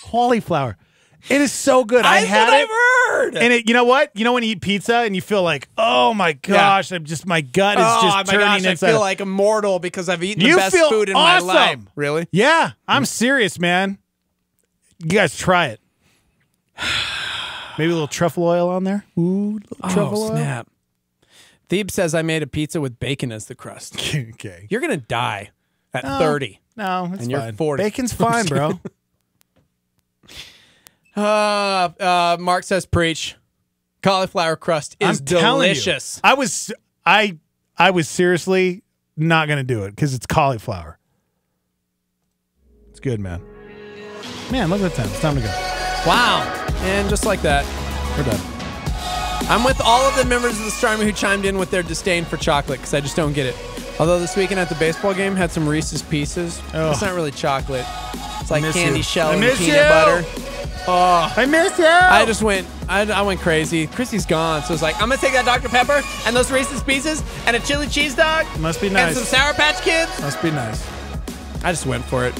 Cauliflower. It is so good. I had it. I've heard. And it, you know what? You know when you eat pizza and you feel like, oh my gosh, I'm just my gut is just turning inside. I feel like immortal because I've eaten the best food in my life. Really? Yeah, I'm serious, man. You guys try it. Maybe a little truffle oil on there. Ooh, truffle oil. Snap. Thebe says I made a pizza with bacon as the crust. Okay. You're going to die at 30. No, it's and fine. You're 40. Bacon's fine, bro. Mark says preach. Cauliflower crust is delicious. I was seriously not going to do it because it's cauliflower. It's good, man. Man, look at the time. It's time to go. Wow. And just like that, we're done. I'm with all of the members of the Starmy who chimed in with their disdain for chocolate because I just don't get it. Although this weekend at the baseball game had some Reese's Pieces. Oh. It's not really chocolate. It's like candy shell and peanut butter. Oh, I miss you. I just went. I went crazy. Chrissy's gone, so it's like I'm gonna take that Dr. Pepper and those Reese's Pieces and a chili cheese dog. Must be nice. And some Sour Patch Kids. Must be nice. I just went for it.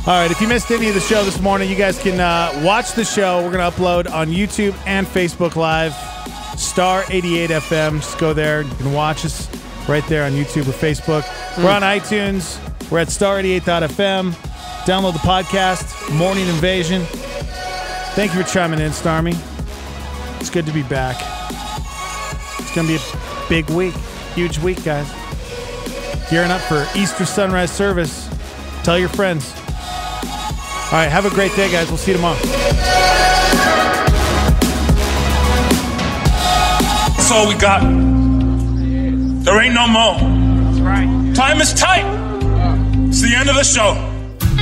All right, if you missed any of the show this morning, you guys can watch the show. We're going to upload on YouTube and Facebook Live. Star 88 FM. Just go there. You can watch us right there on YouTube or Facebook. We're on iTunes. We're at star88.fm. Download the podcast, Morning Invasion. Thank you for chiming in, Starmy. It's good to be back. It's going to be a big week. Huge week, guys. Gearing up for Easter sunrise service. Tell your friends. All right, have a great day, guys. We'll see you tomorrow. That's all we got. There ain't no more. That's right. Time is tight. It's the end of the show.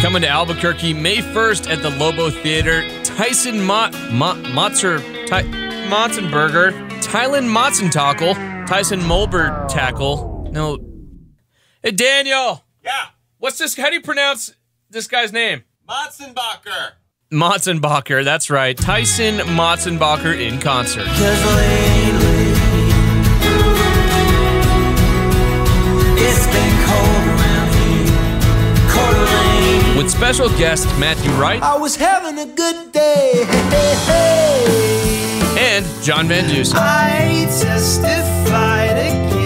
Coming to Albuquerque May 1st at the Lobo Theater, Tyson Motzenberger, Tylen Motzentackle, Tyson Mulber Tackle. No. Hey, Daniel. Yeah. What's this? How do you pronounce this guy's name? Matzenbacher. Motzenbacher, that's right. Tyson Motzenbacher in concert. It's been cold around here, Coeur d'Alene. With special guest Matthew Wright. I was having a good day. And John Van Dusen. I testified again.